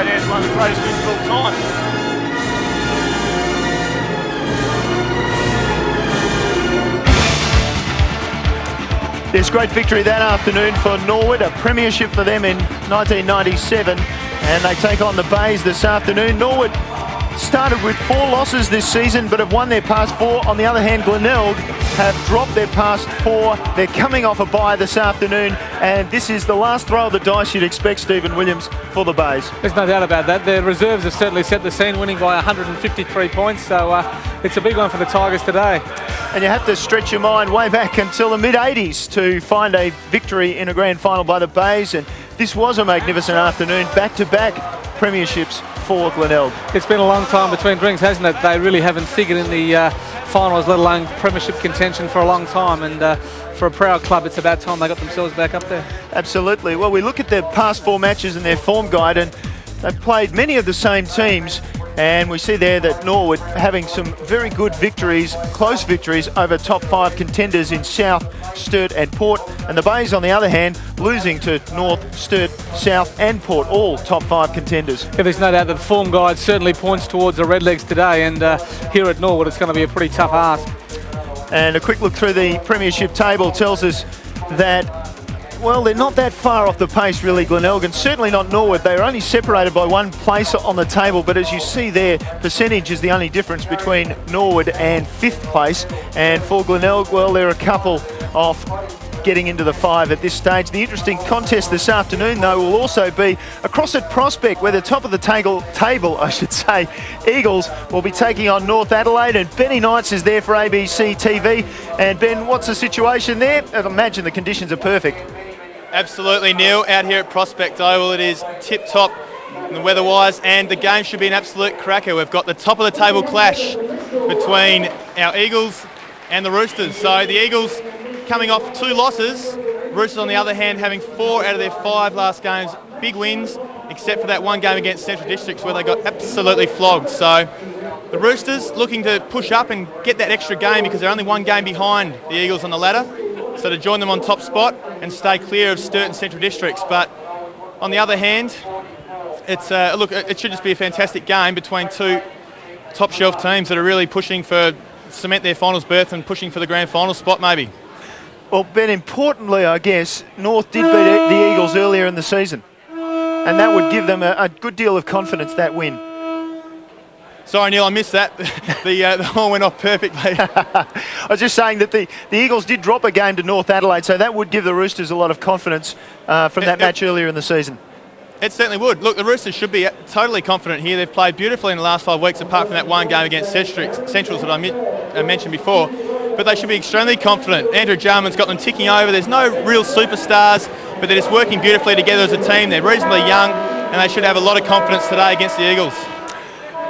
It's one of the greatest wins of all time. There's great victory that afternoon for Norwood, a premiership for them in 1997, and they take on the Bays this afternoon. Norwood started with 4 losses this season but have won their past 4. On the other hand, Glenelg have dropped their past 4. They're coming off a bye this afternoon, and this is the last throw of the dice you'd expect, Stephen Williams, for the Bays. There's no doubt about that. Their reserves have certainly set the scene, winning by 153 points, so it's a big one for the Tigers today. And you have to stretch your mind way back until the mid-80s to find a victory in a grand final by the Bays, and this was a magnificent afternoon. Back-to-back premierships for Glenelg. It's been a long time between drinks, hasn't it? They really haven't figured in the finals, let alone premiership contention for a long time, and for a proud club, it's about time they got themselves back up there. Absolutely. Well, we look at their past 4 matches and their form guide, and they've played many of the same teams, and we see there that Norwood having some very good victories, close victories over top 5 contenders in South, Sturt and Port, and the Bays on the other hand losing to North, Sturt, South and Port, all top 5 contenders. Yeah, there's no doubt that the form guide certainly points towards the Redlegs today, and here at Norwood it's going to be a pretty tough ask. And a quick look through the premiership table tells us that, well, they're not that far off the pace really, Glenelg, and certainly not Norwood. They're only separated by 1 place on the table, but as you see there, percentage is the only difference between Norwood and 5th place. And for Glenelg, well, they're a couple off getting into the 5 at this stage. The interesting contest this afternoon, though, will also be across at Prospect, where the top of the table, I should say, Eagles will be taking on North Adelaide, and Benny Knights is there for ABC TV. And Ben, what's the situation there? I imagine the conditions are perfect. Absolutely, Neil. Out here at Prospect Oval, it is tip-top weather-wise, and the game should be an absolute cracker. We've got the top of the table clash between our Eagles and the Roosters. So the Eagles coming off 2 losses, Roosters on the other hand having 4 out of their 5 last games, big wins, except for that 1 game against Central Districts where they got absolutely flogged. So the Roosters looking to push up and get that extra game because they're only 1 game behind the Eagles on the ladder. So to join them on top spot and stay clear of Sturt and Central Districts. But on the other hand, it's look, it should just be a fantastic game between 2 top shelf teams that are really pushing for cement their finals berth and pushing for the grand final spot maybe. Well, Ben, importantly, I guess, North did beat the Eagles earlier in the season, and that would give them a good deal of confidence, that win. Sorry, Neil, I missed that. The horn went off perfectly. I was just saying that the Eagles did drop a game to North Adelaide, so that would give the Roosters a lot of confidence from that match earlier in the season. It certainly would. Look, the Roosters should be totally confident here. They've played beautifully in the last 5 weeks, apart from that 1 game against Centrals that I mentioned before. But they should be extremely confident. Andrew Jarman's got them ticking over. There's no real superstars, but they're just working beautifully together as a team. They're reasonably young, and they should have a lot of confidence today against the Eagles.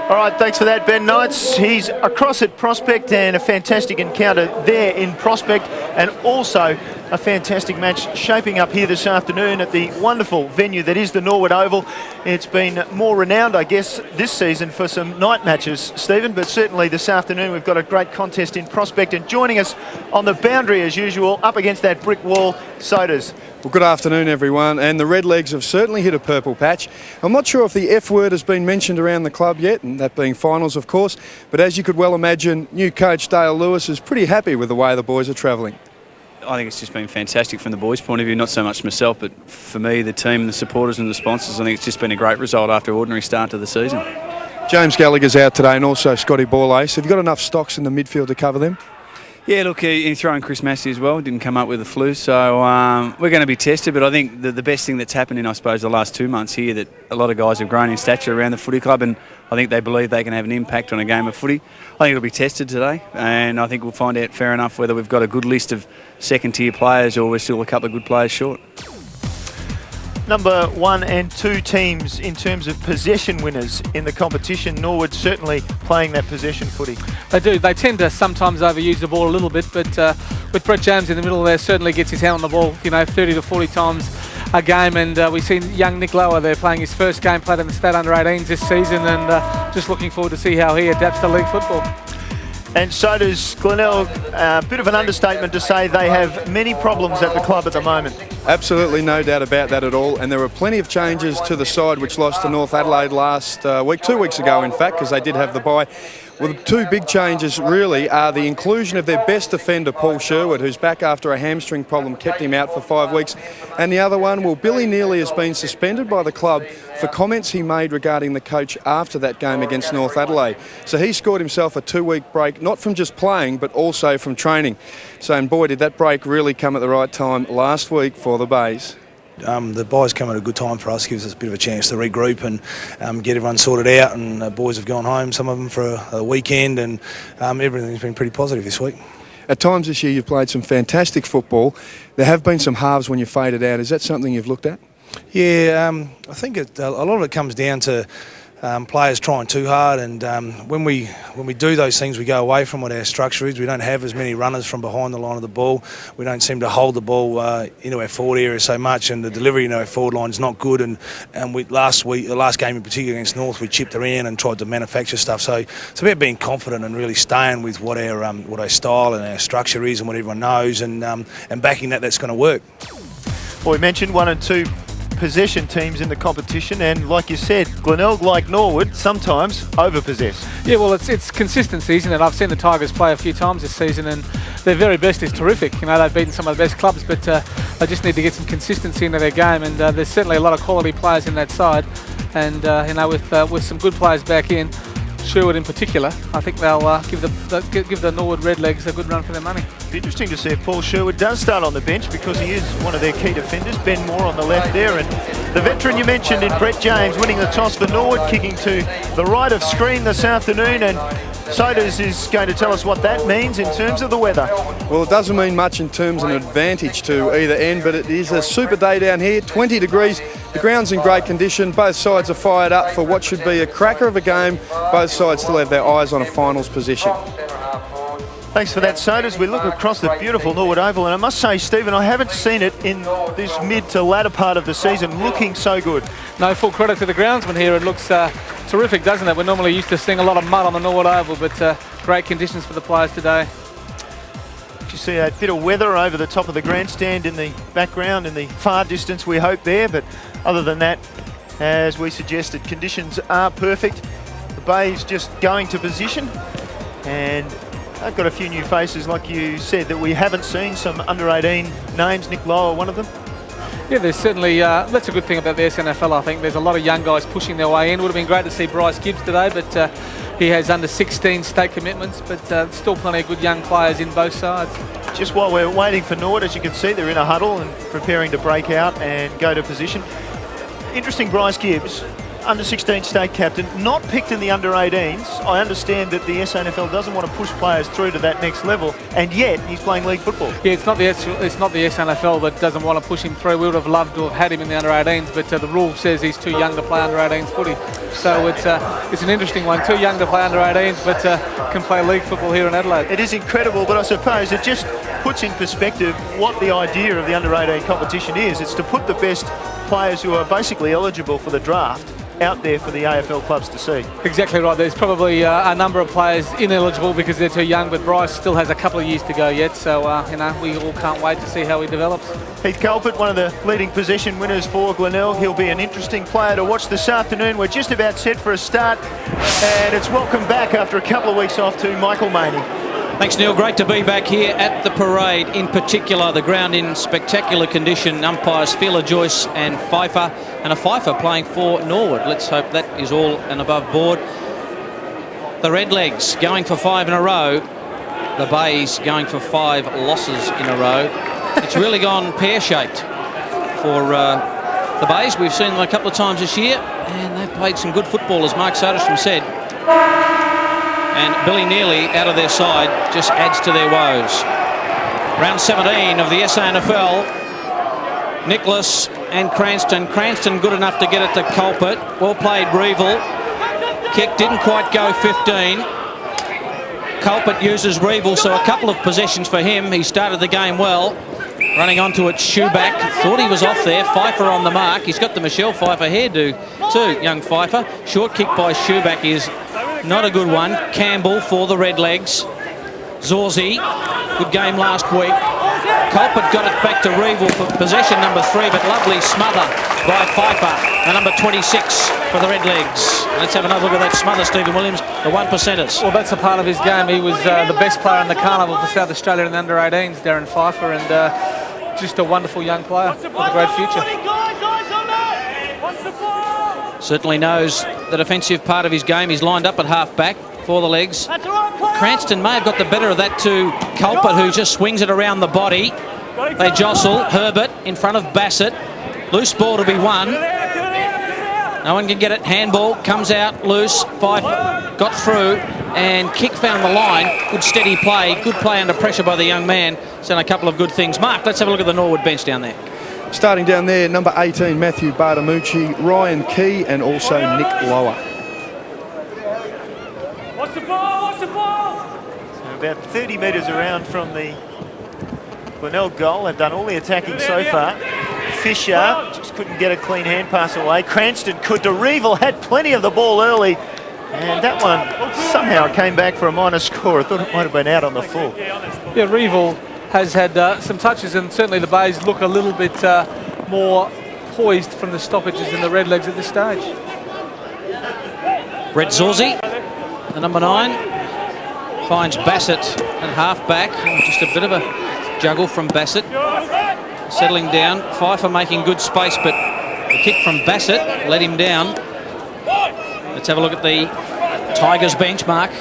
All right, thanks for that, Ben Knights. He's across at Prospect, and a fantastic encounter there in Prospect, and also a fantastic match shaping up here this afternoon at the wonderful venue that is the Norwood Oval. It's been more renowned, I guess, this season for some night matches, Stephen, but certainly this afternoon we've got a great contest in Prospect, and joining us on the boundary as usual, up against that brick wall, Sodas. Well, good afternoon, everyone. And the Redlegs have certainly hit a purple patch. I'm not sure if the F word has been mentioned around the club yet, and that being finals, of course. But as you could well imagine, new coach Dale Lewis is pretty happy with the way the boys are travelling. I think it's just been fantastic from the boys' point of view, not so much myself, but for me, the team, the supporters and the sponsors. I think it's just been a great result after an ordinary start to the season. James Gallagher's out today and also Scotty Borlase. Have you got enough stocks in the midfield to cover them? Yeah, look, you throw in Chris Massey as well. Didn't come up with the flu, so we're going to be tested. But I think the best thing that's happened in, I suppose, the last 2 months here, that a lot of guys have grown in stature around the footy club, and I think they believe they can have an impact on a game of footy. I think it'll be tested today, and I think we'll find out fair enough whether we've got a good list of second-tier players or we're still a couple of good players short. Number 1 and 2 teams in terms of possession winners in the competition. Norwood certainly playing that possession footy. They do. They tend to sometimes overuse the ball a little bit, but with Brett James in the middle there, certainly gets his hand on the ball, 30 to 40 times a game. And we've seen young Nick Lower there playing his first game, played in the state under-18s this season, and just looking forward to see how he adapts to league football. And so does Glenelg. A bit of an understatement to say they have many problems at the club at the moment. Absolutely no doubt about that at all. And there were plenty of changes to the side which lost to North Adelaide last week, 2 weeks ago in fact, because they did have the bye. Well, the two big changes really are the inclusion of their best defender, Paul Sherwood, who's back after a hamstring problem kept him out for 5 weeks. And the other one, well, Billy Neely has been suspended by the club for comments he made regarding the coach after that game against North Adelaide. So he scored himself a 2-week break, not from just playing, but also from training. So, and boy, did that break really come at the right time last week for the Bays. The bye's come at a good time for us, gives us a bit of a chance to regroup and get everyone sorted out, and the boys have gone home, some of them for a weekend, and everything's been pretty positive this week. At times this year you've played some fantastic football. There have been some halves when you faded out. Is that something you've looked at? Yeah, I think a lot of it comes down to players trying too hard, and when we do those things, we go away from what our structure is. We don't have as many runners from behind the line of the ball. We don't seem to hold the ball into our forward area so much, and the delivery into our forward line is not good. And the last game in particular against North, we chipped around and tried to manufacture stuff. So it's about being confident and really staying with what our style and our structure is and what everyone knows, and backing that's going to work. Well, we mentioned 1 and 2 possession teams in the competition, and like you said, Glenelg, like Norwood, sometimes overpossess. Yeah, well, it's consistency, isn't it? I've seen the Tigers play a few times this season, and their very best is terrific. They've beaten some of the best clubs, but they just need to get some consistency into their game, and there's certainly a lot of quality players in that side, and with some good players back in, Sherwood in particular, I think they'll give the Norwood Redlegs a good run for their money. It'll be interesting to see if Paul Sherwood does start on the bench, because he is one of their key defenders. Ben Moore on the left there, and the veteran you mentioned in Brett James winning the toss for Norwood, kicking to the right of screen this afternoon, and Sodas is going to tell us what that means in terms of the weather. Well, it doesn't mean much in terms of an advantage to either end, but it is a super day down here, 20 degrees. The ground's in great condition. Both sides are fired up for what should be a cracker of a game. Both sides still have their eyes on a finals position. Thanks for that, Sodas. We look across the beautiful Norwood Oval, and I must say, Stephen, I haven't seen it in this mid to latter part of the season looking so good. No, full credit to the groundsman here. It looks terrific, doesn't it? We're normally used to seeing a lot of mud on the Norwood Oval, but great conditions for the players today. You see a bit of weather over the top of the grandstand in the background, in the far distance, we hope there, but other than that, as we suggested, conditions are perfect. The Bay's just going to position, and they've got a few new faces, like you said, that we haven't seen. Some under-18 names, Nick Lower, one of them. Yeah, there's certainly, that's a good thing about the SNFL, I think. There's a lot of young guys pushing their way in. Would have been great to see Bryce Gibbs today, but he has under 16 state commitments, but still plenty of good young players in both sides. Just while we're waiting for Norwood, as you can see, they're in a huddle and preparing to break out and go to position. Interesting, Bryce Gibbs, under 16 state captain, not picked in the under 18s. I understand that the SNFL doesn't want to push players through to that next level, and yet he's playing league football. Yeah, it's not the SNFL that doesn't want to push him through. We would have loved to have had him in the under 18s, but the rule says he's too young to play under 18s footy. So it's an interesting one. Too young to play under 18s, but can play league football here in Adelaide. It is incredible, but I suppose it just puts in perspective what the idea of the under 18 competition is. It's to put the best players who are basically eligible for the draft out there for the AFL clubs to see. Exactly right. There's probably a number of players ineligible because they're too young, but Bryce still has a couple of years to go yet. So, we all can't wait to see how he develops. Heath Culpert, one of the leading possession winners for Glenelg. He'll be an interesting player to watch this afternoon. We're just about set for a start, and it's welcome back after a couple of weeks off to Michael Maney. Thanks, Neil. Great to be back here at the parade. In particular, the ground in spectacular condition. Umpires Fila, Joyce and Pfeiffer, and a Pfeiffer playing for Norwood. Let's hope that is all and above board. The Redlegs going for 5 in a row. The Bays going for 5 losses in a row. It's really gone pear-shaped for the Bays. We've seen them a couple of times this year, and they've played some good football, as Mark Soderstrom said. And Billy Neely out of their side just adds to their woes. Round 17 of the SANFL. Nicholas and Cranston. Cranston good enough to get it to Culpert. Well played, Reevil. Kick didn't quite go 15. Culpert uses Reevil, so a couple of possessions for him. He started the game well. Running onto it, Shoeback. Thought he was off there. Pfeiffer on the mark. He's got the Michelle Pfeiffer hairdo too, young Pfeiffer. Short kick by Shoeback is not a good one. Campbell for the Redlegs. Zorzi, good game last week. Culpert got it back to Reevil for possession number 3, but lovely smother by Pfeiffer, the number 26 for the Redlegs. Let's have another look at that smother, Stephen Williams, the 1%ers. Well, that's a part of his game. He was the best player in the carnival for South Australia in the under-18s, Darren Pfeiffer, and just a wonderful young player with a great future. Certainly knows the defensive part of his game. He's lined up at half-back for the legs. Cranston may have got the better of that to Culpert, who just swings it around the body. They jostle. Herbert in front of Bassett. Loose ball to be won. No one can get it. Handball comes out loose. Pfeiffer got through, and kick found the line. Good steady play. Good play under pressure by the young man. He's done a couple of good things. Mark, let's have a look at the Norwood bench down there. Starting down there, number 18, Matthew Bartamucci, Ryan Key, and also Nick Lower. What's the ball? So about 30 metres around from the Glenelg goal. They've done all the attacking so far. Fisher just couldn't get a clean hand pass away. Cranston could. DeReevil had plenty of the ball early, and that one somehow came back for a minor score. I thought it might have been out on the full. Yeah, Reevil has had some touches, and certainly the Bays look a little bit more poised from the stoppages in the Redlegs at this stage. Brett Zorzi, the number 9, finds Bassett at half-back. Just a bit of a juggle from Bassett. Settling down. Pfeiffer making good space, but the kick from Bassett let him down. Let's have a look at the Tigers benchmark.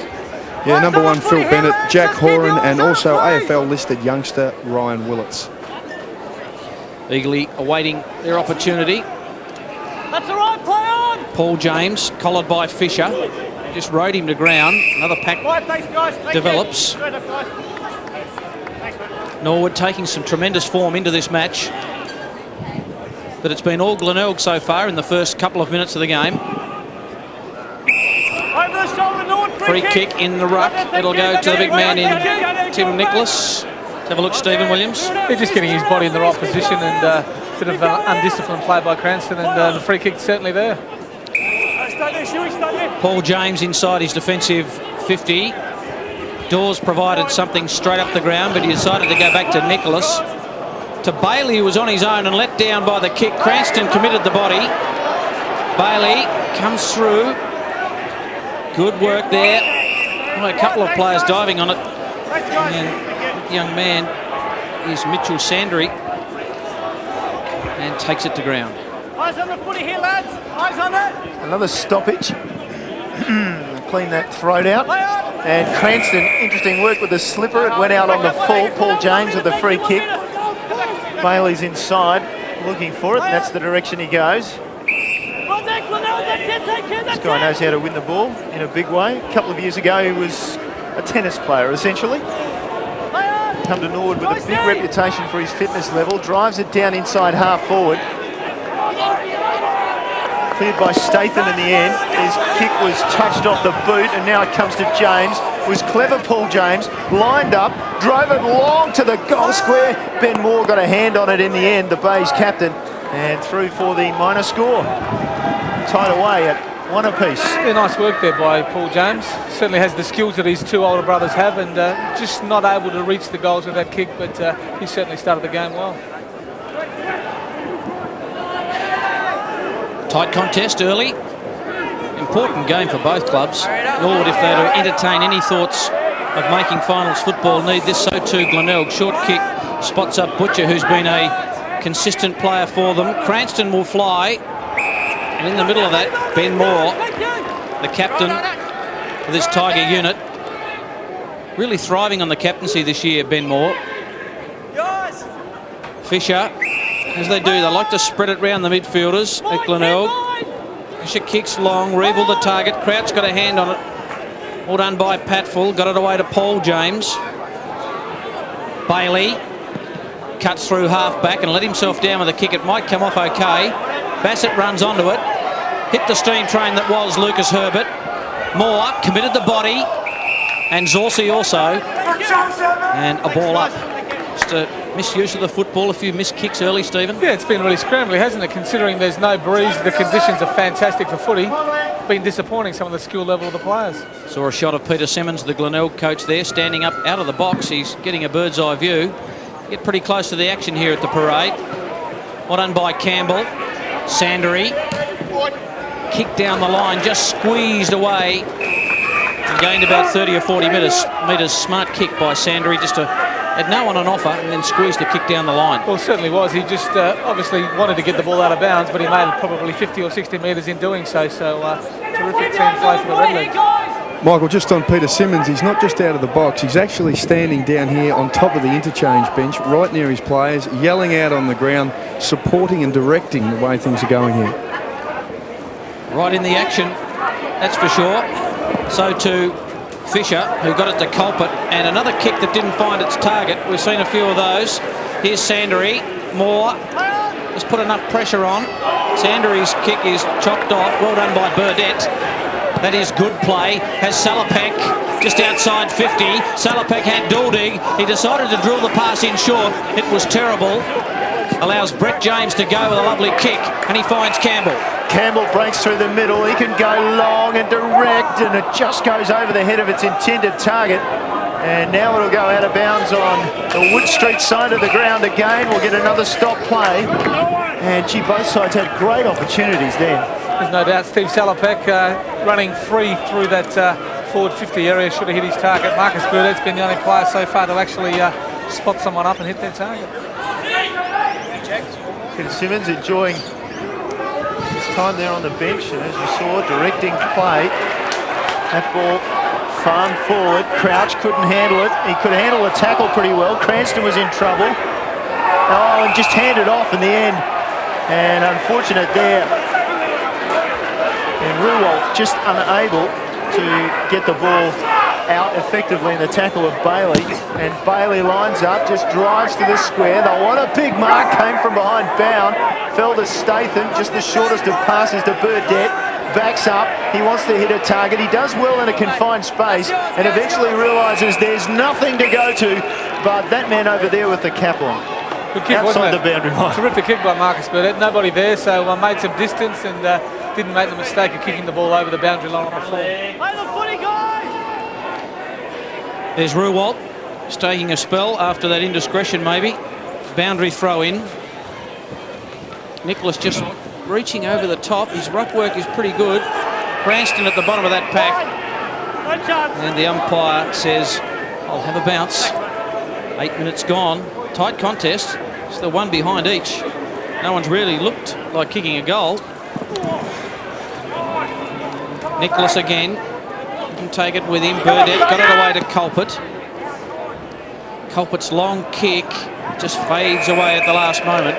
Yeah, number 1, Phil Bennett, Jack Horan, and also AFL-listed youngster Ryan Willits. Eagerly awaiting their opportunity. That's the right play on. Paul James, collared by Fisher. Just rode him to ground. Another pack develops. Norwood taking some tremendous form into this match. But it's been all Glenelg so far in the first couple of minutes of the game. Free kick in the ruck. It'll go to the big man in Tim Nicholas. Let's have a look, Stephen Williams. He's just getting his body in the right position, and a bit of undisciplined play by Cranston, and the free kick's certainly there. Paul James inside his defensive 50. Dawes provided something straight up the ground, but he decided to go back to Nicholas. To Bailey, who was on his own and let down by the kick. Cranston committed the body. Bailey comes through. Good work there. A couple of players diving on it. And the young man is Mitchell Sandry, and takes it to ground. Eyes on the footy here, lads. Eyes on it. Another stoppage. Clean that throat out. And Cranston, interesting work with the slipper. It went out on the full. Paul James with the free kick. Bailey's inside, looking for it, and that's the direction he goes. This guy knows how to win the ball in a big way. A couple of years ago, he was a tennis player, essentially. Come to Norwood with a big reputation for his fitness level. Drives it down inside half forward. Cleared by Statham in the end. His kick was touched off the boot, and now it comes to James. It was clever Paul James, lined up, drove it long to the goal square. Ben Moore got a hand on it in the end, the Bays captain, and through for the minor score. tied away at 1 apiece. Yeah, nice work there by Paul James. Certainly has the skills that his two older brothers have, and just not able to reach the goals with that kick, but he certainly started the game well. Tight contest early. Important game for both clubs. Norwood, if they're to entertain any thoughts of making finals football, need this. So too Glenelg. Short kick spots up Butcher, who's been a consistent player for them. Cranston will fly. And in the middle of that, Ben Moore, the captain of this Tiger unit. Really thriving on the captaincy this year, Ben Moore. Fisher, as they do, they like to spread it round the midfielders at Glenelg. Fisher kicks long, Revel the target. Crouch got a hand on it. All done by Patfull. Got it away to Paul James. Bailey cuts through half back and let himself down with a kick. It might come off okay. Bassett runs onto it. Hit the steam train that was Lucas Herbert. Moore committed the body. And Zorsi also. And a ball up. Just a misuse of the football, a few missed kicks early, Stephen. Yeah, it's been really scrambly, hasn't it? Considering there's no breeze, the conditions are fantastic for footy. Been disappointing, some of the skill level of the players. Saw a shot of Peter Simmons, the Glenelg coach there, standing up out of the box. He's getting a bird's eye view. Get pretty close to the action here at the parade. Well done by Campbell. Sandery. Kicked down the line, just squeezed away. And gained about 30 or 40 metres. Smart kick by Sandery, just had no one on offer and then squeezed the kick down the line. Well, it certainly was. He just obviously wanted to get the ball out of bounds, but he made it probably 50 or 60 metres in doing so. So terrific team play for the Redlegs. Michael, just on Peter Simmons, he's not just out of the box, he's actually standing down here on top of the interchange bench, right near his players, yelling out on the ground, supporting and directing the way things are going here. Right in the action, that's for sure. So too Fisher, who got it to Culpet, and another kick that didn't find its target. We've seen a few of those. Here's Sandery. Moore has put enough pressure on. Sandery's kick is chopped off. Well done by Burdett. That is good play. Has Salopek just outside 50. Salopek had Duldig. He decided to drill the pass in short. It was terrible. Allows Brett James to go with a lovely kick, and he finds Campbell. Campbell breaks through the middle. He can go long and direct, and it just goes over the head of its intended target. And now it'll go out of bounds on the Wood Street side of the ground again. We'll get another stop play. And gee, both sides had great opportunities then. There's no doubt Steve Salopek running free through that forward 50 area. Should have hit his target. Marcus Burdett's been the only player so far to actually spot someone up and hit their target. Peter Simmons enjoying his time there on the bench, and as you saw, directing play. That ball farmed forward. Crouch couldn't handle it. He could handle the tackle pretty well. Cranston was in trouble. Oh, and just handed off in the end. And unfortunate there. And Ruwalt just unable to get the ball out effectively in the tackle of Bailey. And Bailey lines up, just drives to the square. Though what a big mark, came from behind Bound. Fell to Statham, just the shortest of passes to Burdett. Backs up, he wants to hit a target. He does well in a confined space and eventually realises there's nothing to go to but that man over there with the cap on. Good kick, outside wasn't the boundary line. Terrific kick by Marcus Burdett. Nobody there, so made some distance and didn't make the mistake of kicking the ball over the boundary line on the floor. Play the footy, guys! There's Ruwalt, just taking a spell after that indiscretion maybe. Boundary throw in. Nicholas just reaching over the top. His ruck work is pretty good. Cranston at the bottom of that pack. And the umpire says, I'll have a bounce. 8 minutes gone. Tight contest. It's the one behind each. No one's really looked like kicking a goal. Nicholas again. Can take it with him. Burdett got it away to Culpet. Culpet's long kick just fades away at the last moment.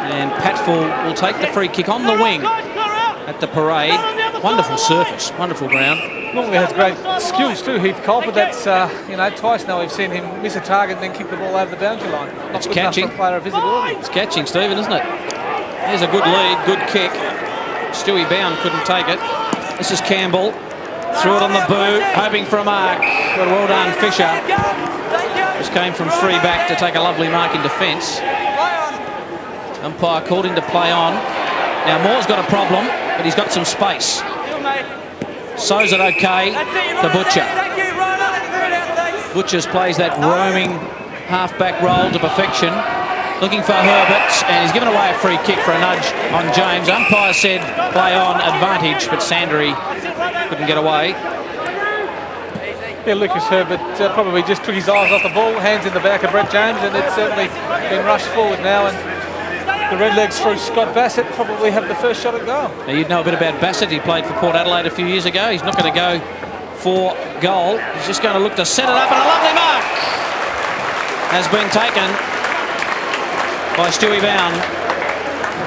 And Patfull will take the free kick on the wing at the parade. Wonderful surface, wonderful ground. Normally has great skills too, Heath Culpet. That's, twice now we've seen him miss a target and then kick the ball over the boundary line. It's catching. Player of visibility. It's catching, Stephen, isn't it? There's a good lead, good kick. Stewie Bound couldn't take it. This is Campbell. Threw it on the boot, hoping for a mark. But well done, Fisher. Just came from free back to take a lovely mark in defence. Umpire called him to play on. Now Moore's got a problem, but he's got some space. So's it okay to Butcher. Butcher plays that roaming half-back roll to perfection. Looking for Herbert, and he's given away a free kick for a nudge on James. Umpire said play on, advantage, but Sandry couldn't get away. Yeah, Lucas Herbert probably just took his eyes off the ball, hands in the back of Brett James, and it's certainly been rushed forward now. And the Redlegs through Scott Bassett probably have the first shot at goal. Now, you'd know a bit about Bassett. He played for Port Adelaide a few years ago. He's not going to go for goal. He's just going to look to set it up, and a lovely mark has been taken by Stewie Bound.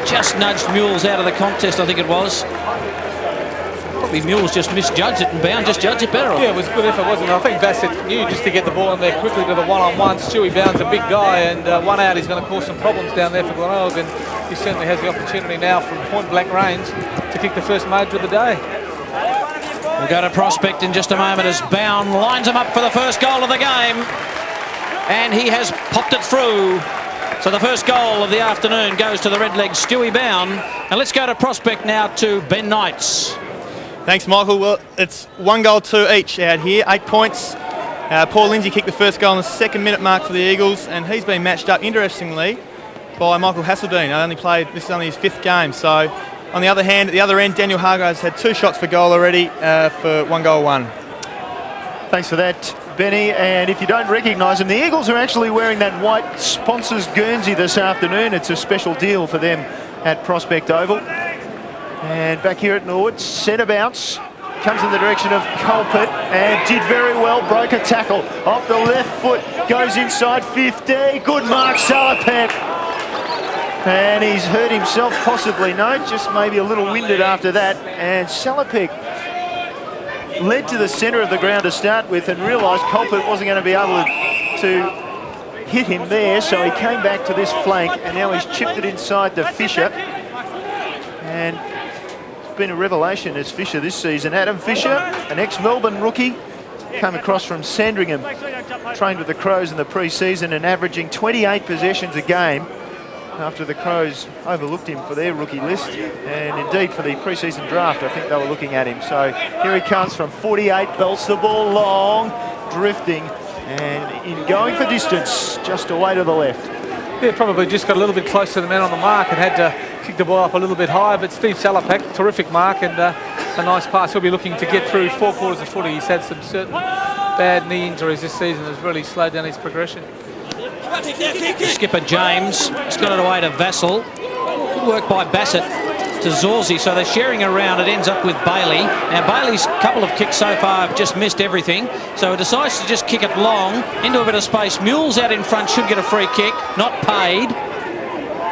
Just nudged Mules out of the contest, I think it was. Probably Mules just misjudged it and Bound just judged it better. Yeah, it was good effort, wasn't it? I think Bassett knew just to get the ball in there quickly to the one-on-one. Stewie Bound's a big guy, and one out, he's going to cause some problems down there for Glenelg, and he certainly has the opportunity now from point-blank range to kick the first major of the day. We'll go to Prospect in just a moment as Bound lines him up for the first goal of the game, and he has popped it through. So the first goal of the afternoon goes to the Redlegs, Stewie Bound. And let's go to Prospect now to Ben Knights. Thanks, Michael. Well, it's 1 goal, 2 each out here, 8 points. Paul Lindsay kicked the first goal on the 2nd minute mark for the Eagles, and he's been matched up, interestingly, by Michael Hasseldine. This is only his 5th game. So, on the other hand, at the other end, Daniel Hargraves had 2 shots for goal already for 1 goal, 1. Thanks for that, Benny. And if you don't recognise them, the Eagles are actually wearing that white sponsors Guernsey this afternoon. It's a special deal for them at Prospect Oval. And back here at Norwood, centre bounce. Comes in the direction of Culpit and did very well, broke a tackle. Off the left foot, goes inside 50. Good mark, Salopek. And he's hurt himself possibly. No, just maybe a little winded after that. And Salopek led to the centre of the ground to start with and realised Culpit wasn't going to be able to hit him there, so he came back to this flank, and now he's chipped it inside to Fisher. And it's been a revelation as Fisher this season. Adam Fisher, an ex-Melbourne rookie, came across from Sandringham, trained with the Crows in the pre-season and averaging 28 possessions a game after the Crows overlooked him for their rookie list, and indeed for the pre-season draft I think they were looking at him. So here he comes from 48, belts the ball long, drifting, and in going for distance, just away to the left. Yeah, probably just got a little bit close to the man on the mark and had to kick the ball up a little bit higher, but Steve Salopek, terrific mark and a nice pass. He'll be looking to get through 4 quarters of footy. He's had some certain bad knee injuries this season, has really slowed down his progression. Skipper James has got it away to Vassell. Good work by Bassett to Zorzi, so they're sharing around. It ends up with Bailey. Now Bailey's couple of kicks so far have just missed everything, so he decides to just kick it long into a bit of space. Mules out in front should get a free kick, not paid.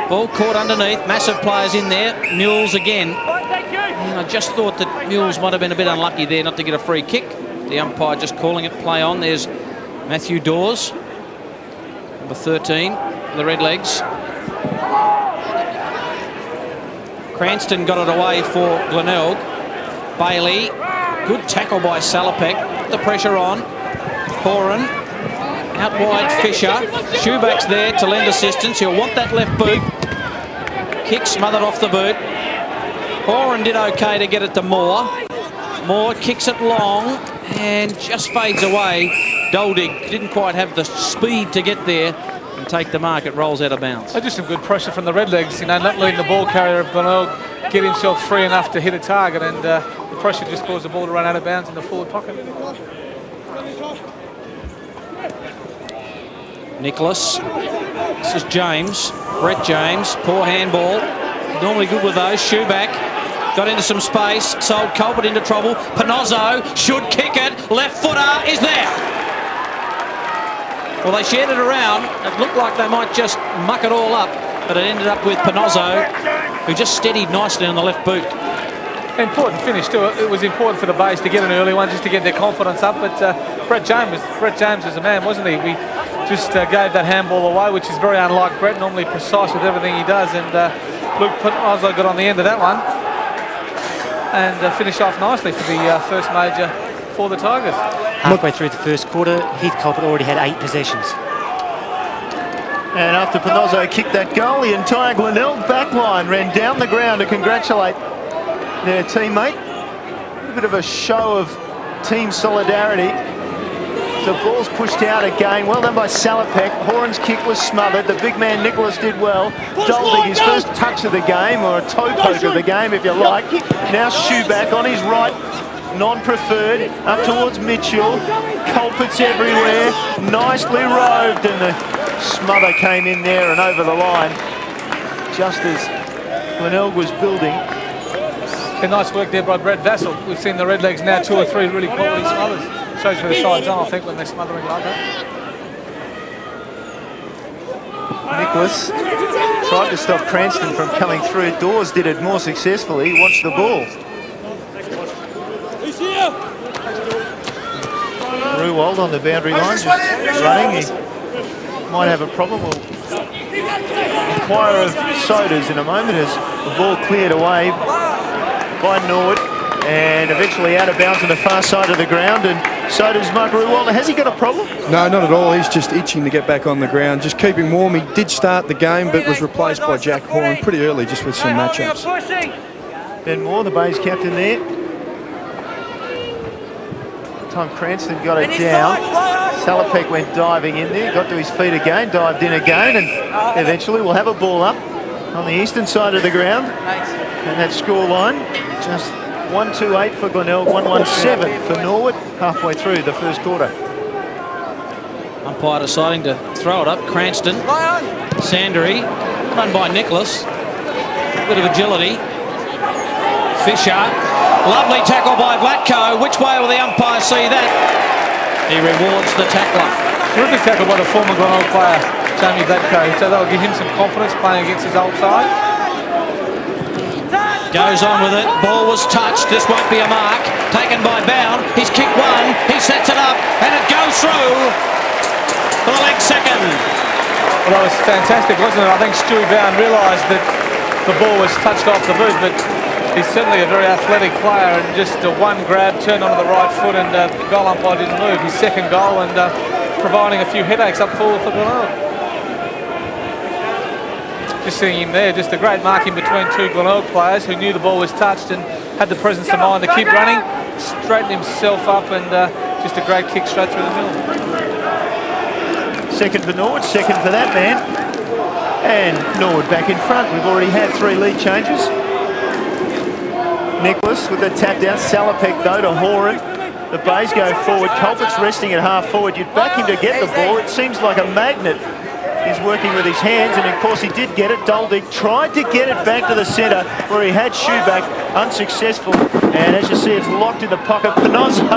Ball caught underneath, massive players in there. Mules again. And I just thought that Mules might have been a bit unlucky there not to get a free kick. The umpire just calling it play on. There's Matthew Dawes, number 13, the Redlegs. Cranston got it away for Glenelg. Bailey, good tackle by Salopek. Put the pressure on. Horan, out wide Fisher. Shoeback's there to lend assistance. He'll want that left boot. Kick smothered off the boot. Horan did okay to get it to Moore. Moore kicks it long and just fades away. Doldig didn't quite have the speed to get there and take the mark. It rolls out of bounds. Just some good pressure from the Redlegs, you know, not letting the ball carrier of Glenelg get himself free enough to hit a target, and the pressure just caused the ball to run out of bounds in the forward pocket. Nicholas. This is James. Brett James. Poor handball. Normally good with those. Shoeback. Got into some space. Sold Culpit into trouble. Panozzo should kick it. Left footer is there. Well, they shared it around. It looked like they might just muck it all up, but it ended up with Panozzo, who just steadied nicely on the left boot. Important finish too. It was important for the base to get an early one just to get their confidence up, but Brett James was a man, wasn't he? We just gave that handball away, which is very unlike Brett, normally precise with everything he does, and Luke Panozzo got on the end of that one and finished off nicely for the first major for the Tigers. Halfway through the first quarter, Heath Culpit already had 8 possessions. And after Panozzo kicked that goal, the entire Glenelg backline ran down the ground to congratulate their teammate. A bit of a show of team solidarity. The ball's pushed out again. Well done by Salopek. Horan's kick was smothered. The big man Nicholas did well. Doldig, his first touch of the game, or a toe poke of the game, if you like. Now Shoeback on his right, non-preferred, up towards Mitchell. Culprits everywhere. Nicely roved, and the smother came in there and over the line, just as Glenelg was building. Nice work there by Brad Vassell. We've seen the Redlegs now 2 or 3 really quality smothers. Shows where the side's on, I think, when they're smothering like that. Nicholas tried to stop Cranston from coming through. Dawes did it more successfully. Watch the ball. Ruwald on the boundary line, just running. He might have a problem. We'll inquire of Sodas in a moment as the ball cleared away by Norwood and eventually out of bounds on the far side of the ground. And so does Mark Ruwald. Has he got a problem? No, not at all. He's just itching to get back on the ground, just keeping warm. He did start the game but was replaced by Jack Horan pretty early just with some matchups. Ben Moore, the Bays captain there. Time Cranston got it down. Salopek went diving in there, got to his feet again, dived in again, and eventually we'll have a ball up on the eastern side of the ground. And that score line, just 1-2-8 for Glenelg, 1-1-7 for Norwood, halfway through the first quarter. Umpire deciding to throw it up. Cranston, Sandry, run by Nicholas. Bit of agility. Fisher, lovely tackle by Vlatko. Which way will the umpire see that? He rewards the tackler. Terrific tackle by the former Glenelg player, Jamie Vlatko. So that'll give him some confidence playing against his old side. Goes on with it. Ball was touched. This won't be a mark. Taken by Bound. He's kicked one. He sets it up, and it goes through for the leg second. Well, that was fantastic, wasn't it? I think Stewie Bound realised that the ball was touched off the boot, but he's certainly a very athletic player, and just one grab, turned onto the right foot, and the goal umpire didn't move. His second goal, and providing a few headaches up forward for Glenelg. Just seeing him there, just a great mark in between 2 Glenelg players who knew the ball was touched and had the presence of mind to keep running, straighten himself up, and just a great kick straight through the middle. Second for Norwood, second for that man. And Norwood back in front. We've already had 3 lead changes. Nicholas with the tap down. Salopek though to Horan. The Bays go forward. Culbert's resting at half forward. You'd back him to get the ball. It seems like a magnet. He's working with his hands, and of course he did get it. Doldig tried to get it back to the centre where he had Shoeback, unsuccessful. And as you see, it's locked in the pocket. Panozzo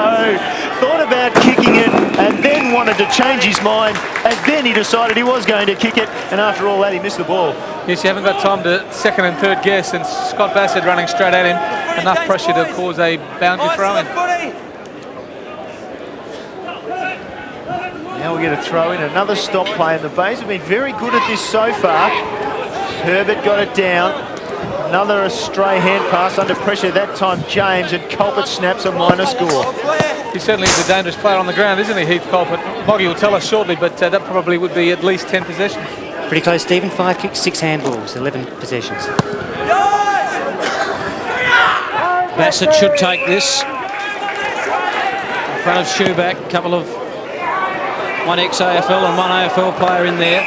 thought about kicking it and then wanted to change his mind, and then he decided he was going to kick it, and after all that he missed the ball. Yes, you haven't got time to second and third guess, and Scott Bassett running straight at him. Enough pressure to cause a boundary throw-in. Now we get a throw in, another stop play, and the Bays have been very good at this so far. Herbert got it down. Another stray hand pass under pressure, that time James, and Culpert snaps a minor score. He certainly is a dangerous player on the ground, isn't he, Heath Culpert? Boggy will tell us shortly, but that probably would be at least 10 possessions. Pretty close, Stephen. 5 kicks, 6 handballs, 11 possessions. Bassett should take this. In front of Shoeback, a couple of one ex-AFL and one AFL player in there,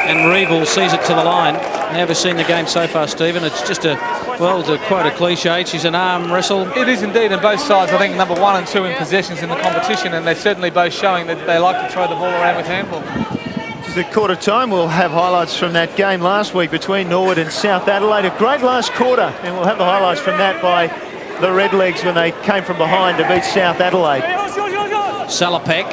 and Reeville sees it to the line. Never seen the game so far, Stephen. It's just to quote a cliche, she's an arm wrestle. It is indeed, and both sides, I think, number 1 and 2 in possessions in the competition, and they're certainly both showing that they like to throw the ball around with handball. This is the quarter time. We'll have highlights from that game last week between Norwood and South Adelaide. A great last quarter, and we'll have the highlights from that by the Redlegs when they came from behind to beat South Adelaide. Salopek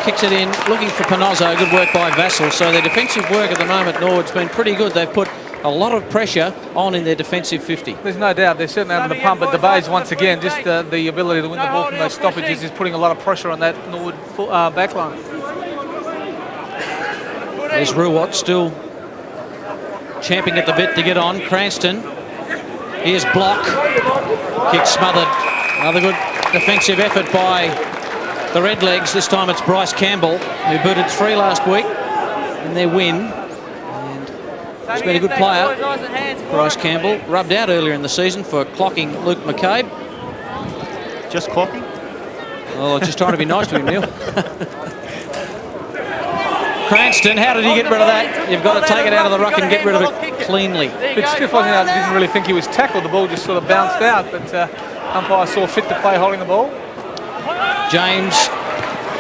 kicks it in, looking for Panozzo. Good work by Vassell. So their defensive work at the moment, Norwood's been pretty good. They've put a lot of pressure on in their defensive 50. There's no doubt they're certainly under the pump, but the Bays, once again, just the ability to win the ball from those stoppages is putting a lot of pressure on that Norwood backline. There's Ruwat still champing at the bit to get on. Cranston, here's block. Kick smothered. Another good defensive effort by the Redlegs. This time it's Bryce Campbell, who booted 3 last week. in their win. And he's been a good player. Bryce Campbell rubbed out earlier in the season for clocking Luke McCabe. Just clocking? Oh, just trying to be nice to him, Neil. Cranston, how did he get rid of that? You've got to take it out of the ruck and get rid of it cleanly. Bit stiff, wasn't it? I didn't really think he was tackled. The ball just sort of bounced out, but umpire saw fit to play holding the ball. James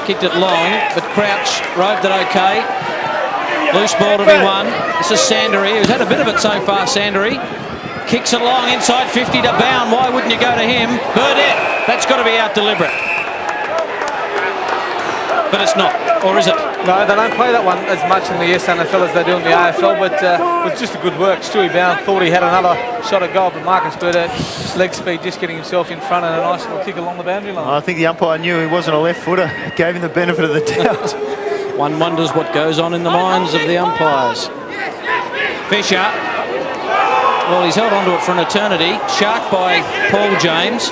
kicked it long, but Crouch roved it okay. Loose ball to be won. This is Sandery, who's had a bit of it so far. Sandery kicks it long inside 50 to Bound. Why wouldn't you go to him? Burdett, that's got to be out deliberate. But it's not, or is it? No, they don't play that one as much in the SNFL as they do in the AFL, but it was just a good work. Stewie Bound thought he had another shot at goal, but Marcus Burdett, leg speed, just getting himself in front and a nice little kick along the boundary line. I think the umpire knew he wasn't a left footer, gave him the benefit of the doubt. One wonders what goes on in the minds of the umpires. Fisher, well, he's held onto it for an eternity. Sharked by Paul James.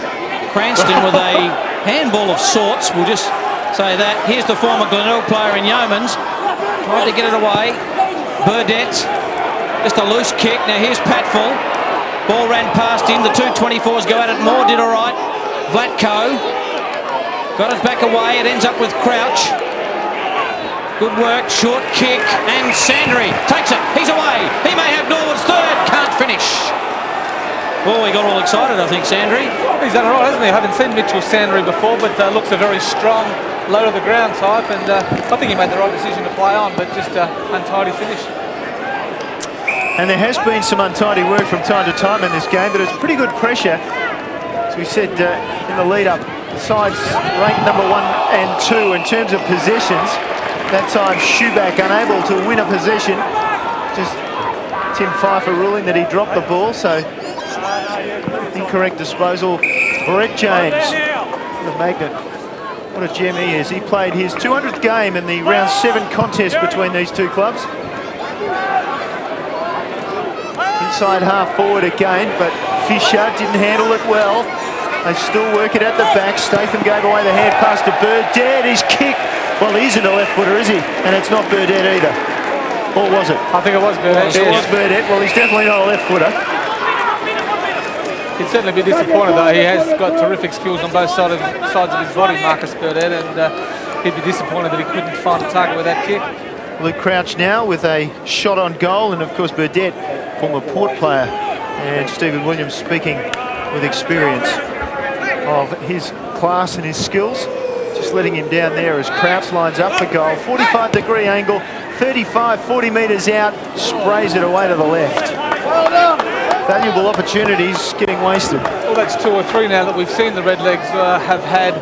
Cranston with a handball of sorts, we'll just say that. Here's the former Glenelg player in Yeomans. Tried to get it away. Burdett, just a loose kick. Now here's Patfull. Ball ran past him. The 224s go at it. Moore did all right. Vlatko got it back away. It ends up with Crouch. Good work, short kick, and Sandery takes it. He's away. He may have Norwood's third. Can't finish. Oh, he got all excited, I think, Sandery. He's done it right, hasn't he? I haven't seen Mitchell Sandery before, but looks a very strong, low to the ground type, and I think he made the right decision to play on, but just untidy finish. And there has been some untidy work from time to time in this game, but it's pretty good pressure. As we said in the lead-up, the sides ranked number 1 and 2 in terms of possessions. That time, Schuback unable to win a possession. Just Tim Pfeiffer ruling that he dropped the ball, so incorrect disposal. Brett James, the magnet. What a gem he is. He played his 200th game in the round 7 contest between these two clubs. Inside half forward again, but Fisher didn't handle it well. They still work it at the back. Statham gave away the hand pass to Burdett. His kick. Well, he isn't a left footer, is he? And it's not Burdett either. Or was it? I think it was Burdett. It was Burdett. Well, he's definitely not a left footer. He'd certainly be disappointed, though. He has got terrific skills on both sides of his body, Marcus Burdett, and he'd be disappointed that he couldn't find a target with that kick. Luke Crouch now with a shot on goal, and of course Burdett, former Port player, and Stephen Williams speaking with experience of his class and his skills. Just letting him down there as Crouch lines up for goal. 45-degree angle, 35, 40 metres out, sprays it away to the left. Valuable opportunities getting wasted. Well, that's 2 or 3 now that we've seen the Redlegs have had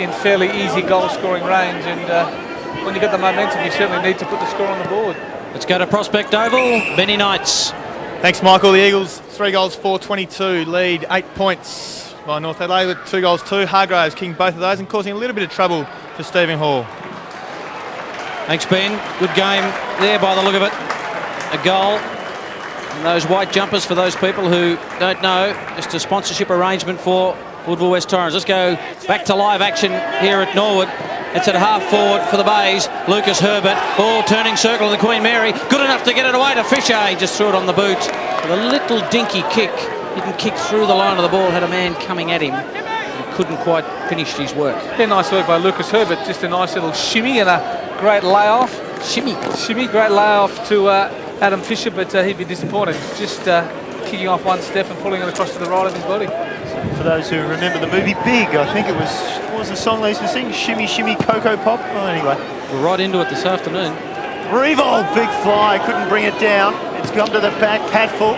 in fairly easy goal-scoring range, and when you get the momentum, you certainly need to put the score on the board. Let's go to Prospect Oval. Benny Knights. Thanks, Michael. The Eagles, 3 goals, 4-22, lead 8 points by North Adelaide with 2 goals, 2. Hargraves kicking both of those and causing a little bit of trouble for Stephen Hall. Thanks, Ben. Good game there by the look of it. A goal. And those white jumpers, for those people who don't know, just a sponsorship arrangement for Woodville West Torrens. Let's go back to live action here at Norwood. It's at half forward for the Bays. Lucas Herbert, ball turning circle of the Queen Mary. Good enough to get it away to Fisher. He just threw it on the boot with a little dinky kick. Didn't kick through the line of the ball, had a man coming at him. He couldn't quite finish his work. Yeah, nice work by Lucas Herbert. Just a nice little shimmy and a great layoff. Shimmy, great layoff to Adam Fisher, but he'd be disappointed. Just kicking off one step and pulling it across to the right of his body. For those who remember the movie Big, I think it was, what was the song they used to sing? Shimmy, shimmy, Cocoa Pop? Oh, anyway. We're right into it this afternoon. Revolt, big fly, couldn't bring it down. It's come to the back, Patfull.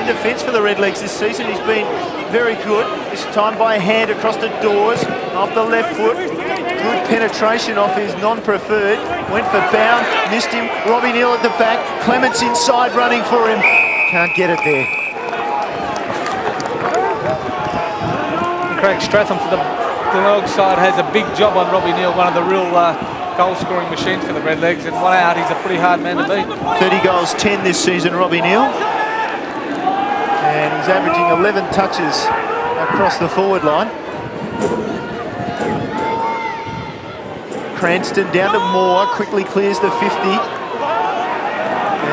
In defence for the Redlegs this season, he's been very good. This time by hand across the doors, off the left foot. Good penetration off his non-preferred. Went for Bound, missed him. Robbie Neal at the back. Clements inside running for him. Can't get it there. Craig Stratham for the Glenelg side has a big job on Robbie Neal, one of the real goal-scoring machines for the Redlegs, and 1 out, he's a pretty hard man to beat. 30 goals, 10 this season, Robbie Neal. And he's averaging 11 touches across the forward line. Cranston down to Moore, quickly clears the 50.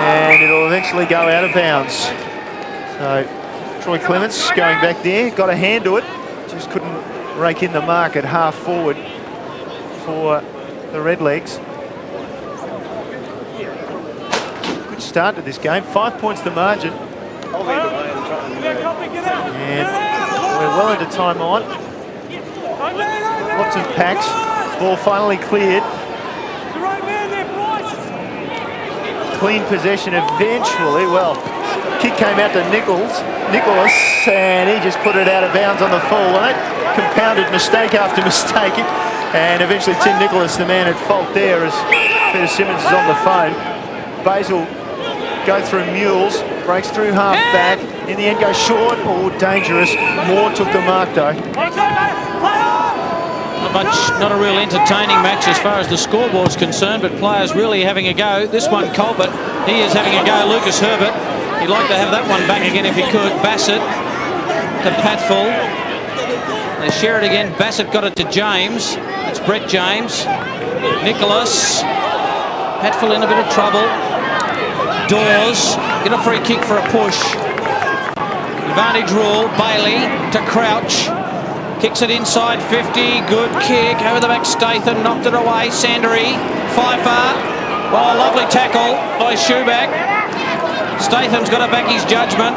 and it'll eventually go out of bounds. So Troy Clements going back there, got a hand to it, just couldn't rake in the mark at half forward for the Redlegs. Good start to this game, 5 points the margin. And we're well into time on. Lots of packs. Ball finally cleared. Clean possession eventually. Well, kick came out to Nicholas, and he just put it out of bounds on the full. And that compounded mistake after mistake. And eventually Tim Nicholas, the man at fault there, as Peter Simmons is on the phone. Basil go through Mules, breaks through half back, in the end goes short. Oh, dangerous. Moore took the mark though. Not a real entertaining match as far as the scoreboard's concerned, but players really having a go. This one, Colbert, he is having a go. Lucas Herbert, he'd like to have that one back again if he could. Bassett to Patfull. They share it again. Bassett got it to James. It's Brett James. Nicholas. Patfull in a bit of trouble. Dawes, get a free kick for a push. Advantage rule. Bailey to Crouch. Kicks it inside 50. Good kick. Over the back, Statham knocked it away. Sandery. Pfeiffer. Oh, lovely tackle by Shoeback. Statham's got to back his judgment.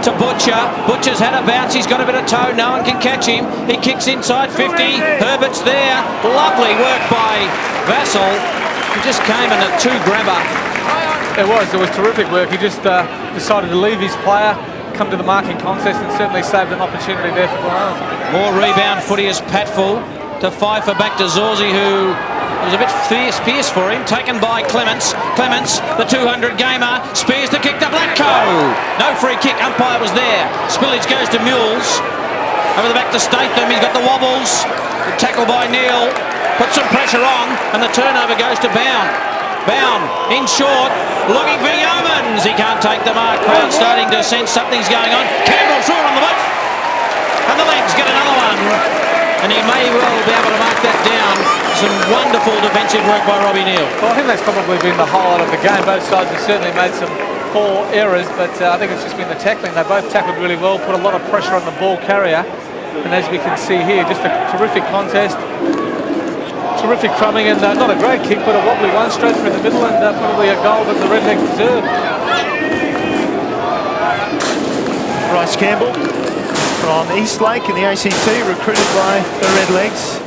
To Butcher. Butcher's had a bounce. He's got a bit of toe. No one can catch him. He kicks inside 50. Herbert's there. Lovely work by Vassell. He just came in a two-grabber. It was terrific work. He just decided to leave his player, come to the marking contest, and certainly saved an opportunity there for Glenelg. More rebound footy as Patfull to Pfeiffer, back to Zorzi, who was a bit fierce for him. Taken by Clements. Clements, the 200 gamer, spears the kick to Blatko. No free kick. Umpire was there. Spillage goes to Mules. Over the back to Statham. He's got the wobbles. The tackle by Neal. Puts some pressure on, and the turnover goes to Bound. Bound in short, looking for Yeomans. He can't take the mark. Crowd starting to sense something's going on. Campbell short on the boot. And the legs get another one. And he may well be able to mark that down. Some wonderful defensive work by Robbie Neal. Well, I think that's probably been the highlight of the game. Both sides have certainly made some poor errors, but I think it's just been the tackling. They both tackled really well, put a lot of pressure on the ball carrier. And as we can see here, just a terrific contest. Terrific crumbing, and not a great kick, but a wobbly one straight through the middle, and probably a goal that the Redlegs deserved. Bryce Campbell from Eastlake in the ACT, recruited by the Redlegs.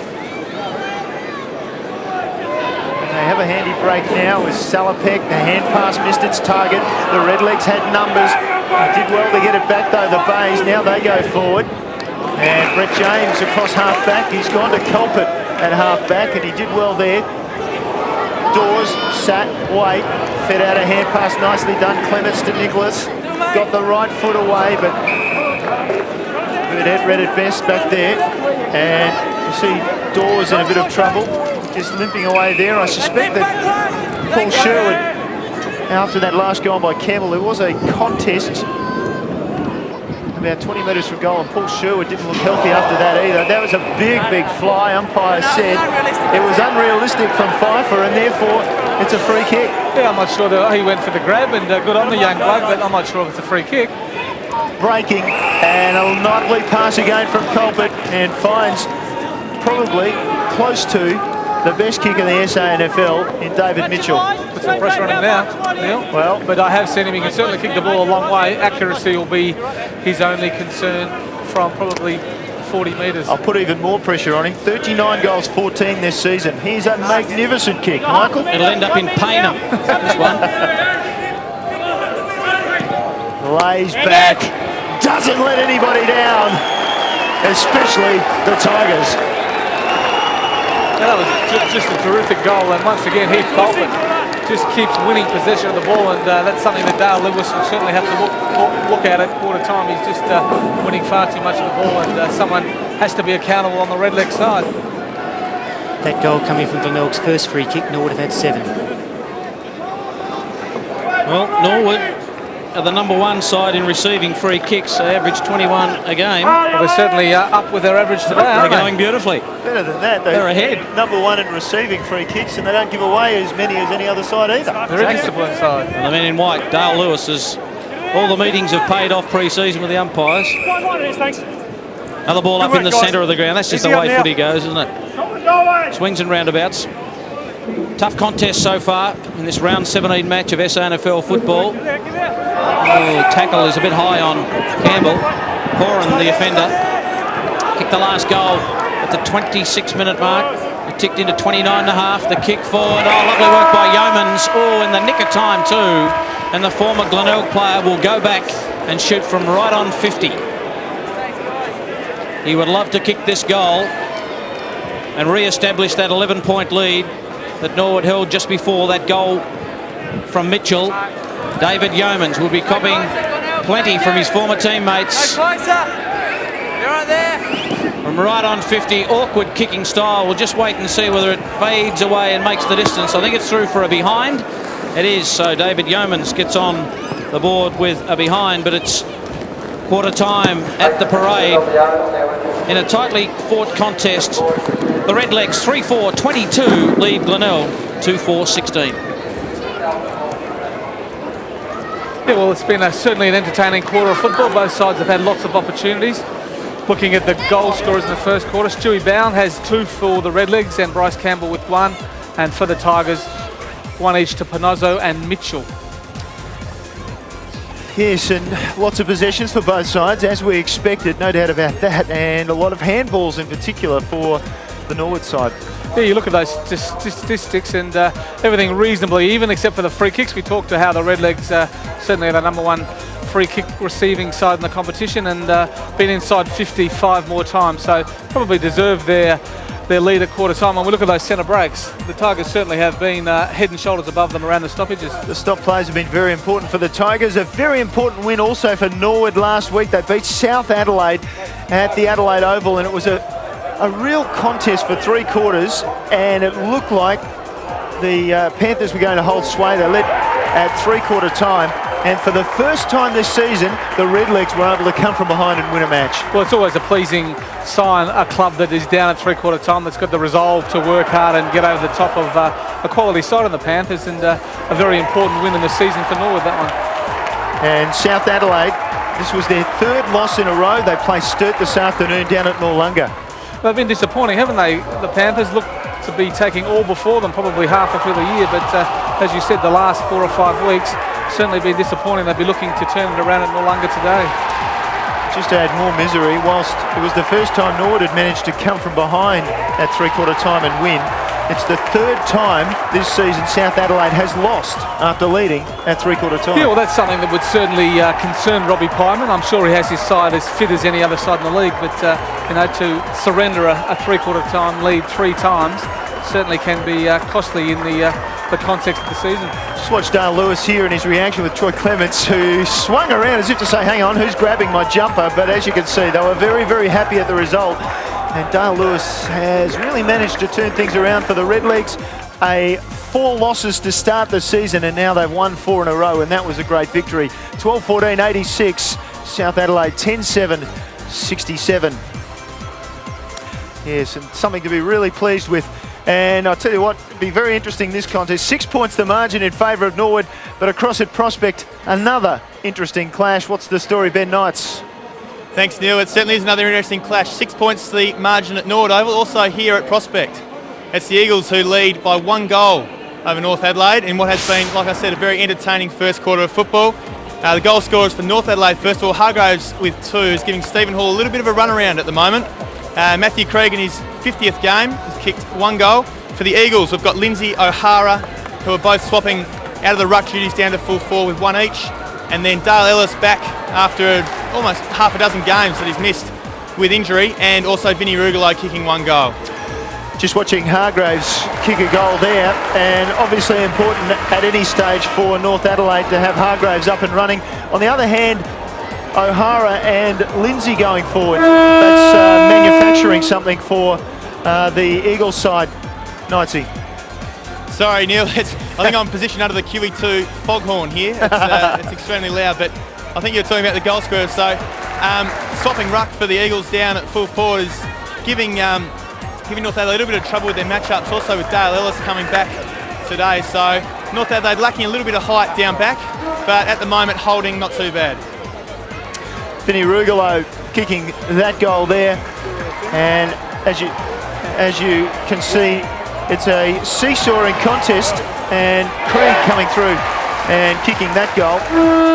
And they have a handy break now with Salopek. The hand pass missed its target. The Redlegs had numbers. They did well to get it back though, the Bays. Now they go forward. And Brett James across half back. He's gone to Culpet at half back, and he did well there. Dawes sat, wait, fed out a hand pass, nicely done. Clements to Nicholas, got the right foot away, but Burdett read it best back there. And you see Dawes in a bit of trouble, just limping away there. I suspect that Paul Sherwood, after that last goal by Campbell, there was a contest about 20 metres from goal, and Paul Sherwood didn't look healthy after that either. That was a big fly. Umpire said it was unrealistic from Pfeiffer, and therefore it's a free kick. Yeah, I'm not sure that he went for the grab, and good on the young bloke, but I'm not sure if it's a free kick. Breaking, and a lively pass again from Colbert, and finds probably close to the best kick in the SANFL in David Mitchell. Put some pressure on him now, Neil. Well, but I have seen him. He can certainly kick the ball a long way. Accuracy will be his only concern from probably 40 metres. I'll put even more pressure on him. 39 goals, 14 this season. Here's a magnificent kick, Michael. It'll end up in Paynham, this one. Lays back, doesn't let anybody down, especially the Tigers. That was just a terrific goal, and once again Heath Colbert just keeps winning possession of the ball, and that's something that Dale Lewis will certainly have to look at quarter time. He's just winning far too much of the ball, and someone has to be accountable on the Redleg side. That goal coming from Glenelg's first free kick, Norwood have had 7. Well, Norwood are the #1 side in receiving free kicks. They average 21 a game. Well, they're certainly up with their average today, They're aren't they? going beautifully. Better than that. They're ahead. #1 in receiving free kicks, and they don't give away as many as any other side either. They're a disciplined side. And the men in white, Dale Lewis, all the meetings have paid off pre-season with the umpires. Another ball up in the centre of the ground. That's just the way footy goes, isn't it? Swings and roundabouts. Tough contest so far in this round 17 match of SANFL football. Oh, tackle is a bit high on Campbell. Horan, the offender, kicked the last goal at the 26-minute mark. It ticked into 29.5. The kick forward. Oh, lovely work by Yeomans. Oh, in the nick of time too. And the former Glenelg player will go back and shoot from right on 50. He would love to kick this goal and re-establish that 11-point lead that Norwood held just before that goal from Mitchell. David Yeomans will be copying plenty from his former teammates. From right on 50, awkward kicking style. We'll just wait and see whether it fades away and makes the distance. I think it's through for a behind. It is, so David Yeomans gets on the board with a behind, but it's quarter time at the Parade in a tightly fought contest. The Redlegs 3-4-22 lead Glenelg 2-4-16. Yeah, well, it's been certainly an entertaining quarter of football. Both sides have had lots of opportunities. Looking at the goal scorers in the first quarter, Stewie Bound has 2 for the Redlegs and Bryce Campbell with 1. And for the Tigers, 1 each to Panozzo and Mitchell. Yes, and lots of possessions for both sides, as we expected, no doubt about that. And a lot of handballs in particular for the Norwood side. Yeah, you look at those statistics and everything reasonably even, except for the free kicks. We talked to how the Redlegs certainly are the #1 free kick receiving side in the competition and been inside 55 more times, so probably deserved their lead at quarter time. When we look at those centre breaks, the Tigers certainly have been head and shoulders above them around the stoppages. The stop plays have been very important for the Tigers. A very important win also for Norwood last week. They beat South Adelaide at the Adelaide Oval, and it was a real contest for 3 quarters, and it looked like the Panthers were going to hold sway. They led at 3-quarter time, and for the first time this season, the Redlegs were able to come from behind and win a match. Well, it's always a pleasing sign, a club that is down at 3-quarter time that's got the resolve to work hard and get over the top of a quality side in the Panthers, and a very important win in the season for Norwood, that one. And South Adelaide, this was their 3rd loss in a row. They play Sturt this afternoon down at Noarlunga. They've been disappointing, haven't they? The Panthers look to be taking all before them, probably half of the year, but as you said, the last 4 or 5 weeks certainly been disappointing. They'll be looking to turn it around at Noarlunga today. Just to add more misery, whilst it was the first time Norwood had managed to come from behind at 3-quarter time and win, it's the 3rd time this season South Adelaide has lost after leading at 3-quarter time. Yeah, well, that's something that would certainly concern Robbie Pyman. I'm sure he has his side as fit as any other side in the league, but to surrender a 3-quarter time lead 3 times certainly can be costly in the context of the season. Just watch Dale Lewis here in his reaction with Troy Clements, who swung around as if to say, hang on, who's grabbing my jumper? But as you can see, they were very, very happy at the result. And Dale Lewis has really managed to turn things around for the Redlegs. 4 losses to start the season, and now they've won 4 in a row, and that was a great victory. 12-14, 86. South Adelaide 10-7, 67. Yes, and something to be really pleased with. And I'll tell you what, it'll be very interesting this contest. 6 points the margin in favour of Norwood, but across at Prospect, another interesting clash. What's the story, Ben Knights? Thanks, Neil. It certainly is another interesting clash. 6 points the margin at Norwood Oval, also here at Prospect. It's the Eagles who lead by 1 goal over North Adelaide in what has been, like I said, a very entertaining first quarter of football. The goal scorers for North Adelaide, first of all, Hargraves with 2 is giving Stephen Hall a little bit of a runaround at the moment. Matthew Craig in his 50th game has kicked 1 goal. For the Eagles, we've got Lindsay O'Hara, who are both swapping out of the ruck duties down to full 4 with 1 each. And then Dale Ellis back after almost half a dozen games that he's missed with injury, and also Vinnie Rugolo kicking 1 goal. Just watching Hargraves kick a goal there, and obviously important at any stage for North Adelaide to have Hargraves up and running. On the other hand, O'Hara and Lindsay going forward, that's manufacturing something for the Eagles side. Knightsy. Sorry, Neil. I think I'm positioned under the QE2 foghorn here. It's extremely loud, but I think you're talking about the goal scorer. So, swapping ruck for the Eagles down at full forward is giving North Adelaide a little bit of trouble with their matchups. Also with Dale Ellis coming back today. So, North Adelaide lacking a little bit of height down back, but at the moment holding not too bad. Vinny Rugolo kicking that goal there, and as you can see, it's a seesawing contest, and Craig coming through and kicking that goal,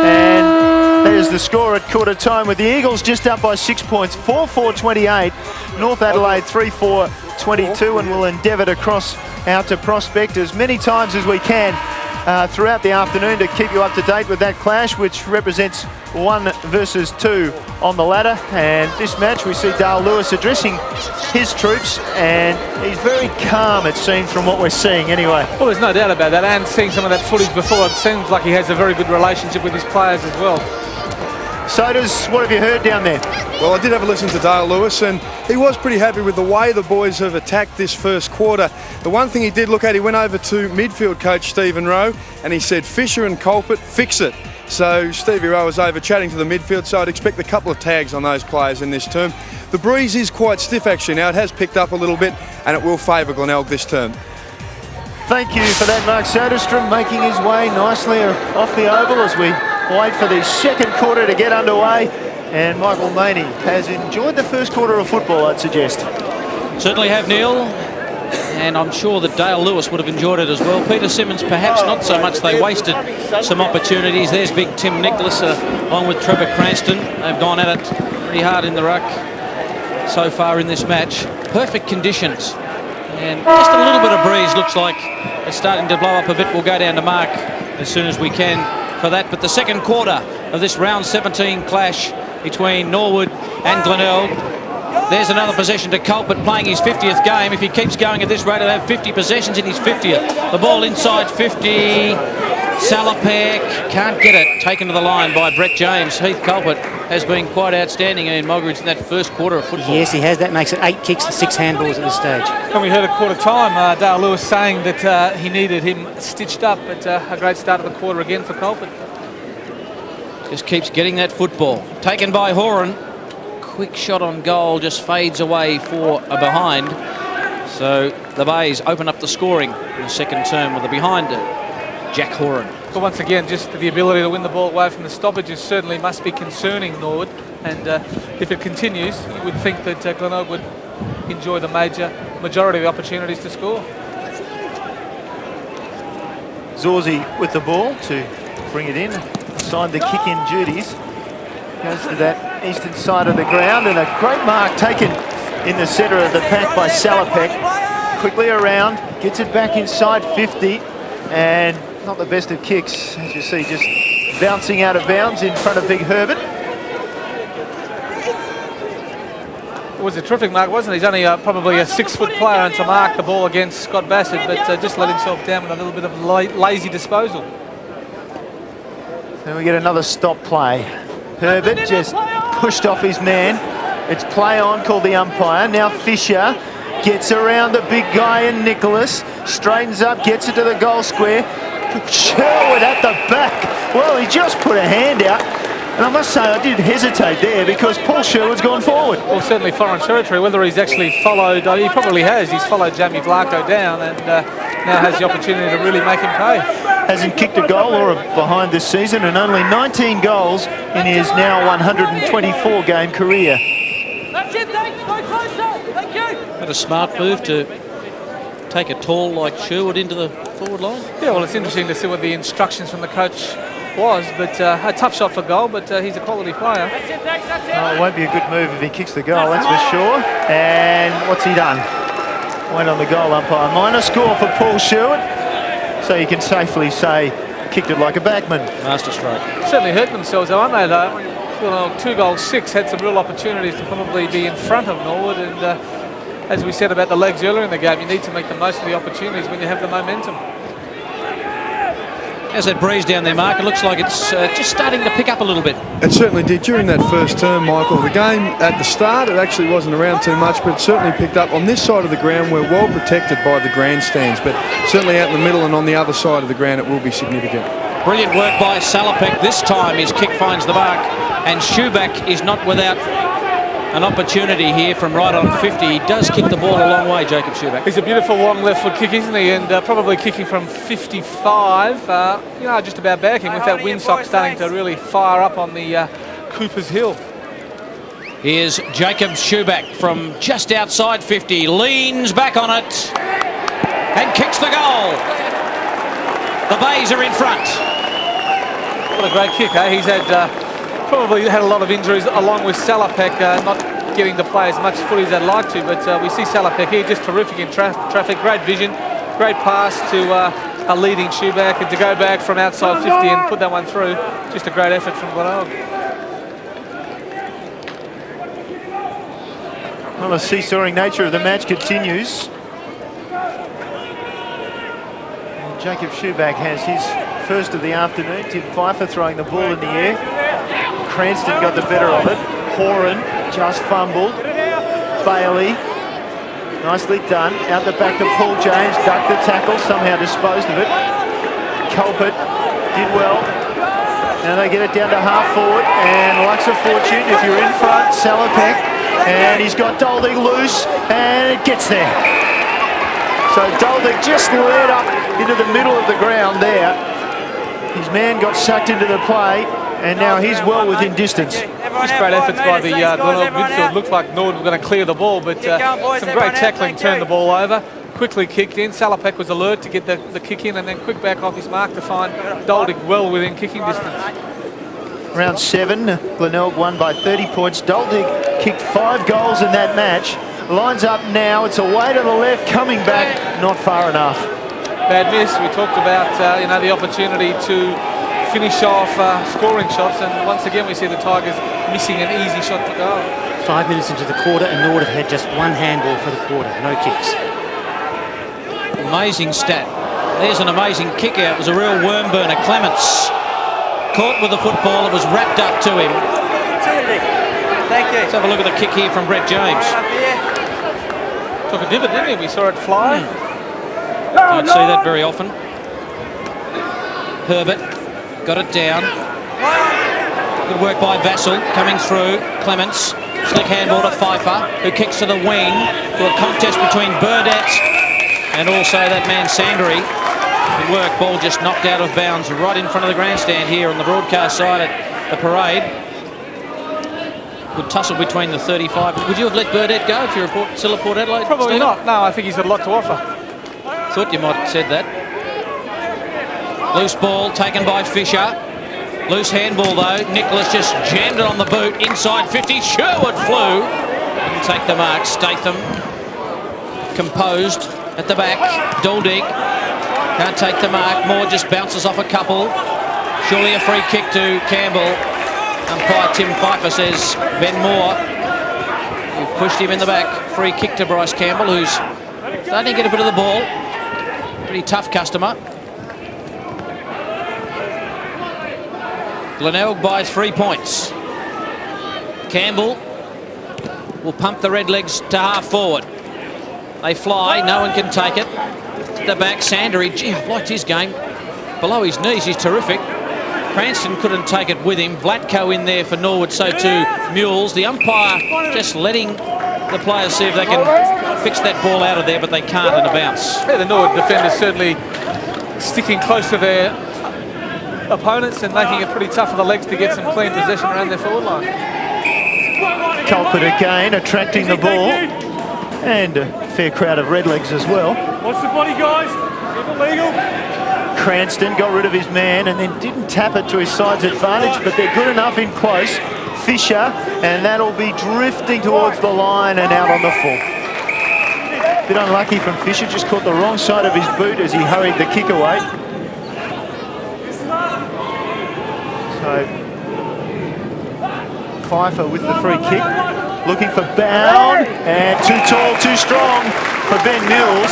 and there's the score at quarter time with the Eagles just up by 6 points, 4-4-28, North Adelaide 3-4-22, and we'll endeavour to cross out to Prospect as many times as we can throughout the afternoon to keep you up to date with that clash, which represents 1 versus 2 on the ladder. And this match we see Dale Lewis addressing his troops, and he's very calm, it seems, from what we're seeing anyway. Well, there's no doubt about that, and seeing some of that footage before, it seems like he has a very good relationship with his players as well. So what have you heard down there? Well, I did have a listen to Dale Lewis, and he was pretty happy with the way the boys have attacked this first quarter. The one thing he did look at, he went over to midfield coach Stephen Rowe, and he said, Fisher and Colpert, fix it. So Stevie Rowe was over chatting to the midfield, so I'd expect a couple of tags on those players in this term. The breeze is quite stiff actually now. It has picked up a little bit, and it will favour Glenelg this term. Thank you for that, Mark Soderstrom, making his way nicely off the oval as we wait for the second quarter to get underway. And Michael Maney has enjoyed the first quarter of football, I'd suggest. Certainly have, Neil. And I'm sure that Dale Lewis would have enjoyed it as well. Peter Simmons, perhaps not so much. They wasted some opportunities. There's big Tim Nicholas along with Trevor Cranston. They've gone at it pretty hard in the ruck so far in this match. Perfect conditions. And just a little bit of breeze. Looks like it's starting to blow up a bit. We'll go down to Mark as soon as we can for that. But the second quarter of this round 17 clash between Norwood and Glenelg. There's another possession to Colpert, playing his 50th game. If he keeps going at this rate, he'll have 50 possessions in his 50th. The ball inside 50. Salopek can't get it. Taken to the line by Brett James. Heath Colpert has been quite outstanding in Mogridge in that first quarter of football. Yes, he has. That makes it 8 kicks and 6 handballs at this stage. And we heard at quarter time Dale Lewis saying that he needed him stitched up, but a great start of the quarter again for Colpert. Just keeps getting that football. Taken by Horan. Quick shot on goal, just fades away for a behind. So the Bays open up the scoring in the second term with a behind Jack Horan. But once again, just the ability to win the ball away from the stoppages certainly must be concerning Norwood. And if it continues, you would think that Glenelg would enjoy the majority of the opportunities to score. Zorzi with the ball to bring it in, assigned the kick-in duties. Goes to that eastern side of the ground, and a great mark taken in the centre of the pack by Salopek. Quickly around, gets it back inside 50, and not the best of kicks, as you see, just bouncing out of bounds in front of Big Herbert. It was a terrific mark, wasn't it? He's only probably a 6-foot player, and to mark the ball against Scott Bassett, but just let himself down with a little bit of lazy disposal. Then we get another stop play. Herbert just pushed off his man. It's play on, called the umpire. Now Fisher gets around the big guy in Nicholas, straightens up, gets it to the goal square. Sherwood at the back. Well, he just put a hand out. And I must say, I did hesitate there because Paul Sherwood's gone forward. Well, certainly foreign territory. Whether he's actually followed, he probably has. He's followed Jamie Vlaco down and now has the opportunity to really make him pay. Hasn't kicked a goal or a behind this season, and only 19 goals in his now 124 game career. That's it, thanks. Go closer. Thank you. What a smart move to take a tall like Sherwood into the forward line. Yeah, well, it's interesting to see what the instructions from the coach was, but a tough shot for goal, but he's a quality player. That's it, thanks. That's it. Oh, it won't be a good move if he kicks the goal, that's for sure. And what's he done? Went on the goal umpire. Minor score for Paul Sherwood. So you can safely say kicked it like a backman. Master stroke. Certainly hurt themselves, though, aren't they? Well, 2 goals 6 had some real opportunities to probably be in front of Norwood, and as we said about the legs earlier in the game, you need to make the most of the opportunities when you have the momentum. As that breeze down there, Mark, it looks like it's just starting to pick up a little bit. It certainly did during that first term, Michael. The game at the start, it actually wasn't around too much, but it certainly picked up. On this side of the ground, we're well protected by the grandstands, but certainly out in the middle and on the other side of the ground, it will be significant. Brilliant work by Salopek. This time his kick finds the mark, and Schuback is not without an opportunity here from right on 50. He does kick the ball a long way, Jacob Schuback. He's a beautiful long left foot kick, isn't he? And probably kicking from 55. You know, just about backing with that windsock starting to really fire up on the Cooper's Hill. Here's Jacob Schuback from just outside 50. Leans back on it and kicks the goal. The Bays are in front. What a great kick, eh? He's had probably had a lot of injuries along with Salopek, not getting to play as much footy as they'd like to, but we see Salopek here just terrific in traffic, great vision, great pass to a leading Schuback, and to go back from outside 50 and put that one through, just a great effort from Glenelg. Well, the seesawing nature of the match continues. And Jacob Schuback has his first of the afternoon. Tim Pfeiffer throwing the ball in the air. Cranston got the better of it. Horan just fumbled. Bailey, nicely done. Out the back to Paul James, ducked the tackle, somehow disposed of it. Culpert did well. Now they get it down to half forward, and Lux of Fortune, if you're in front, Salopek, and he's got Doldig loose, and it gets there. So Doldig just led up into the middle of the ground there. His man got sucked into the play, and now he's well within distance. Just great efforts by the Glenelg midfield. Looked like Norwood were going to clear the ball, but some great tackling turned the ball over. Quickly kicked in. Salopek was alert to get the kick in, and then quick back off his mark to find Doldig well within kicking distance. Round 7, Glenelg won by 30 points. Doldig kicked 5 goals in that match. Lines up now. It's away to the left, coming back, not far enough. Bad miss. We talked about the opportunity to finish off scoring shots, and once again we see the Tigers missing an easy shot for goal. 5 minutes into the quarter, and Norwood have had just one handball for the quarter, no kicks. Amazing stat. There's an amazing kick out. It was a real worm burner. Clements caught with the football. It was wrapped up to him. Thank you. Let's have a look at the kick here from Brett James. Took a divot, didn't he? We saw it fly. Don't see that very often. Herbert got it down. Good work by Vassell coming through. Clements, slick handball to Pfeiffer, who kicks to the wing to a contest between Burdett and also that man Sandry. Good work, ball just knocked out of bounds right in front of the grandstand here on the broadcast side at the parade. Good tussle between the 35. Would you have let Burdett go if you're still at Port Adelaide? Probably Stephen? not. No, I think he's got a lot to offer. Thought you might have said that. Loose ball taken by Fisher. Loose handball though. Nicholas just jammed it on the boot. Inside 50. Sherwood flew. Didn't take the mark. Statham composed at the back. Doldig can't take the mark. Moore just bounces off a couple. Surely a free kick to Campbell. Umpire Tim Pfeiffer says Ben Moore. You've pushed him in the back. Free kick to Bryce Campbell, who's starting to get a bit of the ball. Pretty tough customer. Glenelg by 3 points. Campbell will pump the Redlegs to half forward. They fly, no one can take it. To the back, Sandry, gee, I've liked his game. Below his knees, he's terrific. Cranston couldn't take it with him. Vlatko in there for Norwood, so too Mules. The umpire just letting the players see if they can fix that ball out of there, but they can't in a bounce. Yeah, the Norwood defenders certainly sticking close to their opponents and making it pretty tough for the legs to get some clean possession around their forward line. Culpert again attracting the ball, and a fair crowd of Redlegs as well. Watch the body, guys. Keep it legal. Cranston got rid of his man and then didn't tap it to his side's advantage, but they're good enough in close. Fisher, and that'll be drifting towards the line and out on the full. Bit unlucky from Fisher, just caught the wrong side of his boot as he hurried the kick away. So Pfeiffer with the free kick, looking for Bound, and too tall, too strong for Ben Mills.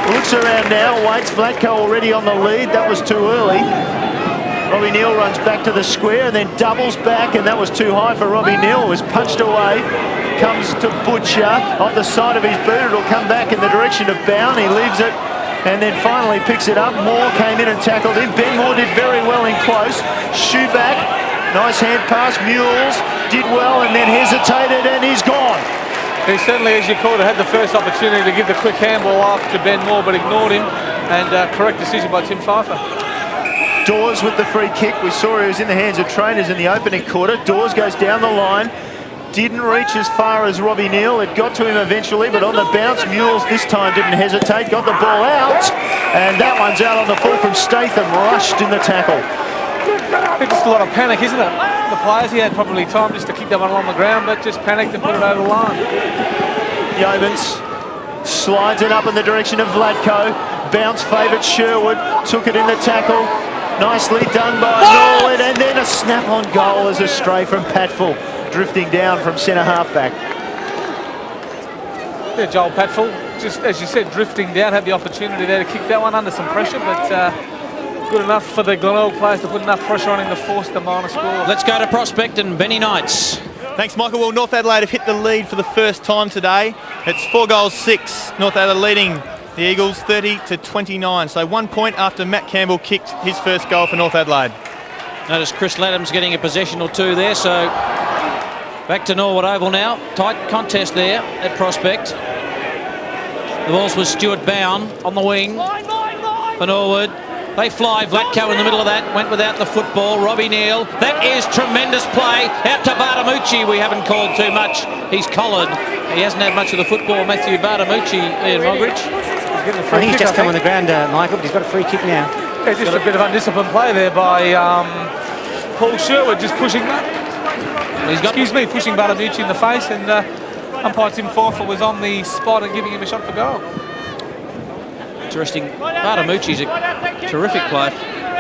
Looks around now, waits. Vlatko already on the lead. That was too early. Robbie Neal runs back to the square and then doubles back, and that was too high for Robbie Neal. It was punched away. Comes to Butcher off the side of his boot. It'll come back in the direction of Bound. He leaves it and then finally picks it up. Moore came in and tackled him. Ben Moore did very well in close. Shoe back. Nice hand pass. Mules did well and then hesitated, and he's gone. He certainly, as you called it, had the first opportunity to give the quick handball off to Ben Moore, but ignored him, and correct decision by Tim Pfeiffer. Dawes with the free kick. We saw he was in the hands of trainers in the opening quarter. Dawes goes down the line. Didn't reach as far as Robbie Neal. It got to him eventually, but on the bounce, Mules this time didn't hesitate. Got the ball out, and that one's out on the full from Statham. Rushed in the tackle. It's just a lot of panic, isn't it? The players, he had probably time just to kick that one along the ground, but just panicked and put it over the line. Yeomans slides it up in the direction of Vlatko. Bounce favourite Sherwood. Took it in the tackle. Nicely done by Norwood, and then a snap on goal as a stray from Patfull, drifting down from centre half-back. Yeah, Joel Patfull, just as you said, drifting down, had the opportunity there to kick that one under some pressure, but good enough for the Glenelg players to put enough pressure on him to force the minor score. Let's go to Prospect and Benny Knights. Thanks, Michael. Well, North Adelaide have hit the lead for the first time today. It's 4-6. North Adelaide leading the Eagles 30-29. So 1 point after Matt Campbell kicked his first goal for North Adelaide. Notice Chris Laddam's getting a possession or two there, so back to Norwood Oval now. Tight contest there at Prospect. The ball's with Stuart Bound on the wing for Norwood. They fly. Vlatko in the middle of that. Went without the football. Robbie Neal. That is tremendous play. Out to Bartamucci. We haven't called too much. He's collared. He hasn't had much of the football. Matthew Bartamucci, Ian Mogridge. I think he's just come on the ground, Michael, but he's got a free kick now. Yeah, just a bit of undisciplined play there by Paul Sherwood, just pushing that. Pushing Bartamucci in the face, and umpire Tim Pfeiffer was on the spot and giving him a shot for goal. Interesting. Bartamucci's a terrific player.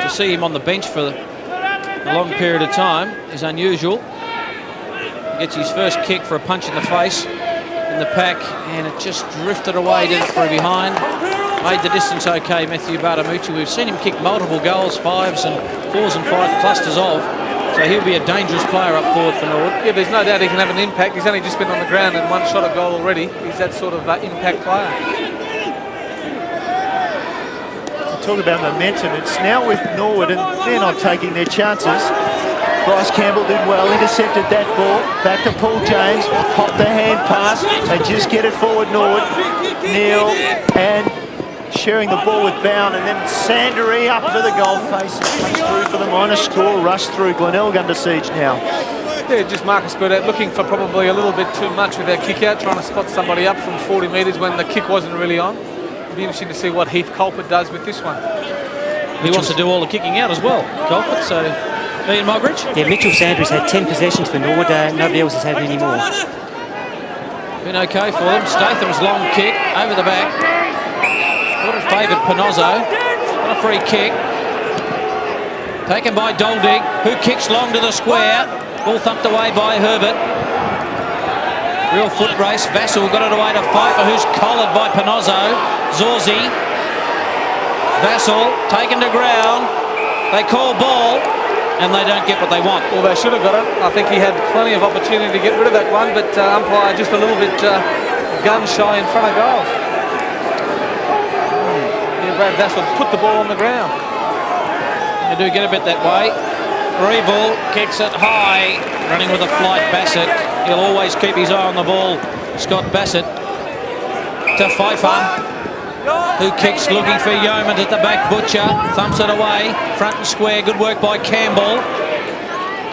To see him on the bench for a long period of time is unusual. He gets his first kick for a punch in the face in the pack, and it just drifted away, did it through behind. Made the distance okay, Matthew Bartamucci. We've seen him kick multiple goals, 5s and 4s and 5 clusters of. So he'll be a dangerous player up forward for Norwood. Yeah, there's no doubt he can have an impact. He's only just been on the ground and one shot at goal already. He's that sort of impact player. Talk about momentum. It's now with Norwood, and they're not taking their chances. Bryce Campbell did well, intercepted that ball. Back to Paul James, popped the hand pass. They just get it forward, Norwood. Neal and sharing the ball with Bound, and then Sandery up to the goal face. Comes through for the minor score. Rush through. Glenelg under siege now. Yeah, just Marcus Burdett looking for probably a little bit too much with that kick out, trying to spot somebody up from 40 metres when the kick wasn't really on. It'll be interesting to see what Heath Colpert does with this one. He wants to do all the kicking out as well, Colpert, so Ian Mogridge. Yeah, Mitchell Sanders had 10 possessions for Norwood. Nobody else has had any more. Been okay for them. Statham's long kick over the back. Would have favoured Panozzo. What a free kick. Taken by Doldig, who kicks long to the square. Ball thumped away by Herbert. Real foot race. Vassell got it away to Pfeiffer, who's collared by Panozzo. Zorzi. Vassell taken to ground. They call ball, and they don't get what they want. Well, they should have got it. I think he had plenty of opportunity to get rid of that one, but umpire just a little bit gun shy in front of goals. Yeah, Brad Vassell put the ball on the ground. They do get a bit that way. Reeville kicks it high, running with a flight Bassett. He'll always keep his eye on the ball. Scott Bassett to Pfeiffer, who kicks looking for Yeoman at the back. Butcher thumps it away, front and square. Good work by Campbell.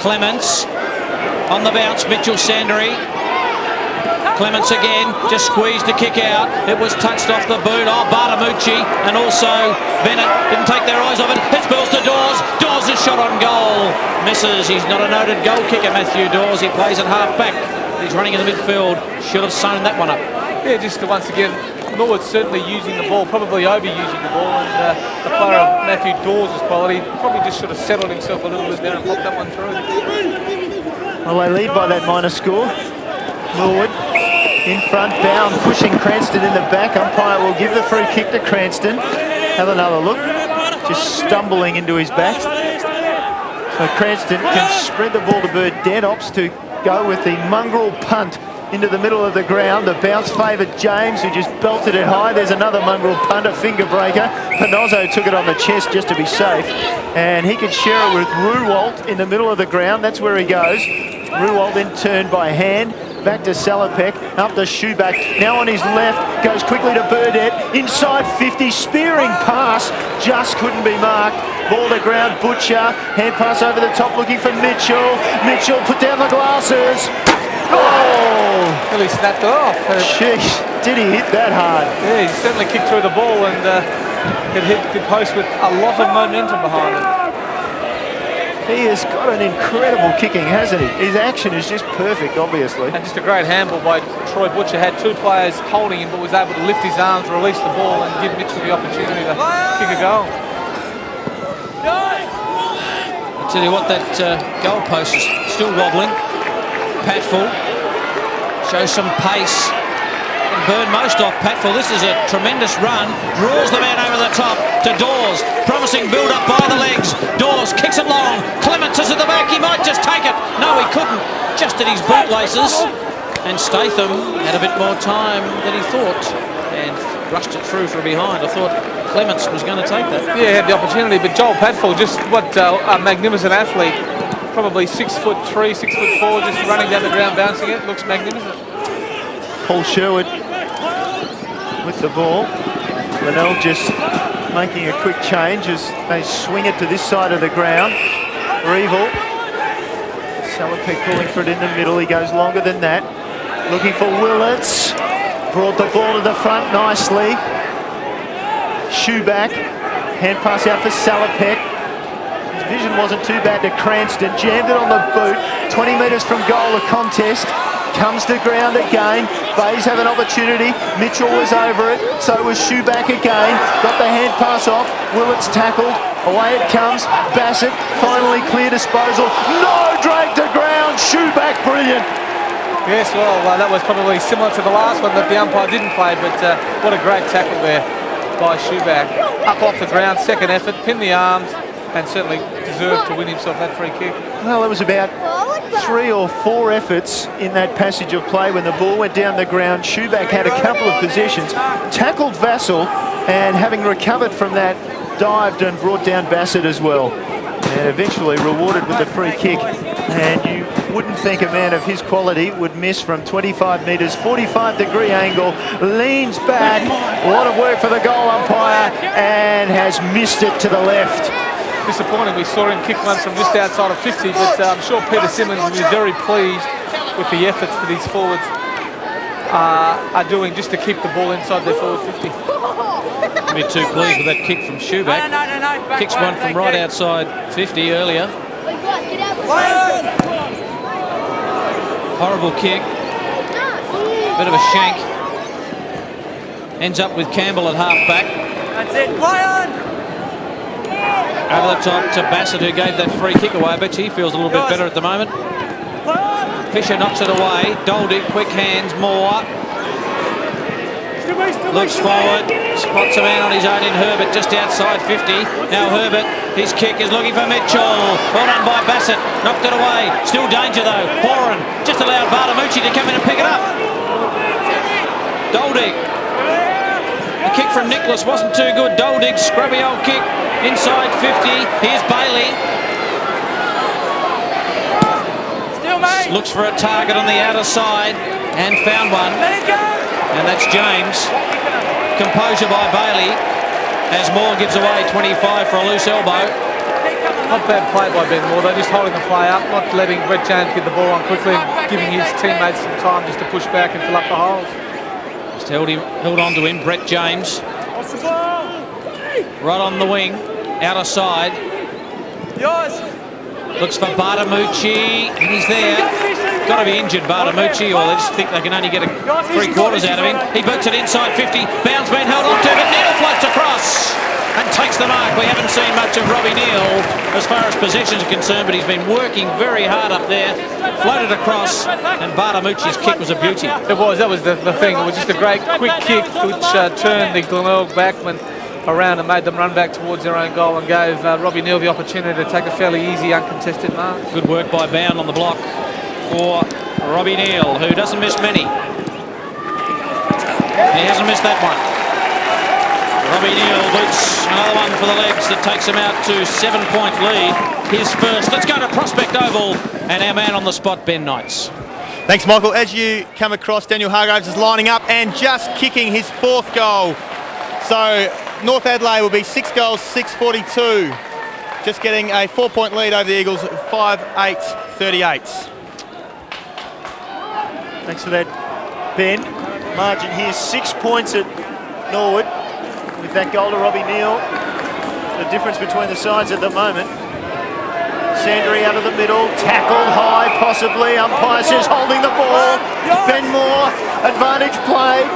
Clements on the bounce. Mitchell Sandery. Clements again, just squeezed to kick out. It was touched off the boot. Oh, Bartamucci and also Bennett didn't take their eyes off it. It spills to Dawes. Dawes is shot on goal. Misses. He's not a noted goal kicker, Matthew Dawes. He plays at half back. He's running in the midfield. Should have sewn that one up. Yeah, just once again, Norwood certainly using the ball, probably overusing the ball, and the player of Matthew Dawes' quality probably just should have settled himself a little bit there and popped that one through. Well, they lead by that minor score. Norwood In front, Bound pushing Cranston in the back. Umpire will give the free kick to Cranston. Have another look. Just stumbling into his back. So Cranston can spread the ball to Bird. Dead opts to go with the mongrel punt into the middle of the ground. The bounce favoured James, who just belted it high. There's another mongrel punt, a finger breaker. Panozzo took it on the chest just to be safe. And he could share it with Ruwalt in the middle of the ground. That's where he goes. Ruwalt then turned by hand. Back to Salopek, up to Shoeback. Now on his left, goes quickly to Burdett. Inside 50, spearing pass. Just couldn't be marked. Ball to ground, Butcher. Hand pass over the top, looking for Mitchell. Mitchell put down the glasses. Oh! Really snapped it off. Jeez, did he hit that hard? Yeah, he certainly kicked through the ball and it hit the post with a lot of momentum behind it. He has got an incredible kicking, hasn't he? His action is just perfect, obviously. And just a great handball by Troy Butcher. Had two players holding him, but was able to lift his arms, release the ball, and give Mitchell the opportunity to kick a goal. I tell you what, that goal post is still wobbling. Patfull shows some pace. Burn most off Patfull. This is a tremendous run. Draws the man over the top to Dawes. Promising build up by the legs. Dawes kicks it long. Clements is at the back. He might just take it. No, he couldn't. Just at his bootlaces. And Statham had a bit more time than he thought and rushed it through from behind. I thought Clements was going to take that. Yeah, he had the opportunity, but Joel Patfull, just what a magnificent athlete. Probably 6'3", 6'4", just running down the ground, bouncing it. Looks magnificent. Paul Sherwood with the ball. Glenelg just making a quick change as they swing it to this side of the ground. Revel. Salopek calling for it in the middle. He goes longer than that. Looking for Willets. Brought the ball to the front nicely. Shoeback. Hand pass out for Salopek. His vision wasn't too bad to Cranston. Jammed it on the boot. 20 metres from goal, the contest. Comes to ground again. Bays have an opportunity. Mitchell was over it. So was Shoeback again. Got the hand pass off. Willets tackled. Away it comes. Bassett finally clear disposal. No, drag to ground. Shoeback brilliant. Yes, well, that was probably similar to the last one that the umpire didn't play, but what a great tackle there by Shoeback. Up off the ground, second effort, pinned the arms, and certainly deserved to win himself that free kick. Well, it was about 3 or 4 efforts in that passage of play when the ball went down the ground. Shoeback had a couple of possessions, tackled Vassell, and having recovered from that, dived and brought down Bassett as well. And eventually rewarded with the free kick. And you wouldn't think a man of his quality would miss from 25 metres, 45-degree angle, leans back, a lot of work for the goal umpire, and has missed it to the left. Disappointing, we saw him kick one from just outside of 50, but I'm sure Peter Simmons will be very pleased with the efforts that his forwards are doing just to keep the ball inside their forward 50. I'll be too pleased with that kick from Shoeback. Kicks one from right outside 50 earlier. Horrible kick. Bit of a shank. Ends up with Campbell at half-back. That's it. Play on! Over the top to Bassett, who gave that free kick away. I bet he feels a little bit better at the moment. Fisher knocks it away. Doldick, quick hands, Moore. Looks forward, spots a man on his own in Herbert, just outside 50. Now Herbert, his kick is looking for Mitchell. Well done by Bassett, knocked it away. Still danger though. Horan just allowed Bartamucci to come in and pick it up. Doldick. The kick from Nicholas wasn't too good. Doldick, scrubby old kick, inside 50. Here's Bailey. Still, mate. Looks for a target on the outer side and found one. Let it go. And that's James. Composure by Bailey as Moore gives away 25 for a loose elbow. Not bad play by Ben Moore, they're just holding the play up, not letting Brett James get the ball on quickly, giving his teammates some time just to push back and fill up the holes. Just held on to him, Brett James. Right on the wing, outer side. Yours. Looks for Bartamucci, and he's there. Got to be injured, Bartamucci, or they just think they can only get three quarters out of him. He boots it inside 50. Bound's been held on to, but Neal floats across. and takes the mark. We haven't seen much of Robbie Neal as far as possessions are concerned, but he's been working very hard up there. Floated across, and Bartamucci's kick was a beauty. It was. That was the thing. It was just a great quick kick which turned the Glenelg backman around and made them run back towards their own goal and gave Robbie Neal the opportunity to take a fairly easy, uncontested mark. Good work by Bound on the block for Robbie Neal, who doesn't miss many. He hasn't missed that one. Robbie Neal boots another one for the legs that takes him out to 7-point lead. His first. Let's go to Prospect Oval and our man on the spot, Ben Knights. Thanks, Michael. As you come across, Daniel Hargraves is lining up and just kicking his 4th goal. So North Adelaide will be 6 goals, 642. Just getting a 4-point lead over the Eagles at 5-8-38. Thanks for that, Ben. Margin here, 6 points at Norwood with that goal to Robbie Neal. The difference between the sides at the moment. Sandry out of the middle, tackled high possibly. Umpire says holding the ball. Ben Moore, advantage play.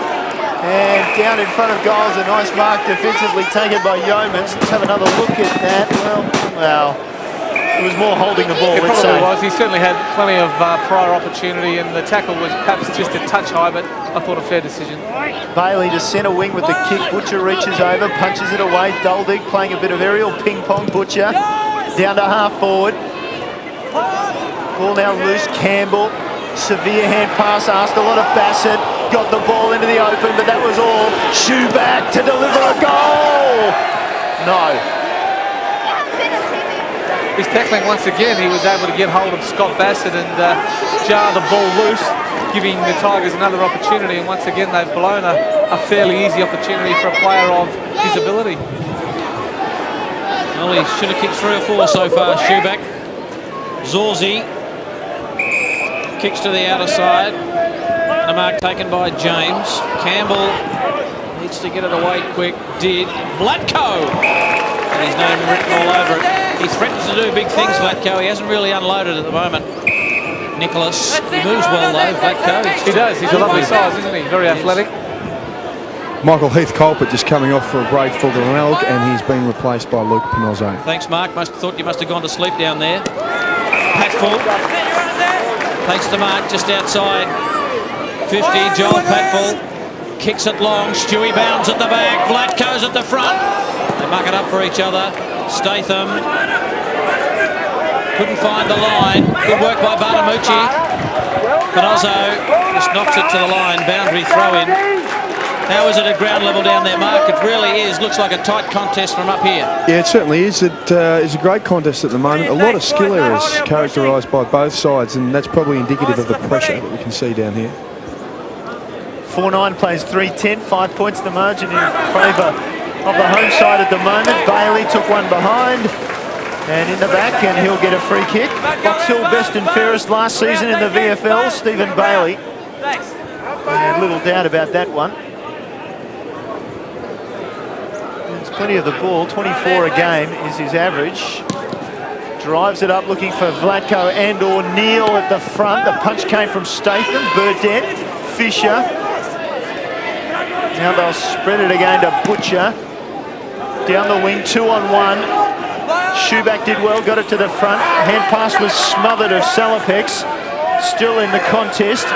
And down in front of goals, a nice mark defensively taken by Yeomans. Let's have another look at that. Well, it was more holding the ball, let's say. It probably was. He certainly had plenty of prior opportunity, and the tackle was perhaps just a touch high, but I thought a fair decision. Bailey to centre wing with the kick. Butcher reaches over, punches it away. Duldig playing a bit of aerial ping-pong. Butcher down to half forward. Ball now loose. Campbell, severe hand pass, asked a lot of Bassett. Got the ball into the open, but that was all. Shoe back to deliver a goal. No. He's tackling once again. He was able to get hold of Scott Bassett and jar the ball loose, giving the Tigers another opportunity. And once again, they've blown a fairly easy opportunity for a player of his ability. Well, he should have kicked 3 or 4 so far, Shoeback. Zorzi kicks to the outer side. And a mark taken by James. Campbell needs to get it away quick. Did. Vlatko! And his name written all over it. He threatens to do big things, Vlatko. He hasn't really unloaded at the moment. Nicholas. He moves well, though, Vlatko. He does. He's a lovely size, isn't he? Very athletic. Michael Heath-Culpert just coming off for a break for Glenelg, and he's been replaced by Luke Pinozzo. Thanks, Mark. Thought you must have gone to sleep down there. Patfull takes the mark just outside 50. Joel Patfull kicks it long. Stewie Bounds at the back. Vlatko's at the front. They muck it up for each other. Statham couldn't find the line. Good work by Bartamucci. Pinozzo just knocks it to the line. Boundary throw in. How is it at ground level down there, Mark? It really is. Looks like a tight contest from up here. Yeah, it certainly is. It is a great contest at the moment. A lot of skill errors characterised by both sides, and that's probably indicative of the pressure that we can see down here. 4-9 plays 3-10, 5 points the margin in favour of the home side at the moment. Bailey took one behind and in the back, and he'll get a free kick. Box Hill best and fairest last season in the VFL, Stephen Bailey. And little doubt about that one. There's plenty of the ball, 24 a game is his average. Drives it up looking for Vlatko and or Neal at the front. The punch came from Statham, Burdett, Fisher. Now they'll spread it again to Butcher. Down the wing, 2-on-1. Shoeback did well, got it to the front. Hand pass was smothered of Salapex. Still in the contest.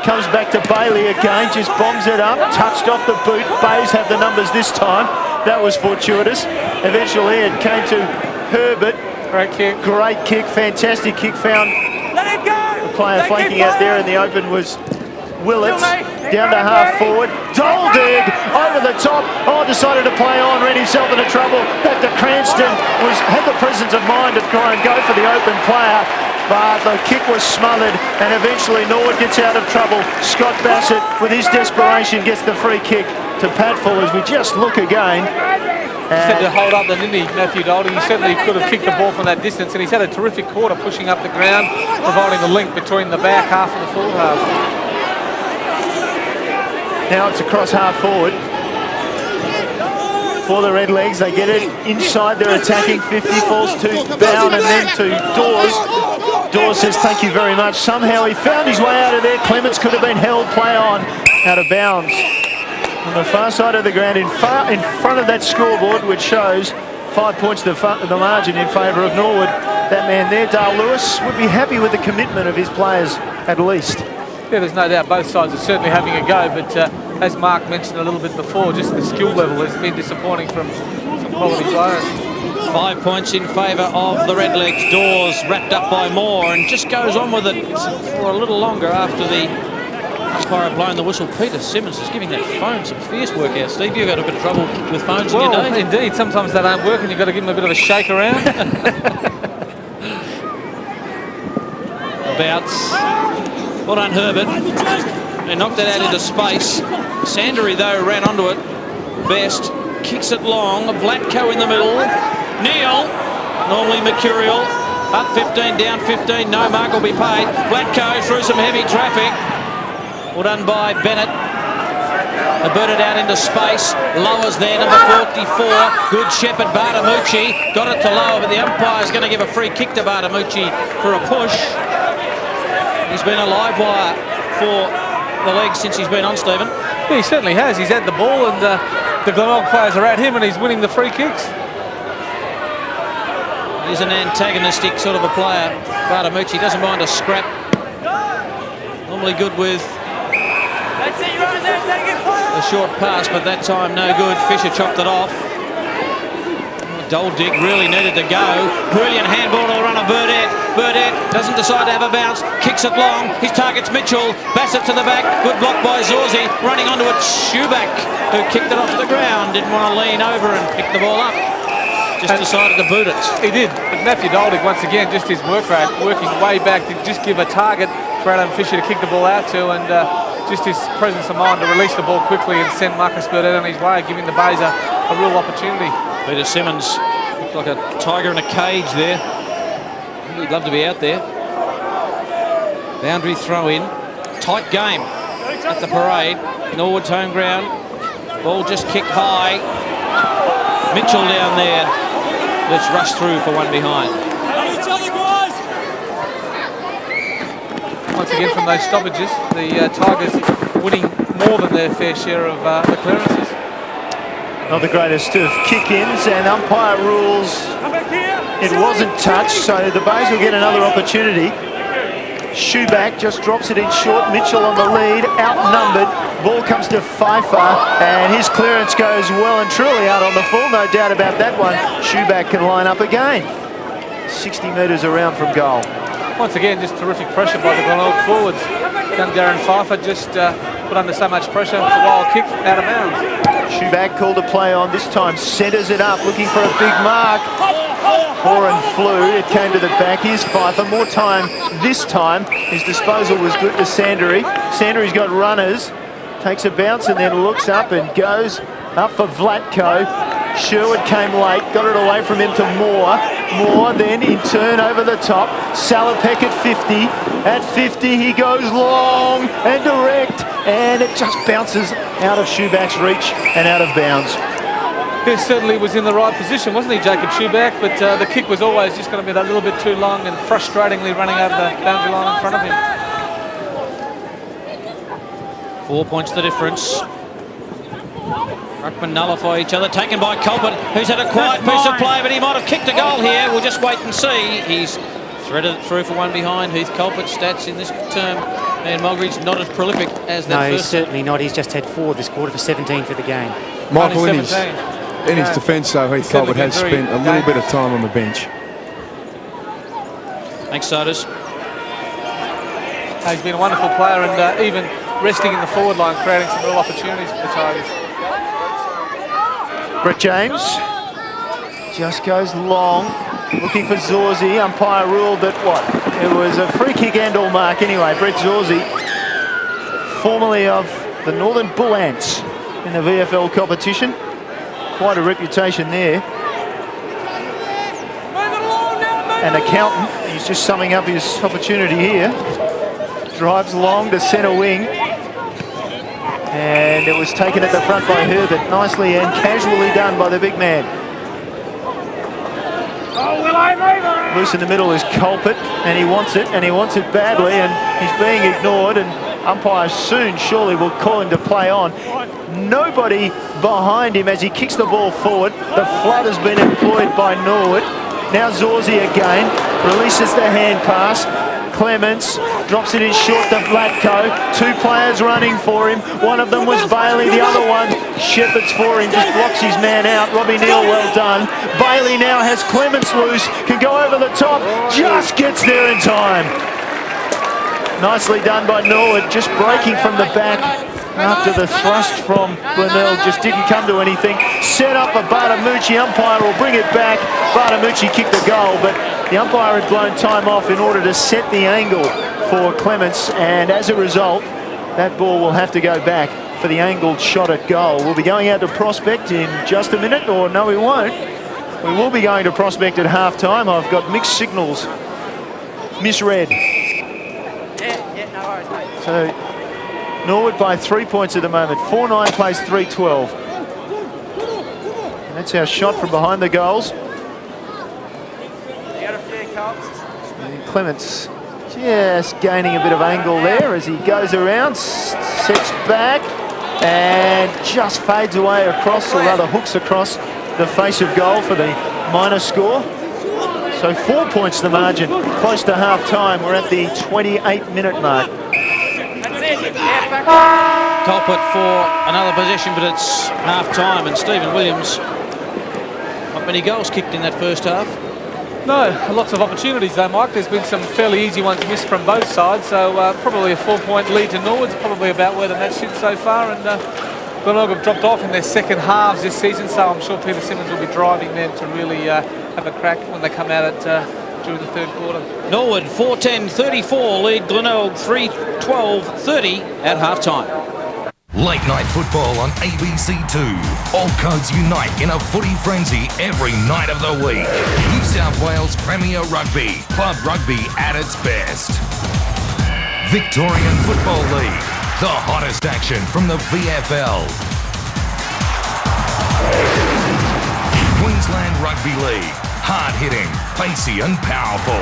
Comes back to Bailey again, just bombs it up. Touched off the boot. Bays have the numbers this time. That was fortuitous. Eventually it came to Herbert. Great kick, fantastic kick. Found the player flanking out there in the open was Willits. Down to half forward. Doldig over the top. Decided to play on, ran himself into trouble. Back to Cranston. Had the presence of mind to try and go for the open player. But the kick was smothered, and eventually Norwood gets out of trouble. Scott Bassett, with his desperation, gets the free kick to Patfull as we just look again. He's had to hold up, didn't he, Matthew Doldig? He certainly could have kicked the ball from that distance, and he's had a terrific quarter pushing up the ground, providing the link between the back half and the forward half. Now it's across half forward for the Redlegs. They get it inside their attacking 50, falls to Bound and then to Dawes. Dawes says thank you very much. Somehow he found his way out of there. Clements could have been held, play on, out of bounds. On the far side of the ground, in front of that scoreboard, which shows 5 points the margin in favour of Norwood. That man there, Dale Lewis, would be happy with the commitment of his players at least. Yeah, there's no doubt both sides are certainly having a go, but as Mark mentioned a little bit before, just the skill level has been disappointing from some quality players. 5 points in favour of the Redlegs. Dawes wrapped up by Moore and just goes on with it for a little longer after the umpire blowing the whistle. Peter Simmons is giving that phone some fierce work out. Steve, you've had a bit of trouble with phones in your day. Indeed, sometimes they don't work and you've got to give them a bit of a shake around. Bounce. Well done, Herbert. They knocked that out into space. Sandery, though, ran onto it. Best kicks it long. Vlatko in the middle. Neal, normally mercurial. Up 15, down 15. No mark will be paid. Vlatko through some heavy traffic. Well done by Bennett. Averted out into space. Lowers there, number 44. Good Shepherd, Bartamucci. Got it to lower, but the umpire's going to give a free kick to Bartamucci for a push. He's been a live wire for the legs since he's been on, Stephen. Yeah, he certainly has. He's had the ball and the Glenelg players are at him and he's winning the free kicks. He's an antagonistic sort of a player. Bartamucci doesn't mind a scrap. Normally good with a short pass, but that time no good. Fisher chopped it off. Doldig really needed to go. Brilliant handball to the runner, Burdett. Burdett doesn't decide to have a bounce. Kicks it long. His target's Mitchell. Bassett to the back. Good block by Zorzi. Running onto it, Schuback, who kicked it off the ground. Didn't want to lean over and pick the ball up. Just decided to boot it. He did. But Matthew Doldig, once again, just his work rate, working way back to just give a target for Adam Fisher to kick the ball out to, and just his presence of mind to release the ball quickly and send Marcus Burdett on his way, giving the Bays a real opportunity. Peter Simmons looked like a tiger in a cage there. He'd love to be out there. Boundary throw in. Tight game at the parade. Norwood's home ground. Ball just kicked high. Mitchell down there. Let's rush through for one behind. Once again from those stoppages, the Tigers winning more than their fair share of the clearances. Not the greatest of kick-ins, and umpire rules it wasn't touched, so the Bays will get another opportunity. Schuback just drops it in short. Mitchell on the lead, outnumbered. Ball comes to Pfeiffer, and his clearance goes well and truly out on the full, no doubt about that one. Schuback can line up again. 60 metres around from goal. Once again, just terrific pressure by the Glenelg forwards. Young Darren Pfeiffer just put under so much pressure. It's a wild kick out of bounds. Schuback called a play on, this time centres it up, looking for a big mark. Horan flew, it came to the back. Here's Pfeiffer, more time this time. His disposal was good to Sandery. Sandery's got runners, takes a bounce and then looks up and goes up for Vlatko. Sherwood came late, got it away from him to Moore. Moore then in turn over the top. Salopek at 50. At 50 he goes long and direct, and it just bounces out of Schuback's reach and out of bounds. He certainly was in the right position, wasn't he, Jacob Schuback? But the kick was always just going to be that little bit too long and frustratingly running over the boundary line in front of him. 4 points the difference. Ruckman nullify each other, taken by Colbert, who's had a quiet piece of play, but he might have kicked a goal here. We'll just wait and see. He's threaded it through for one behind. Heath Colbert's stats in this term, and Mulgreve's not as prolific as that No, first. he's certainly not. He's just had 4 this quarter for 17 for the game. Michael, Only in 17. his defence, though, Heath certainly Colbert has been spent a very little bit of time on the bench. Thanks, Sodas. He's been a wonderful player, and even resting in the forward line, creating some real opportunities for the Tigers. Brett James just goes long, looking for Zorzi. Umpire ruled that what? It was a free kick and all mark anyway. Brett Zorzi, formerly of the Northern Bull Ants in the VFL competition. Quite a reputation there. An accountant, he's just summing up his opportunity here. Drives long to centre wing. And it was taken at the front by Herbert. Nicely and casually done by the big man. Loose in the middle is Colpert, and he wants it badly, and he's being ignored, and umpire soon surely will call him to play on. Nobody behind him as he kicks the ball forward. The flood has been employed by Norwood. Now Zorzi again, releases the hand pass. Clements drops it in short to Vlatko. Two players running for him. One of them was Bailey, the other one shepherds for him, just blocks his man out. Robbie Neal, well done. Bailey now has Clements loose, can go over the top, just gets there in time. Nicely done by Norwood, just breaking from the back after the thrust from Glenelg just didn't come to anything. Set up for Bartamucci, umpire will bring it back. Bartamucci kicked the goal, but the umpire had blown time off in order to set the angle for Clements, and as a result, that ball will have to go back for the angled shot at goal. We'll be going out to Prospect in just a minute, or no we won't. We will be going to Prospect at half-time. I've got mixed signals. Misread. Yeah, no worries, mate. So Norwood by 3 points at the moment. 4-9 plays 3-12. That's our shot from behind the goals. And Clements just gaining a bit of angle there as he goes around, sets back, and just fades away across, or rather hooks across the face of goal for the minor score. So 4 points the margin, close to half-time. We're at the 28-minute mark. Colpert for another possession, but it's half-time, and Stephen Williams, not many goals kicked in that first half. No, lots of opportunities though, Mike. There's been some fairly easy ones missed from both sides, so probably a 4-point lead to Norwood's probably about where the match sits so far, and Glenelg have dropped off in their second halves this season, so I'm sure Peter Simmons will be driving them to really have a crack when they come out at during the third quarter. Norwood 4-10-34 lead Glenelg 3-12-30 at half-time. Late night football on ABC2. All codes unite in a footy frenzy every night of the week. New South Wales Premier Rugby. Club rugby at its best. Victorian Football League. The hottest action from the VFL. Queensland Rugby League. Hard-hitting, pacey and powerful.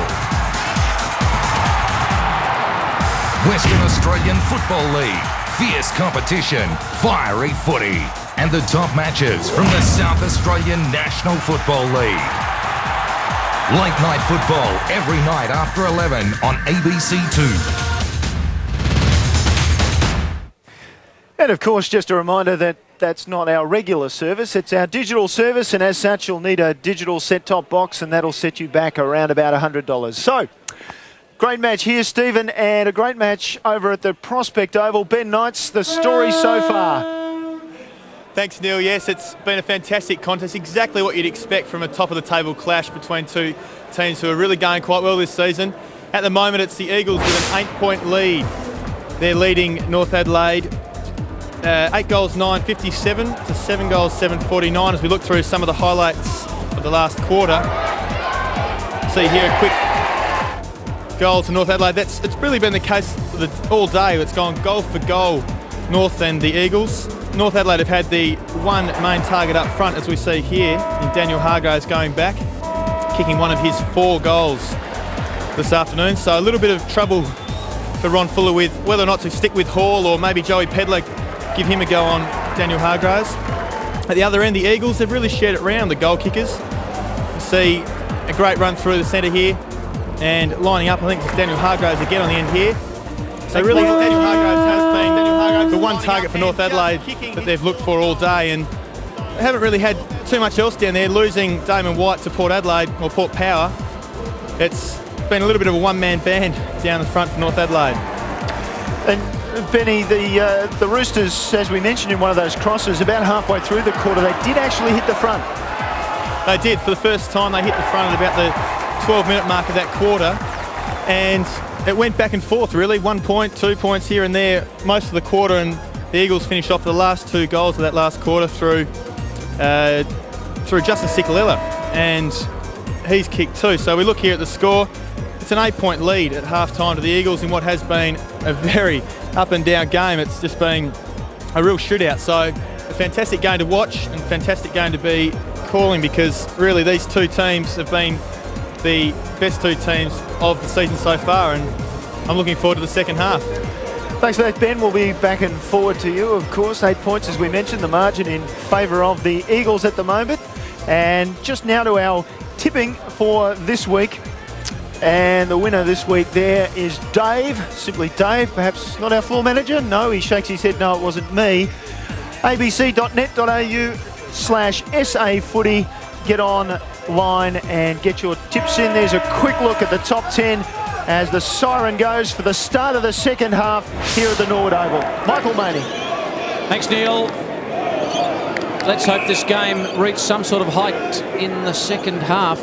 Western Australian Football League. Fierce competition, fiery footy, and the top matches from the South Australian National Football League. Late night football every night after 11 on ABC2. And of course, just a reminder that that's not our regular service, it's our digital service, and as such you'll need a digital set-top box, and that'll set you back around about $100. So, great match here, Stephen, and a great match over at the Prospect Oval. Ben Knights, the story so far. Thanks, Neil. Yes, it's been a fantastic contest. Exactly what you'd expect from a top-of-the-table clash between two teams who are really going quite well this season. At the moment, it's the Eagles with an 8-point lead. They're leading North Adelaide 8 goals, 9.57 to 7 goals, 7.49. As we look through some of the highlights of the last quarter, see here a quick goal to North Adelaide. It's really been the case all day. It's gone goal for goal, North and the Eagles. North Adelaide have had the one main target up front, as we see here, in Daniel Hargraves going back, kicking one of his 4 goals this afternoon. So a little bit of trouble for Ron Fuller with whether or not to stick with Hall or maybe Joey Pedler, give him a go on Daniel Hargraves. At the other end, the Eagles have really shared it round, the goal kickers. You see a great run through the centre here, and lining up, I think it's Daniel Hargraves again on the end here. So really, Daniel Hargraves has been the one target for North Adelaide that they've looked for all day, and they haven't really had too much else down there. Losing Damon White to Port Adelaide, or Port Power, it's been a little bit of a one-man band down the front for North Adelaide. And Benny, the Roosters, as we mentioned in one of those crosses, about halfway through the quarter, they did actually hit the front. They did. For the first time, they hit the front at about the 12-minute mark of that quarter, and it went back and forth really, 1 point, 2 points here and there most of the quarter, and the Eagles finished off the last 2 goals of that last quarter through Justin Sikalella, and he's kicked 2. So we look here at the score. It's an 8-point lead at half-time to the Eagles in what has been a very up and down game. It's just been a real shootout. So a fantastic game to watch and fantastic game to be calling, because really these two teams have been the best two teams of the season so far, and I'm looking forward to the second half. Thanks for that, Ben. We'll be back and forward to you, of course. 8 points, as we mentioned, the margin in favour of the Eagles at the moment. And just now to our tipping for this week. And the winner this week there is Dave, simply Dave, perhaps not our floor manager. No, he shakes his head, no, it wasn't me. abc.net.au/SA footy. Get online and get your tips in. There's a quick look at the top 10 as the siren goes for the start of the second half here at the Norwood Oval. Michael Maney. Thanks, Neil. Let's hope this game reaches some sort of height in the second half.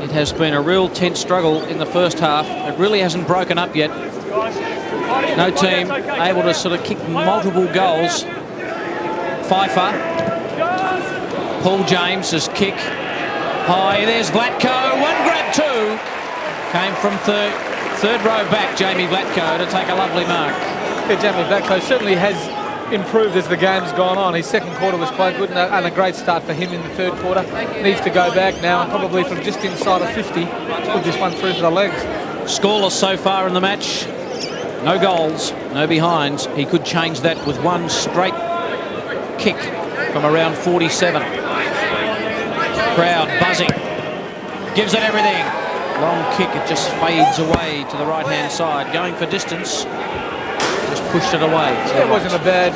It has been a real tense struggle in the first half. It really hasn't broken up yet. No team able to sort of kick multiple goals. Pfeiffer. Paul James's kick. High, there's Vlatko. One grab, two. Came from third row back, Jamie Vlatko, to take a lovely mark. Yeah, Jamie Vlatko certainly has improved as the game's gone on. His second quarter was quite good and a great start for him in the third quarter. Needs to go back now and probably from just inside of 50, put this one through for the legs. Scoreless so far in the match. No goals, no behinds. He could change that with one straight kick from around 47. Crowd buzzing. Gives it everything. Long kick, it just fades away to the right-hand side. Going for distance. Just pushed it away. It wasn't a bad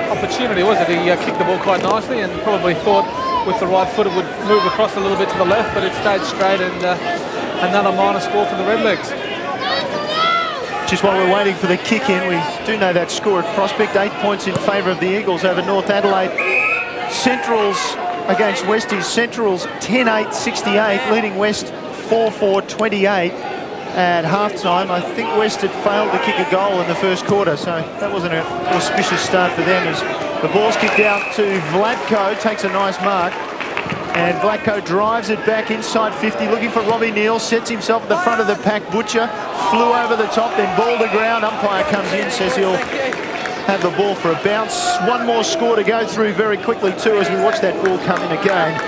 opportunity, was it? He kicked the ball quite nicely and probably thought with the right foot it would move across a little bit to the left, but it stayed straight, and another minor score for the Redlegs. Just while we're waiting for the kick in, we do know that score at Prospect. 8 points in favour of the Eagles over North Adelaide. Centrals against Westies. Centrals 10-8-68, leading West 4-4-28 at half-time. I think West had failed to kick a goal in the first quarter, so that wasn't an auspicious start for them as the ball's kicked out to Vlatko, takes a nice mark. And Vlatko drives it back inside 50, looking for Robbie Neal, sets himself at the front of the pack. Butcher flew over the top, then ball to ground. Umpire comes in, says he'll have the ball for a bounce. One more score to go through very quickly too as we watch that ball come in again.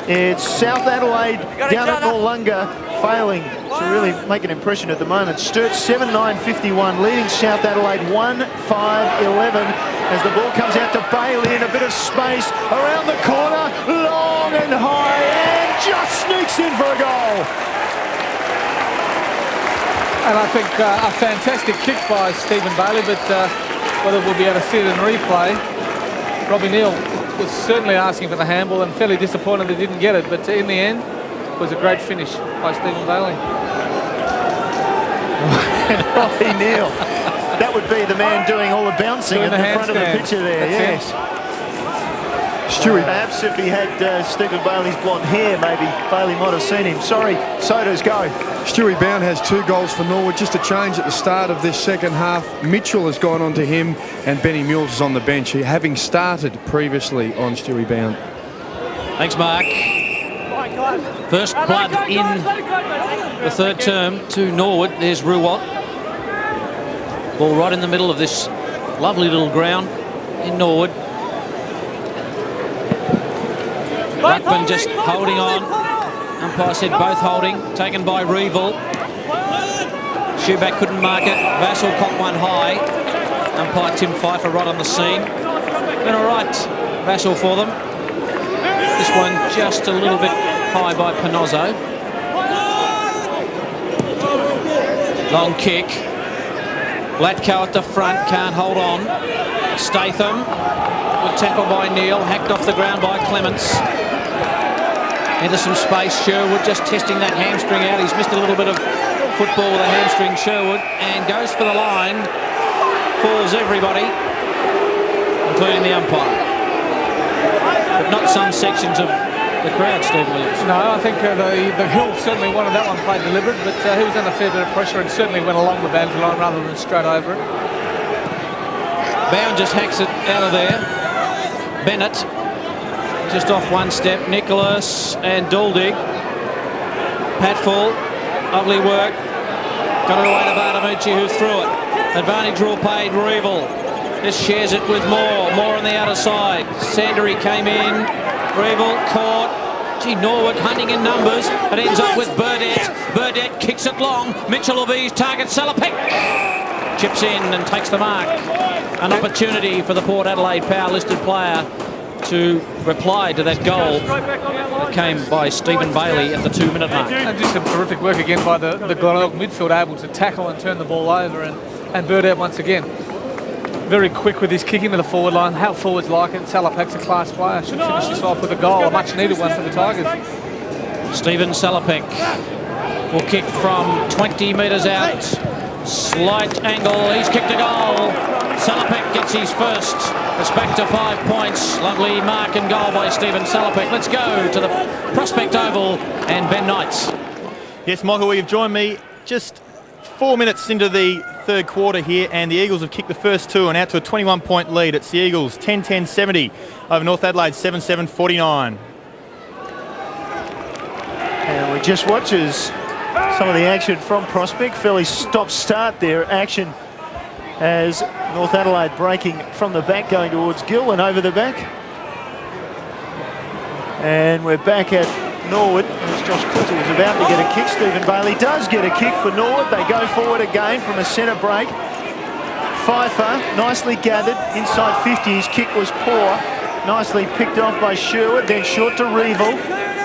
It's South Adelaide down at Noarlunga, failing to really make an impression at the moment. Sturt 7-9-51, leading South Adelaide 1-5-11 as the ball comes out to Bailey in a bit of space around the corner, long and high, and just sneaks in for a goal. And I think a fantastic kick by Stephen Bailey, but whether we'll be able to see it in replay, Robbie Neal was certainly asking for the handball and fairly disappointed he didn't get it, but in the end it was a great finish by Stephen Bailey. Robbie Neal, that would be the man doing all the bouncing at the front of the picture there. That's yes. Stewie. Perhaps if he had Stephen Bailey's blonde hair, maybe Bailey might have seen him. Sorry, Sodas, go. Stewie Bound has 2 goals for Norwood. Just a change at the start of this second half. Mitchell has gone on to him and Benny Mills is on the bench, having started previously on Stewie Bound. Thanks, Mark. First blood in the third term to Norwood. There's Ruwat. Ball right in the middle of this lovely little ground in Norwood. Ruckman just holding on. Umpire said both holding. Taken by Reeville. Shoeback couldn't mark it. Vassell caught one high. Umpire Tim Pfeiffer right on the scene. Been all right, Vassell for them. This one just a little bit high by Panozzo. Long kick. Vlatko at the front, can't hold on. Statham. Good tackle by Neal, hacked off the ground by Clements. Into some space, Sherwood just testing that hamstring out. He's missed a little bit of football with a hamstring, Sherwood, and goes for the line. Falls everybody, including the umpire. But not some sections of the crowd, Steve Williams. No, I think the Hill certainly wanted that one played deliberate, but he was under a fair bit of pressure and certainly went along the boundary line rather than straight over it. Bound just hacks it out of there. Bennett just off one step. Nicholas and Duldig. Patfall, lovely work. Got it away to Bartamucci who threw it. Advantage rule paid, Reeville. Just shares it with Moore. Moore on the outer side. Sandery came in. Reeville caught. Gee, Norwood hunting in numbers. It ends up with Burdett. Burdett kicks it long. Mitchell Levy's target Salopek. Chips in and takes the mark. An opportunity for the Port Adelaide power-listed player to reply to that goal that came by Stephen Bailey at the 2-minute mark. And just some terrific work again by the Glenelg midfield, able to tackle and turn the ball over, and Burdett once again. Very quick with his kick into the forward line. How forwards like it. Salopek's a class player. Should finish this off with a goal, a much needed one for the Tigers. Stephen Salopek will kick from 20 metres out. Slight angle, he's kicked a goal. Salopek gets his first. It's back to 5 points. Lovely mark and goal by Stephen Salopek. Let's go to the Prospect Oval and Ben Knights. Yes, Michael, you've joined me just 4 minutes into the third quarter here, and the Eagles have kicked the first two and out to a 21-point lead. It's the Eagles 10-10-70 over North Adelaide 7-7-49. And we just watch as some of the action from Prospect. Fairly stop-start there. Action as North Adelaide breaking from the back, going towards Gill and over the back. And we're back at Norwood as Josh Coulter was about to get a kick. Stephen Bailey does get a kick for Norwood. They go forward again from a centre break. Pfeiffer nicely gathered inside 50. His kick was poor. Nicely picked off by Sherwood, then short to Reeville.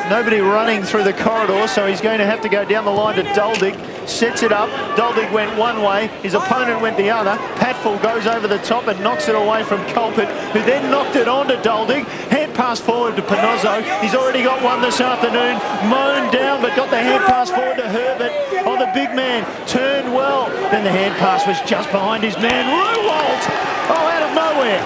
Nobody running through the corridor, so he's going to have to go down the line to Duldig. Sets it up. Duldig went one way. His opponent went the other. Patfull goes over the top and knocks it away from Culpit, who then knocked it on to Duldig. Hand pass forward to Panozzo. He's already got one this afternoon. Moaned down, but got the hand pass forward to Herbert. Oh, the big man turned well. Then the hand pass was just behind his man. Ruwalt! Oh, out of nowhere.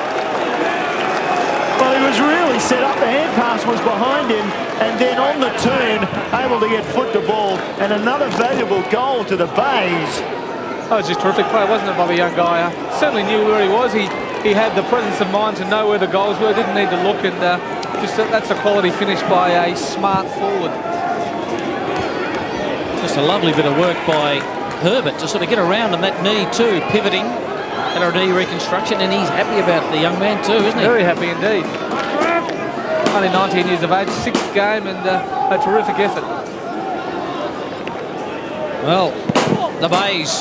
Well, he was really set up. The hand pass was behind him, and then on the turn, able to get foot to ball, and another valuable goal to the Bays. That was just a terrific play, wasn't it, by the young guy? Certainly knew where he was. He had the presence of mind to know where the goals were. Didn't need to look, and that's a quality finish by a smart forward. Just a lovely bit of work by Herbert to sort of get around on that knee too, pivoting. Had a knee reconstruction, and he's happy about the young man too, isn't he? Very happy indeed. Only 19 years of age, 6th game, and a terrific effort. Well, the Bays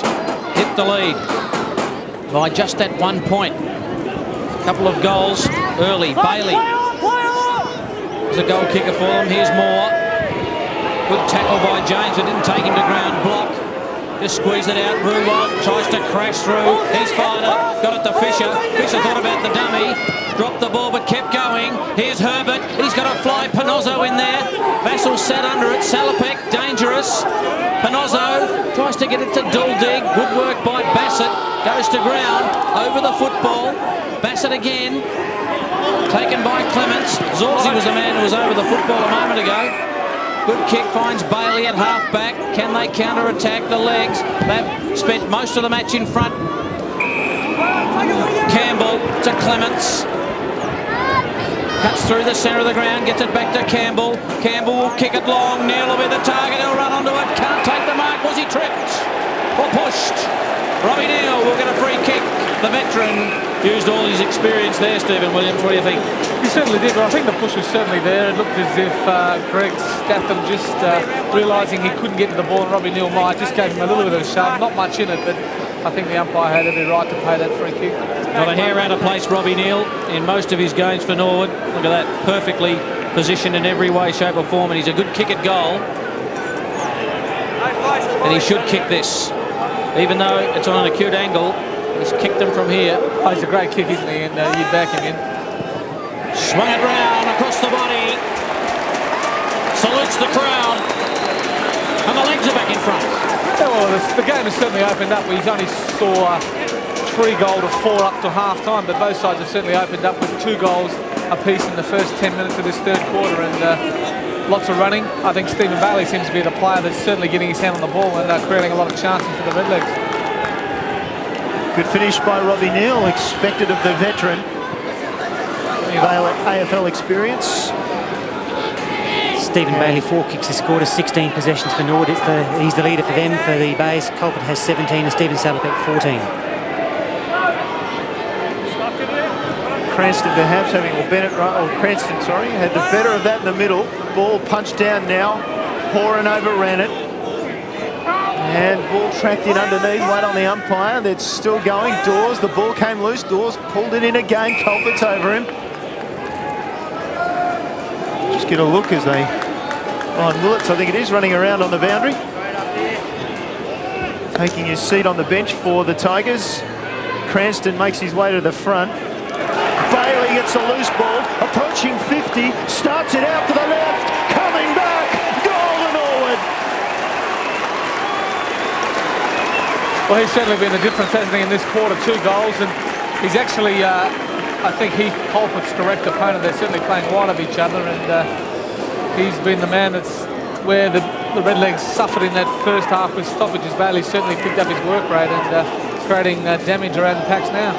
hit the lead by just that 1 point. A couple of goals early. Bailey is a goal kicker for them. Here's Moore. Good tackle by James, but didn't take him to ground. Block. Just squeeze it out. Ruwalt tries to crash through. He's fired up. Got it to Fisher. Fisher thought about the dummy. Dropped the ball but kept going. Here's Herbert. He's got a fly. Panozzo in there. Vassell sat under it. Salopek dangerous. Panozzo tries to get it to Duldig. Good work by Bassett. Goes to ground. Over the football. Bassett again. Taken by Clements. Zorzi was the man who was over the football a moment ago. Good kick finds Bailey at half-back. Can they counter-attack the legs? They've spent most of the match in front. Campbell to Clements. Cuts through the centre of the ground, gets it back to Campbell. Campbell will kick it long. Neil will be the target. He'll run onto it. Can't take the mark. Was he tripped or pushed? Robbie Neal will get a free kick. The veteran used all his experience there, Stephen Williams. What do you think? He certainly did, but I think the push was certainly there. It looked as if Greg Statham just realising he couldn't get to the ball, and Robbie Neal might just gave him a little bit of a shove. Not much in it, but I think the umpire had every right to pay that free kick. Not a hair out of place, Robbie Neal, in most of his games for Norwood. Look at that, perfectly positioned in every way, shape or form, and he's a good kick at goal. And he should kick this. Even though it's on an acute angle, he's kicked them from here. Oh, he's a great kick, isn't he? And you'd back him in. Swung it round across the body. Salutes the crowd. And the legs are back in front. Yeah, well, the game has certainly opened up. We've only saw 3 goal to 4 up to half-time, but both sides have certainly opened up with 2 goals apiece in the first 10 minutes of this third quarter, and lots of running. I think Stephen Bailey seems to be the player that's certainly getting his hand on the ball and creating a lot of chances for the Redlegs. Good finish by Robbie Neal, expected of the veteran. AFL experience. Stephen Bailey, 4 kicks has scored, 16 possessions for Norwood. He's the leader for them. For the Bays, Culpit has 17 and Stephen Salopek 14. Cranston perhaps having, or Bennett, or Cranston, sorry, had the better of that in the middle. Ball punched down now. Horan overran it. And ball tracked in underneath, wait on the umpire. That's still going. Dawes, the ball came loose. Dawes pulled it in again. Culpert's over him. Just get a look as they... Ryan Willits, I think it is, running around on the boundary. Taking his seat on the bench for the Tigers. Cranston makes his way to the front. Bailey gets a loose ball, approaching 50, starts it out to the left, coming back, goal to Norwood. Well, he's certainly been the difference, hasn't he, in this quarter, 2 goals, and he's actually, I think, Heath Colpert's direct opponent. They're certainly playing wide of each other, and he's been the man that's where the Redlegs suffered in that first half with stoppages. Bailey certainly picked up his work rate and creating damage around the packs now.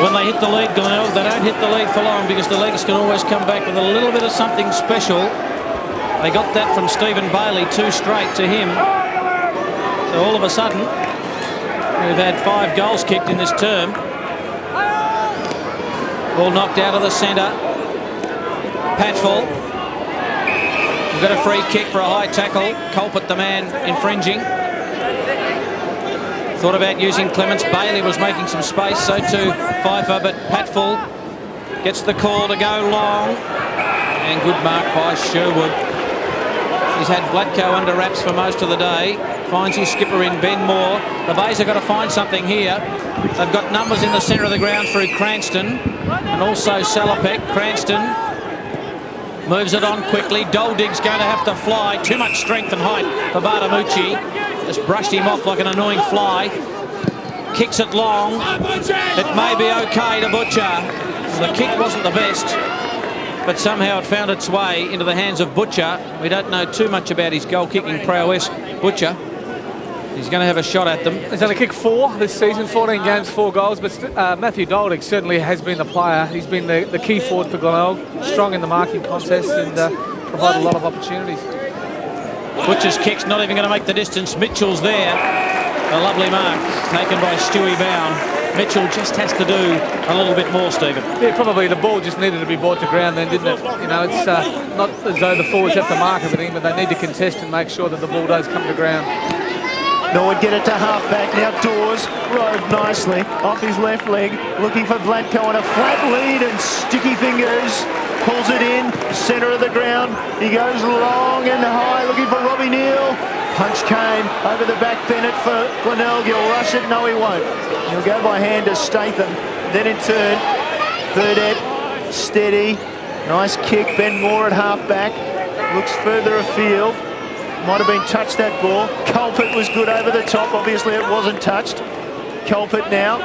When they hit the lead, Glenelg, they don't hit the lead for long because the legs can always come back with a little bit of something special. They got that from Stephen Bailey, 2 straight to him. So all of a sudden, we've had 5 goals kicked in this term. Ball knocked out of the centre. Patfall. We've got a free kick for a high tackle. Culpert, the man infringing. Thought about using Clements. Bailey was making some space, so too Pfeiffer, but Patfall gets the call to go long. And good mark by Sherwood. He's had Vlatko under wraps for most of the day. Finds his skipper in Ben Moore. The Bays have got to find something here. They've got numbers in the centre of the ground through Cranston and also Salopek. Cranston moves it on quickly. Doldig's going to have to fly. Too much strength and height for Bartamucci. Just brushed him off like an annoying fly. Kicks it long. It may be okay to Butcher. The kick wasn't the best, but somehow it found its way into the hands of Butcher. We don't know too much about his goal-kicking prowess, Butcher. He's going to have a shot at them. He's only kicked 4 this season, 14 games, 4 goals, but Matthew Doldig certainly has been the player. He's been the key forward for Glenelg, strong in the marking contest and provide a lot of opportunities. Butcher's kick's not even going to make the distance. Mitchell's there. A lovely mark taken by Stewie Bound. Mitchell just has to do a little bit more, Stephen. Yeah, probably the ball just needed to be brought to ground then, didn't it? You know, it's not as though the forwards have to mark everything, but they need to contest and make sure that the ball does come to ground. Norwood get it to half-back. Now Dawes rode nicely off his left leg, looking for Vlatko on a flat lead and sticky fingers. Pulls it in, centre of the ground. He goes long and high, looking for Robbie Neal. Punch came over the back. Bennett for Glenelg. He'll rush it. No, he won't. He'll go by hand to Statham. Then in turn, Burdett, steady. Nice kick. Ben Moore at half-back. Looks further afield. Might have been touched, that ball. Culpert was good over the top. Obviously, it wasn't touched. Culpert now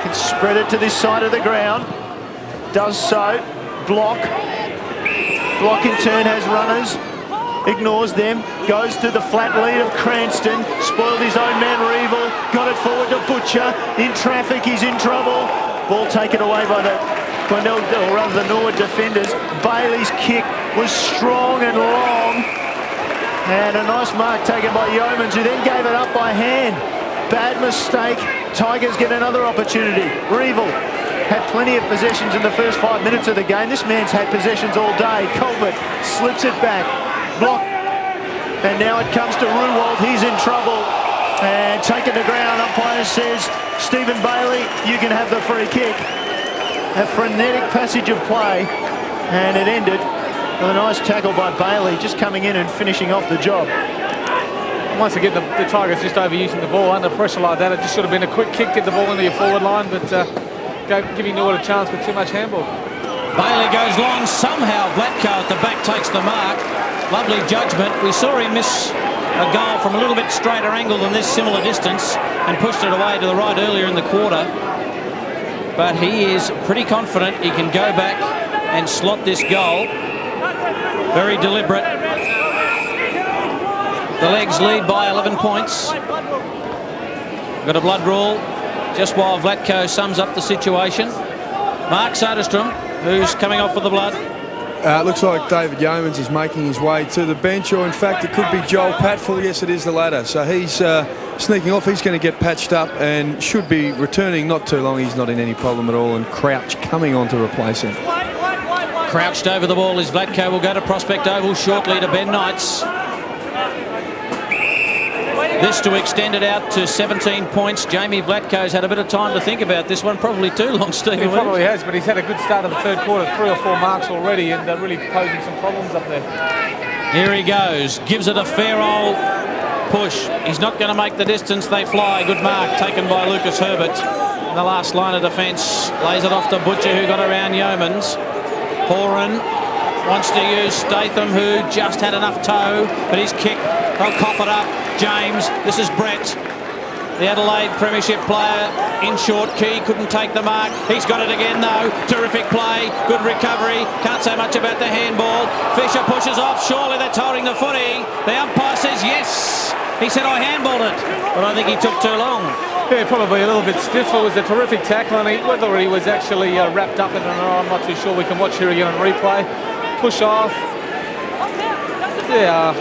can spread it to this side of the ground. Does so. Block. Block in turn has runners. Ignores them. Goes to the flat lead of Cranston. Spoiled his own man, Reevil. Got it forward to Butcher. In traffic, he's in trouble. Ball taken away by the Glenelg, or rather the Norwood defenders. Bailey's kick was strong and long. And a nice mark taken by Yeomans, who then gave it up by hand. Bad mistake. Tigers get another opportunity. Reevil had plenty of possessions in the first 5 minutes of the game. This man's had possessions all day. Colbert slips it back. Block. And now it comes to Ruwald. He's in trouble. And taken to ground. Umpire says, Stephen Bailey, you can have the free kick. A frenetic passage of play. And it ended with a nice tackle by Bailey, just coming in and finishing off the job. Once again, the Tigers just overusing the ball under pressure like that. It just should have been a quick kick, get the ball into your forward line, but giving Norwood a chance with too much handball. Bailey goes long. Somehow Vlatko at the back takes the mark. Lovely judgment. We saw him miss a goal from a little bit straighter angle than this, similar distance, and pushed it away to the right earlier in the quarter. But he is pretty confident he can go back and slot this goal. Very deliberate. The Legs lead by 11 points. Got a blood rule just while Vlatko sums up the situation. Mark Soderstrom, who's coming off with the blood. It looks like David Yeomans is making his way to the bench, or in fact it could be Joel Patfall. Yes, it is the latter. So he's sneaking off. He's going to get patched up and should be returning not too long. He's not in any problem at all, and Crouch coming on to replace him. Crouched over the ball is Vlatko. Will go to Prospect Oval shortly to Ben Knights. This to extend it out to 17 points. Jamie Vlatko's had a bit of time to think about this one, probably too long, Stephen. He probably has, but he's had a good start of the third quarter, 3 or 4 marks already, and really posing some problems up there. Here he goes, gives it a fair old push. He's not going to make the distance. They fly. Good mark taken by Lucas Herbert. In the last line of defence, lays it off to Butcher, who got around Yeomans. Horan wants to use Statham, who just had enough toe, but his kick, they'll cough it up. James, this is Brett, the Adelaide Premiership player in short key, couldn't take the mark. He's got it again though. Terrific play, good recovery. Can't say much about the handball. Fisher pushes off. Surely that's holding the footy. The umpire says yes. He said I handballed it, but I think he took too long. Yeah, probably a little bit stiff. It was a terrific tackle, and whether he was actually wrapped up in it or not, I'm not too sure. We can watch here again on replay. Push off. Yeah,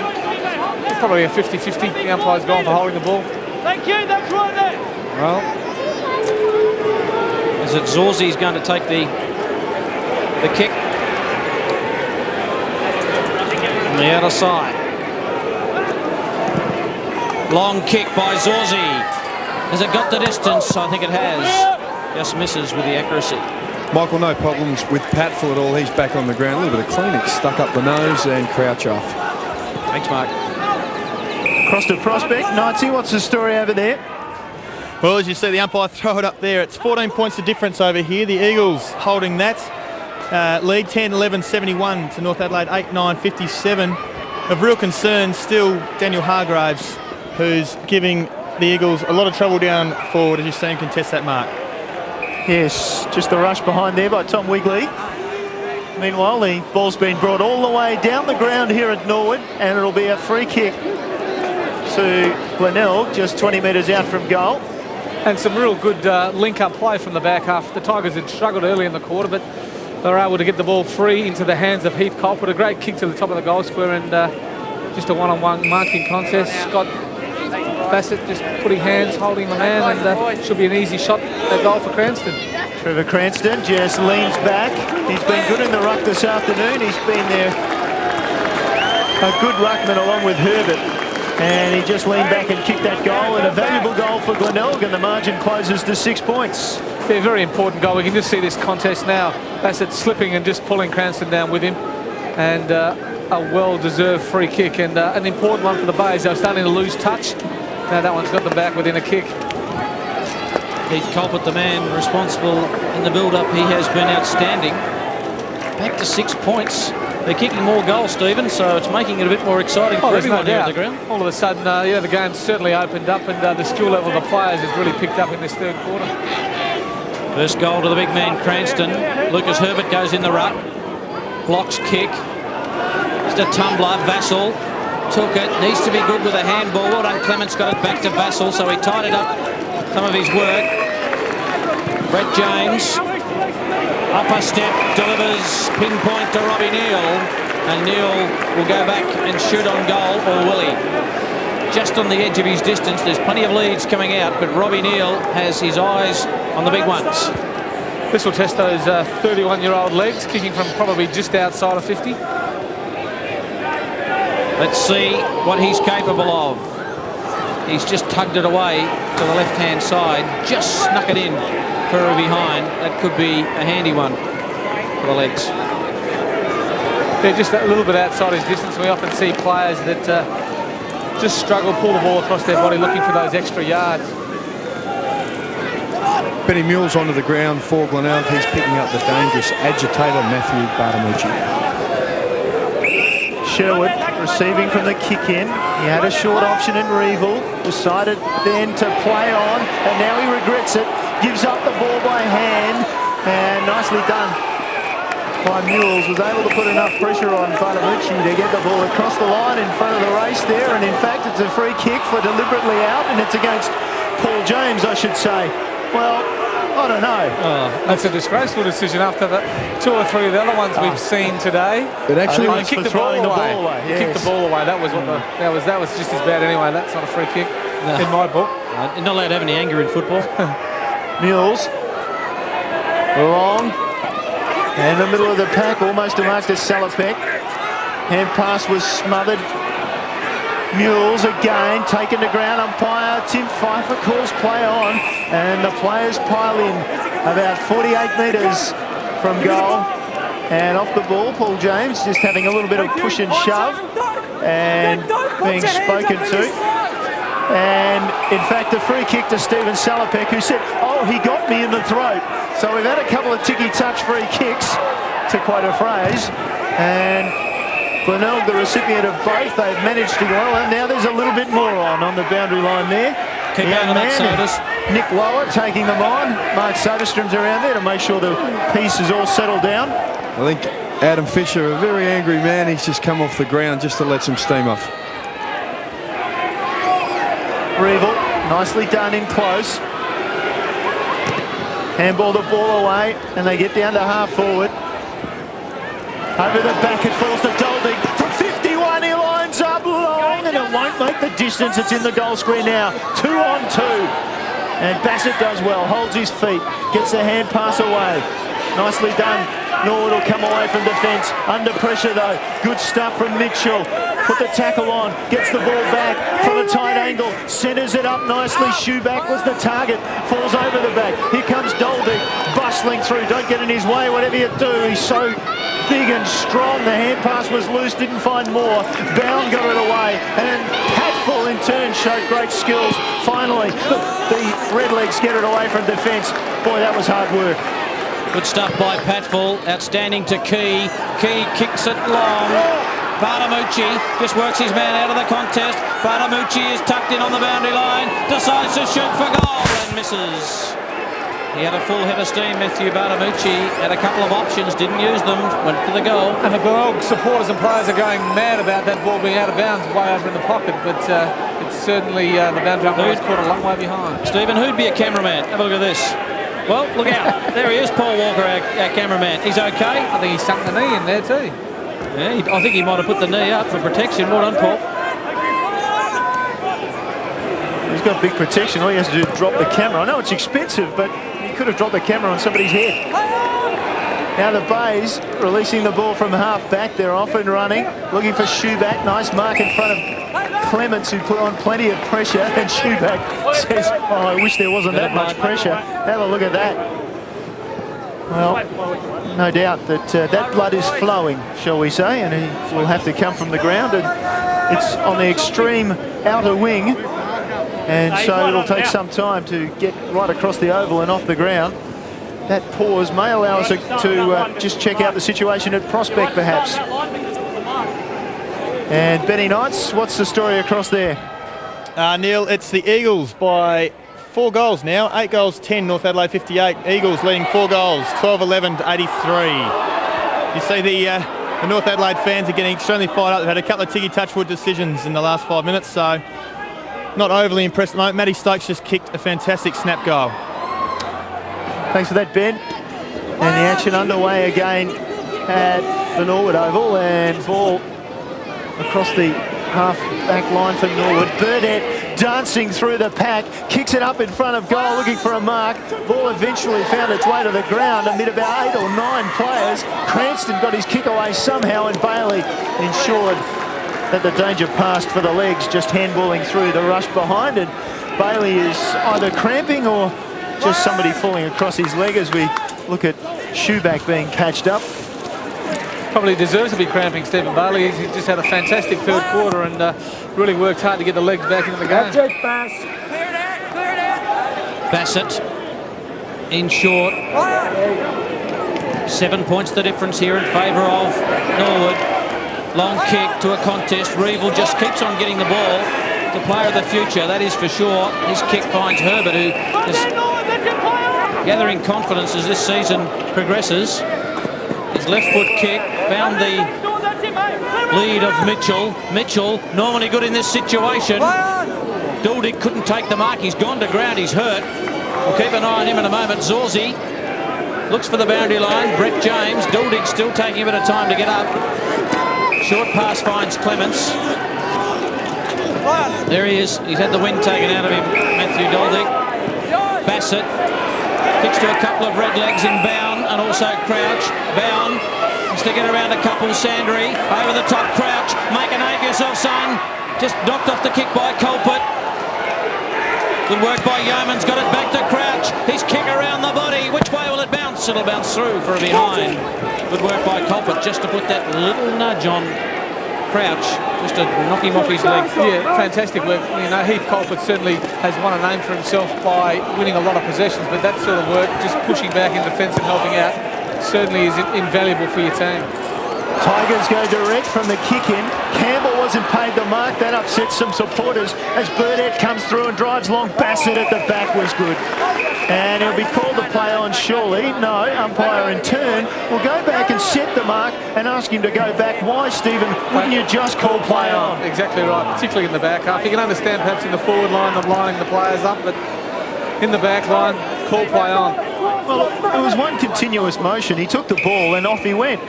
it's probably a 50-50. The umpire's gone for holding the ball. Thank you, that's right there. Well, is it Zorzi's going to take the kick on the outer side? Long kick by Zorzi. Has it got the distance? I think it has. Just misses with the accuracy. Michael, no problems with Patful at all. He's back on the ground. A little bit of Kleenex stuck up the nose and Crouch off. Thanks, Mark. Across to Prospect. Knightsy, what's the story over there? Well, as you see, the umpire throw it up there. It's 14 points of difference over here. The Eagles holding that lead, 10-11-71 to North Adelaide, 8-9-57. Of real concern still, Daniel Hargraves, who's giving the Eagles a lot of trouble down forward, as you see him contest that mark. Yes, just the rush behind there by Tom Wigley. Meanwhile, the ball's been brought all the way down the ground here at Norwood, and it'll be a free kick to Glenelg, just 20 metres out from goal. And some real good link-up play from the back half. The Tigers had struggled early in the quarter, but they were able to get the ball free into the hands of Heath Colpert. A great kick to the top of the goal square, and just a one-on-one marking contest. Scott Bassett just putting hands, holding the man, and should be an easy shot at goal for Cranston. Trevor Cranston just leans back. He's been good in the ruck this afternoon. He's been there, a good ruckman along with Herbert. And he just leaned back and kicked that goal, and a valuable goal for Glenelg, and the margin closes to 6 points. Yeah, very important goal. We can just see this contest now. Bassett slipping and just pulling Cranston down with him. And a well-deserved free kick, and an important one for the Bays. They were starting to lose touch. Now that one's got them back within a kick. Heath Colpert, the man responsible in the build-up, he has been outstanding. Back to 6 points. They're kicking more goals, Stephen, so it's making it a bit more exciting for everyone here at the ground. All of a sudden, yeah, the game's certainly opened up, and the skill level of the players has really picked up in this third quarter. First goal to the big man, Cranston. Lucas Herbert goes in the ruck. Blocks kick. Just a tumbler. Vassell took it. Needs to be good with a handball. Well done, Clements got it back to Vassell, so he tidied up some of his work. Brett James. Upper step, delivers, pinpoint to Robbie Neal, and Neal will go back and shoot on goal, or will he? Just on the edge of his distance. There's plenty of leads coming out, but Robbie Neal has his eyes on the big ones. This will test those 31-year-old legs, kicking from probably just outside of 50. Let's see what he's capable of. He's just tugged it away to the left-hand side, just snuck it in. Further behind, that could be a handy one for the legs. They're just a little bit outside his distance. We often see players that just struggle, pull the ball across their body, looking for those extra yards. Benny Mule's onto the ground for Glenelg. He's picking up the dangerous agitator, Matthew Bartamucci. Sherwood receiving from the kick in. He had a short option in Reeville, decided then to play on, and now he regrets it. Gives up the ball by hand, and nicely done by Mules. Was able to put enough pressure on Bartamucci to get the ball across the line in front of the race there, and in fact it's a free kick for deliberately out, and it's against Paul James, I should say. Well, I don't know. Oh, that's a disgraceful decision after the 2 or 3 of the other ones we've seen today. It actually kicked the ball away. Yes. Kicked the ball away. That was what that was just as bad anyway. That's not a free kick. in my book. You're not allowed to have any anger in football. Mules. Long. In the middle of the pack, almost a mark to Salopek. Hand pass was smothered. Mules again, taken to ground. Umpire Tim Pfeiffer calls play on. And the players pile in about 48 metres from goal. And off the ball, Paul James just having a little bit of push and shove. And being spoken to. And in fact, the free kick to Stephen Salopek, who said, "Oh, he got me in the throat." So we've had a couple of ticky-touch free kicks, to quote a phrase. And Glenelg, the recipient of both, they've managed to go well. And now there's a little bit more on the boundary line there. Keep Young on that, man, Sodas. Nick Lower taking them on. Mark Soderstrom's around there to make sure the piece is all settled down. I think Adam Fisher, a very angry man, he's just come off the ground just to let some steam off. Revel, nicely done in close. Handball the ball away, and they get down to half forward. Over the back, it falls to Doldig. From 51, he lines up long, and it won't make the distance. It's in the goal square now. 2-on-2. And Bassett does well, holds his feet, gets the hand pass away. Nicely done. Norwood will come away from defence. Under pressure, though. Good stuff from Mitchell. Put the tackle on, gets the ball back from a tight angle, centres it up nicely. Shoeback was the target, falls over the back. Here comes Doldig, bustling through. Don't get in his way, whatever you do. He's so big and strong. The hand pass was loose, didn't find more. Bound got it away, and Patfull in turn showed great skills. Finally, the Redlegs get it away from defence. Boy, that was hard work. Good stuff by Patfull. Outstanding to Key. Key kicks it long. Bartamucci just works his man out of the contest. Bartamucci is tucked in on the boundary line. Decides to shoot for goal and misses. He had a full head of steam, Matthew Bartamucci. Had a couple of options, didn't use them. Went for the goal. And the Glenelg supporters and players are going mad about that ball being out of bounds way over in the pocket. But it's certainly the boundary umpire was caught a long way behind. Stephen, who'd be a cameraman? Have a look at this. Well, look out. There he is, Paul Walker, our cameraman. He's okay. I think he sunk the knee in there too. Yeah, I think he might have put the knee up for protection. Well done, Paul. He's got big protection. All he has to do is drop the camera. I know it's expensive, but he could have dropped the camera on somebody's head. Now the Bays releasing the ball from half back. They're off and running, looking for Shoeback. Nice mark in front of Clements, who put on plenty of pressure. And Shoeback says, "Oh, I wish there wasn't that much pressure." Have a look at that. Well, no doubt that that blood is flowing, shall we say, and he will have to come from the ground. And it's on the extreme outer wing, and so it'll take some time to get right across the oval and off the ground. That pause may allow us to just check out the situation at prospect, perhaps. And Benny Knights, what's the story across there? Neil, it's the Eagles by 4 goals now. 8 goals, 10, North Adelaide 58. Eagles leading 4 goals, 12-11 to 83. You see the North Adelaide fans are getting extremely fired up. They've had a couple of ticky-touch wood decisions in the last 5 minutes, so not overly impressed at the moment. Matty Stokes just kicked a fantastic snap goal. Thanks for that, Ben. And the action underway again at the Norwood Oval, and ball across the half-back line for Norwood. Burdett dancing through the pack, kicks it up in front of goal, looking for a mark. Ball eventually found its way to the ground amid about 8 or 9 players. Cranston got his kick away somehow, and Bailey ensured that the danger passed for the legs, just handballing through the rush behind. And Bailey is either cramping or just somebody falling across his leg as we look at Shoeback being patched up. Probably deserves to be cramping, Stephen Bailey. He's just had a fantastic third quarter and really worked hard to get the legs back into the game. Bassett in short. 7 points the difference here in favour of Norwood. Long kick to a contest. Revel just keeps on getting the ball. The player of the future, that is for sure. His kick finds Herbert, who is gathering confidence as this season progresses. His left foot kick found the lead of Mitchell. Mitchell, normally good in this situation. Duldig couldn't take the mark. He's gone to ground. He's hurt. We'll keep an eye on him in a moment. Zorzi looks for the boundary line. Brett James. Duldig still taking a bit of time to get up. Short pass finds Clements. There he is. He's had the wind taken out of him, Matthew Doldick. Bassett kicks to a couple of red legs in Bound and also Crouch. Bound wants to get around a couple. Sandry over the top. Crouch, make a name for yourself, son. Just knocked off the kick by Colpert. Good work by Yeoman's got it back to Crouch. His kick around the body. Which way will it bounce? It'll bounce through for a behind. Good work by Colpert just to put that little nudge on Crouch, just to knock him off his leg. Yeah, fantastic work. You know, Heath Colpert certainly has won a name for himself by winning a lot of possessions, but that sort of work, just pushing back in defence and helping out, certainly is invaluable for your team. Tigers go direct from the kick in. Campbell wasn't paid the mark. That upsets some supporters as Burdett comes through and drives long. Bassett at the back was good. And he'll be called to play on surely. No, umpire in turn will go back and set the mark and ask him to go back. Why, Stephen, wouldn't you just call play on? Exactly right, particularly in the back half. You can understand perhaps in the forward line of lining the players up, but in the back line, call play on. Well, it was one continuous motion. He took the ball and off he went.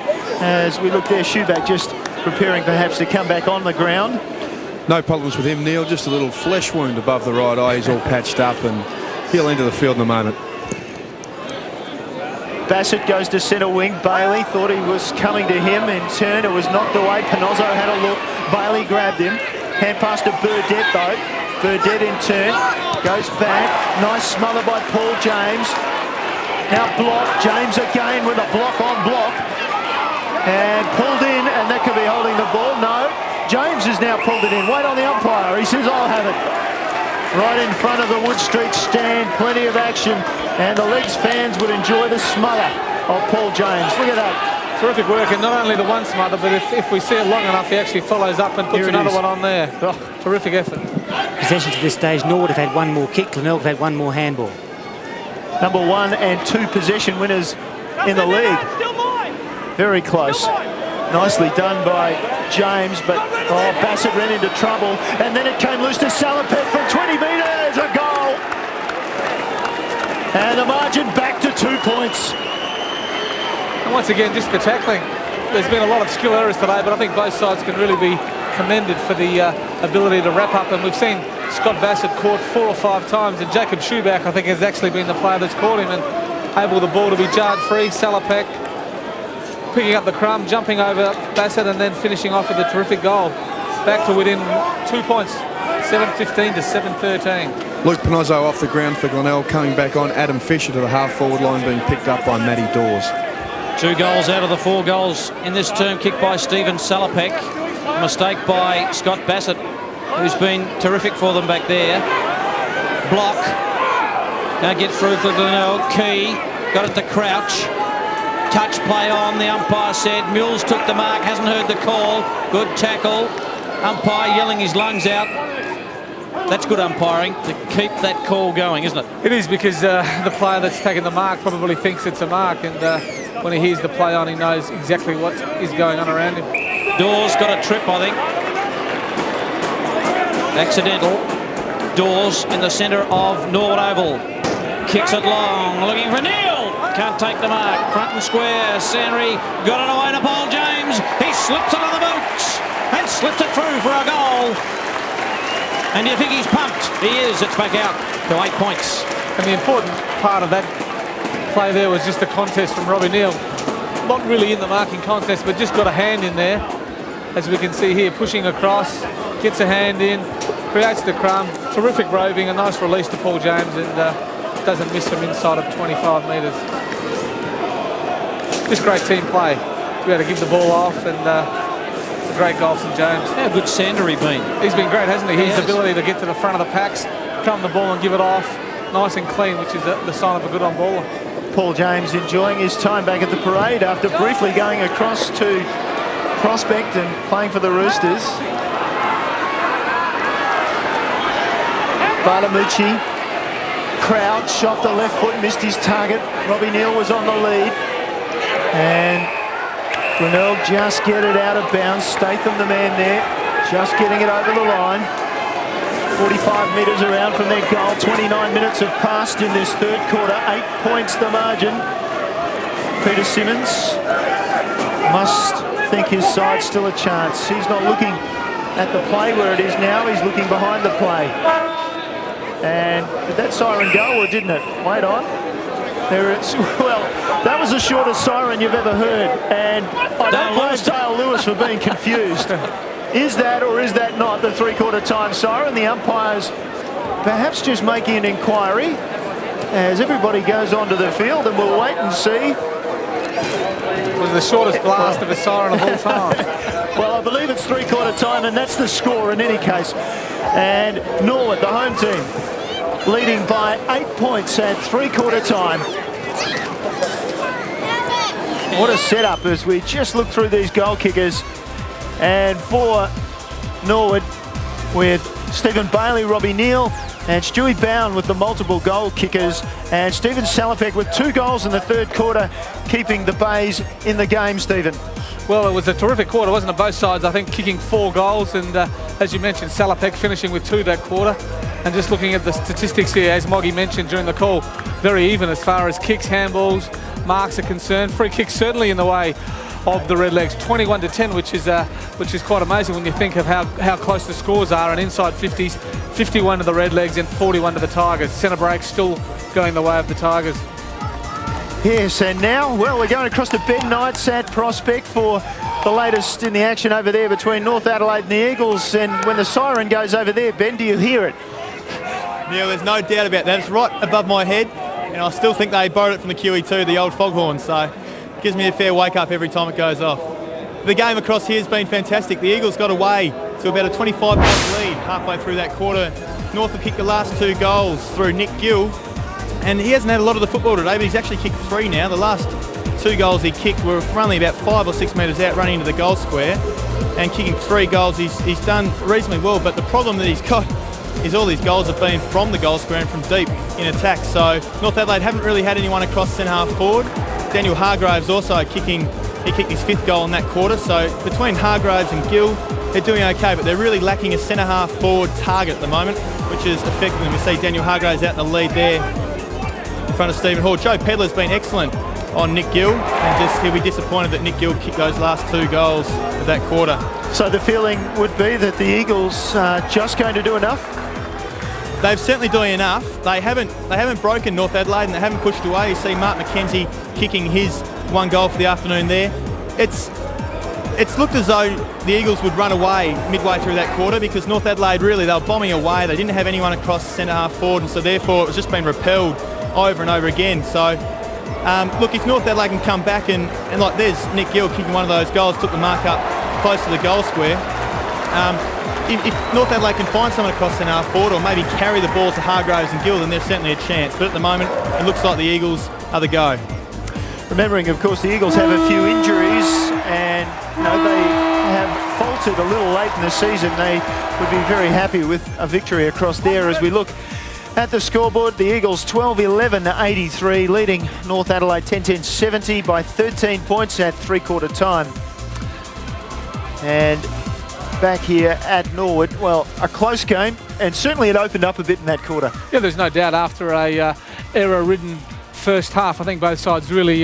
As we look there, Shoeback just preparing perhaps to come back on the ground. No problems with him, Neil. Just a little flesh wound above the right eye. He's all patched up and he'll enter the field in a moment. Bassett goes to centre wing. Bailey thought he was coming to him. In turn, it was knocked away. Panozzo had a look. Bailey grabbed him. Hand pass to Burdett, though. Burdett in turn goes back. Nice smother by Paul James. Now blocked. James again with a block on block. And pulled in, and that could be holding the ball. No, James has now pulled it in. Wait on the umpire. He says, I'll have it. Right in front of the Wood Street stand. Plenty of action. And the Legs fans would enjoy the smother of Paul James. Look at that. Terrific work, and not only the one smother, but if we see it long enough, he actually follows up and puts another one on there. Oh, terrific effort. Possession to this stage, Norwood have had one more kick, Glenelg have had one more handball. Number 1 and 2 possession winners in the league. Very close. Nicely done by James, but Bassett ran into trouble, and then it came loose to Salopek from 20 metres, a goal. And the margin back to 2 points. And once again, just the tackling. There's been a lot of skill errors today, but I think both sides can really be commended for the ability to wrap up. And we've seen Scott Bassett caught 4 or 5 times, and Jacob Shoeback, I think, has actually been the player that's caught him and able the ball to be jarred free. Salopek picking up the crumb, jumping over Bassett, and then finishing off with a terrific goal. Back to within 2 points, 7-15 to 7-13. Luke Panozzo off the ground for Glenelg, coming back on. Adam Fisher to the half-forward line, being picked up by Matty Dawes. 2 goals out of the 4 goals in this term, kicked by Stephen Salopek. A mistake by Scott Bassett, who's been terrific for them back there. Block. Now get through for Glenelg. Key got it to Crouch. Touch play on, the umpire said. Mills took the mark, hasn't heard the call. Good tackle. Umpire yelling his lungs out. That's good umpiring to keep that call going, isn't it? It is, because the player that's taken the mark probably thinks it's a mark, and when he hears the play on, he knows exactly what is going on around him. Dawes got a trip, I think. Accidental. Dawes in the centre of Norwood Oval. Kicks it long, looking for Neil. Can't take the mark. Front and square. Sandry got it away to Paul James. He slips it on the boots and slips it through for a goal. And you think he's pumped? He is. It's back out to 8 points. And the important part of that play there was just the contest from Robbie Neal. Not really in the marking contest, but just got a hand in there. As we can see here, pushing across, gets a hand in, creates the crumb. Terrific roving, a nice release to Paul James, and doesn't miss him inside of 25 metres. Just great team play. We had to give the ball off, and a great goal from James. How good Sandry been? He's been great, hasn't he? His ability to get to the front of the packs, come the ball and give it off, nice and clean, which is the sign of a good on-baller. Paul James enjoying his time back at the parade after briefly going across to Prospect and playing for the Roosters. Bartamucci, Crouch off the left foot, missed his target. Robbie Neal was on the lead. And Glenelg just get it out of bounds. Statham, the man there, just getting it over the line. 45 metres around from their goal. 29 minutes have passed in this third quarter. 8 points the margin. Peter Simmons must think his side's still a chance. He's not looking at the play where it is now. He's looking behind the play. And did that siren go or didn't it? Wait on. There it's, well, that was the shortest siren you've ever heard. And I don't blame Dale Lewis for being confused. Is that or is that not the three-quarter time siren? The umpires perhaps just making an inquiry as everybody goes onto the field, and we'll wait and see. It was the shortest blast of a siren of all time. Well, I believe it's three-quarter time, and that's the score in any case. And Norwood, the home team, leading by 8 points at three-quarter time. What a setup as we just look through these goal kickers. And for Norwood, with Stephen Bailey, Robbie Neal, and Stewie Bound with the multiple goal kickers, and Stephen Salopek with 2 goals in the third quarter, keeping the Bays in the game, Stephen. Well, it was a terrific quarter, wasn't it? Both sides, I think, kicking 4 goals, and as you mentioned, Salopek finishing with 2 that quarter. And just looking at the statistics here, as Moggy mentioned during the call, very even as far as kicks, handballs, marks are concerned. Free kicks certainly in the way of the Redlegs, 21-10, which is quite amazing when you think of how close the scores are. And inside 50s, 51 to the Redlegs and 41 to the Tigers. Centre break still going the way of the Tigers. Yes, and now, well, we're going across to Ben Knights at Prospect for the latest in the action over there between North Adelaide and the Eagles. And when the siren goes over there, Ben, do you hear it? Neil, there's no doubt about that. It's right above my head, and I still think they borrowed it from the QE2, the old foghorn, so it gives me a fair wake-up every time it goes off. The game across here has been fantastic. The Eagles got away to about a 25-point lead halfway through that quarter. North have kicked the last 2 goals through Nick Gill, and he hasn't had a lot of the football today, but he's actually kicked 3 now. The last 2 goals he kicked were from only about 5 or 6 metres out, running into the goal square, and kicking 3 goals, he's done reasonably well. But the problem that he's got is all these goals have been from the goal square and from deep in attack. So North Adelaide haven't really had anyone across centre-half forward. Daniel Hargraves also kicking, he kicked his 5th goal in that quarter. So between Hargraves and Gill, they're doing okay, but they're really lacking a centre-half forward target at the moment, which is affecting them. We see Daniel Hargraves out in the lead there in front of Stephen Hall. Joe Pedler's been excellent on Nick Gill, and he'll be disappointed that Nick Gill kicked those last 2 goals of that quarter. So the feeling would be that the Eagles are just going to do enough? They've certainly done enough. They haven't broken North Adelaide, and they haven't pushed away. You see Mark McKenzie kicking his 1 goal for the afternoon there. It's looked as though the Eagles would run away midway through that quarter, because North Adelaide, really, they were bombing away. They didn't have anyone across centre-half forward, and so therefore it was just been repelled over and over again. So look, if North Adelaide can come back and like there's Nick Gill kicking one of those goals, took the mark up close to the goal square. If North Adelaide can find someone across centre-half forward, or maybe carry the ball to Hargraves and Gill, then there's certainly a chance. But at the moment, it looks like the Eagles are the go. Remembering, of course, the Eagles have a few injuries, and they have faltered a little late in the season. They would be very happy with a victory across there. As we look at the scoreboard, the Eagles 12-11-83, leading North Adelaide 10-10-70 by 13 points at three-quarter time. And back here at Norwood, well, a close game, and certainly it opened up a bit in that quarter. Yeah, there's no doubt after a error-ridden first half, I think both sides really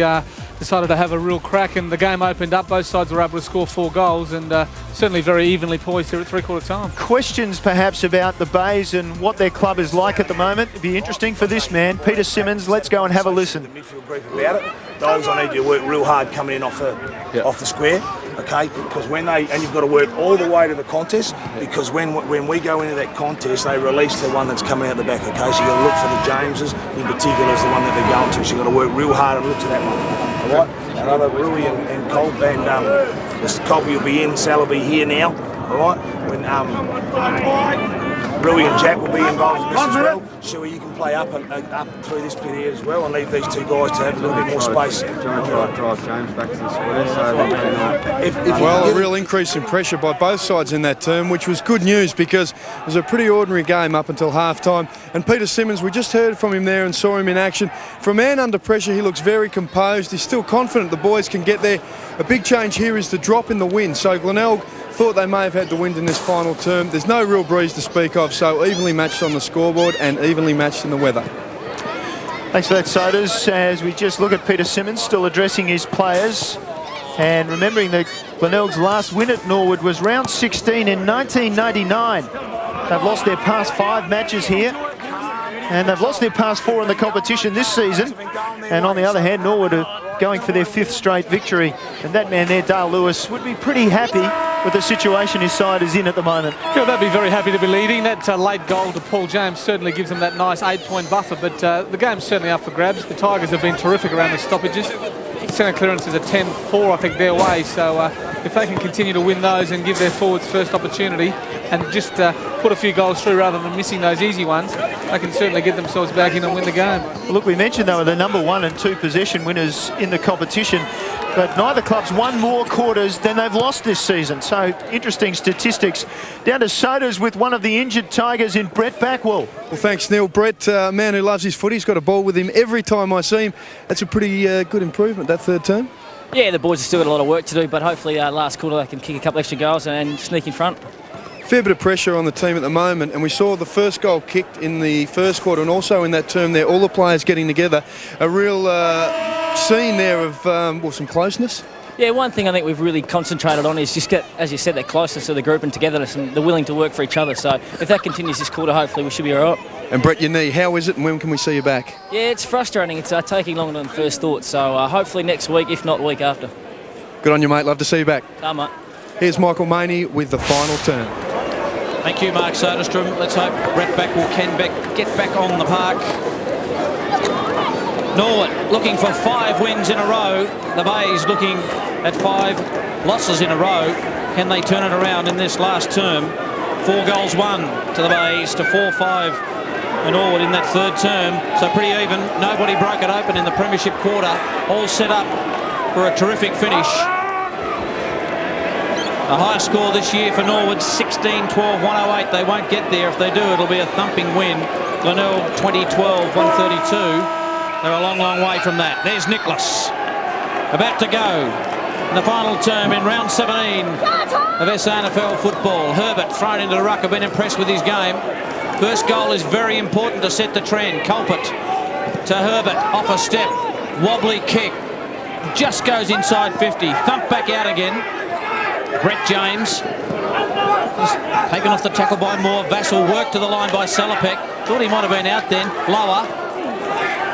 decided to have a real crack, and the game opened up. Both sides were able to score 4 goals, and certainly very evenly poised here at three-quarter time. Questions perhaps about the Bays and what their club is like at the moment. It'd be interesting for this man, Peter Simmons. Let's go and have a listen. The midfield group about it. Dogs, I need you to work real hard coming in off the square, okay? Because and you've got to work all the way to the contest, because when we go into that contest, they release the one that's coming out the back, okay? So you've got to look for the Jameses, in particular, is the one that they're going to. So you've got to work real hard and look to that one, all right? And other Rui and Colt, and Mr. Colby will be in, Sal will be here now, all right? When Rui and Jack will be involved in this as well. Shuey, you can play up through this bit here as well, and leave these 2 guys to have a little bit more space. Drive James back to the square. Well, a real increase in pressure by both sides in that term, which was good news, because it was a pretty ordinary game up until half-time. And Peter Simmons, we just heard from him there and saw him in action. For a man under pressure, he looks very composed. He's still confident the boys can get there. A big change here is the drop in the wind. So Glenelg thought they may have had the wind in this final term. There's no real breeze to speak of, so evenly matched on the scoreboard and evenly matched in the weather. Thanks for that, Sodas. As we just look at Peter Simmons still addressing his players. And remembering that Glenelg's last win at Norwood was round 16 in 1999. They've lost their past 5 matches here. And they've lost their past 4 in the competition this season. And on the other hand, Norwood are going for their 5th straight victory. And that man there, Dale Lewis, would be pretty happy with the situation his side is in at the moment. Yeah, they'd be very happy to be leading. That late goal to Paul James certainly gives them that nice 8-point buffer. But the game's certainly up for grabs. The Tigers have been terrific around the stoppages. Centre clearance is a 10-4, I think, their way. So if they can continue to win those and give their forwards first opportunity and just put a few goals through rather than missing those easy ones, they can certainly get themselves back in and win the game. Well, look, we mentioned they were the number 1 and 2 possession winners in the competition, but neither club's won more quarters than they've lost this season. So interesting statistics. Down to Sodas with one of the injured Tigers in Brett Backwell. Well, thanks, Neil. Brett, a man who loves his footy. He's got a ball with him every time I see him. That's a pretty good improvement, that third term. Yeah, the boys have still got a lot of work to do, but hopefully last quarter they can kick a couple extra goals and sneak in front. Fair bit of pressure on the team at the moment, and we saw the first goal kicked in the first quarter, and also in that term there, all the players getting together. A real scene there of some closeness. Yeah, one thing I think we've really concentrated on is just get, as you said, that closeness of the group and togetherness, and they're willing to work for each other. So if that continues this quarter, hopefully we should be all right. And Brett, your knee, how is it and when can we see you back? Yeah, it's frustrating. It's taking longer than first thought. So hopefully next week, if not the week after. Good on you, mate. Love to see you back. Come, mate. Here's Michael Maney with the final turn. Thank you, Mark Soderstrom. Let's hope Brett Backwell can get back on the park. Norwood looking for 5 wins in a row. The Bays looking at 5 losses in a row. Can they turn it around in this last term? 4 goals won to the Bays to 4-5 for Norwood in that third term. So pretty even. Nobody broke it open in the premiership quarter. All set up for a terrific finish. The highest score this year for Norwood, 16-12, 108. They won't get there. If they do, it'll be a thumping win. Glenelg, 2012, 132. They're a long, long way from that. There's Nicholas, about to go in the final term in round 17 of SANFL football. Herbert thrown into the ruck. I've been impressed with his game. First goal is very important to set the trend. Culpet to Herbert, off a step, wobbly kick, just goes inside 50. Thump back out again. Brett James is taken off the tackle by Moore. Vassal worked to the line by Salopek. Thought he might have been out then. Lower.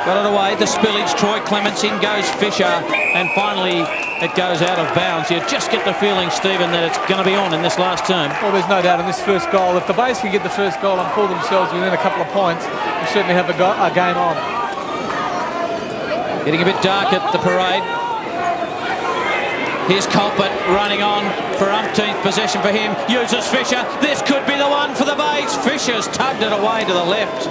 Got it away. The spillage. Troy Clements, in goes Fisher. And finally it goes out of bounds. You just get the feeling, Stephen, that it's going to be on in this last term. Well, there's no doubt in this first goal. If the Bays can get the first goal and pull themselves within a couple of points, we certainly have a game on. Getting a bit dark at the parade. Here's Culpet running on for umpteenth possession for him. Uses Fisher. This could be the one for the Bays. Fisher's tugged it away to the left.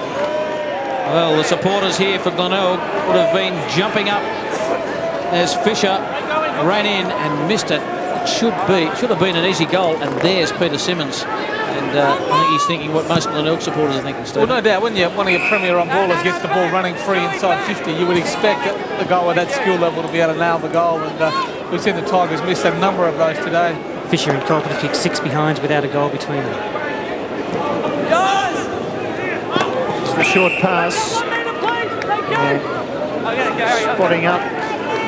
Well, the supporters here for Glenelg would have been jumping up as Fisher ran in and missed it. It should have been an easy goal. And there's Peter Simmons. And I think he's thinking what most Glenelg supporters are thinking, Steve. Well, no doubt, when one of your premier on ballers gets the ball running free inside 50, you would expect the goal at that skill level to be able to nail the goal. And we've seen the Tigers miss a number of those today. Fisher and Culpet have kicked 6 behinds without a goal between them. Just a short pass. Spotting up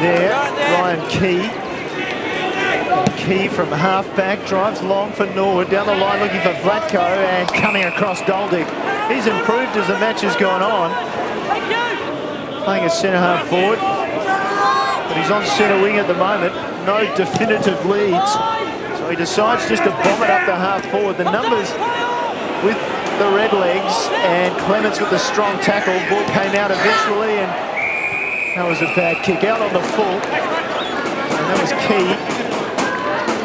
there, Ryan Key. Key from half-back, drives long for Norwood, down the line looking for Vlatko and coming across Doldick. He's improved as the match has gone on. Playing a centre-half forward, but he's on centre wing at the moment. No definitive leads, so he decides just to bomb it up the half forward. The numbers with the Redlegs and Clements with the strong tackle. Ball came out eventually, and that was a bad kick out on the full. And that was Key.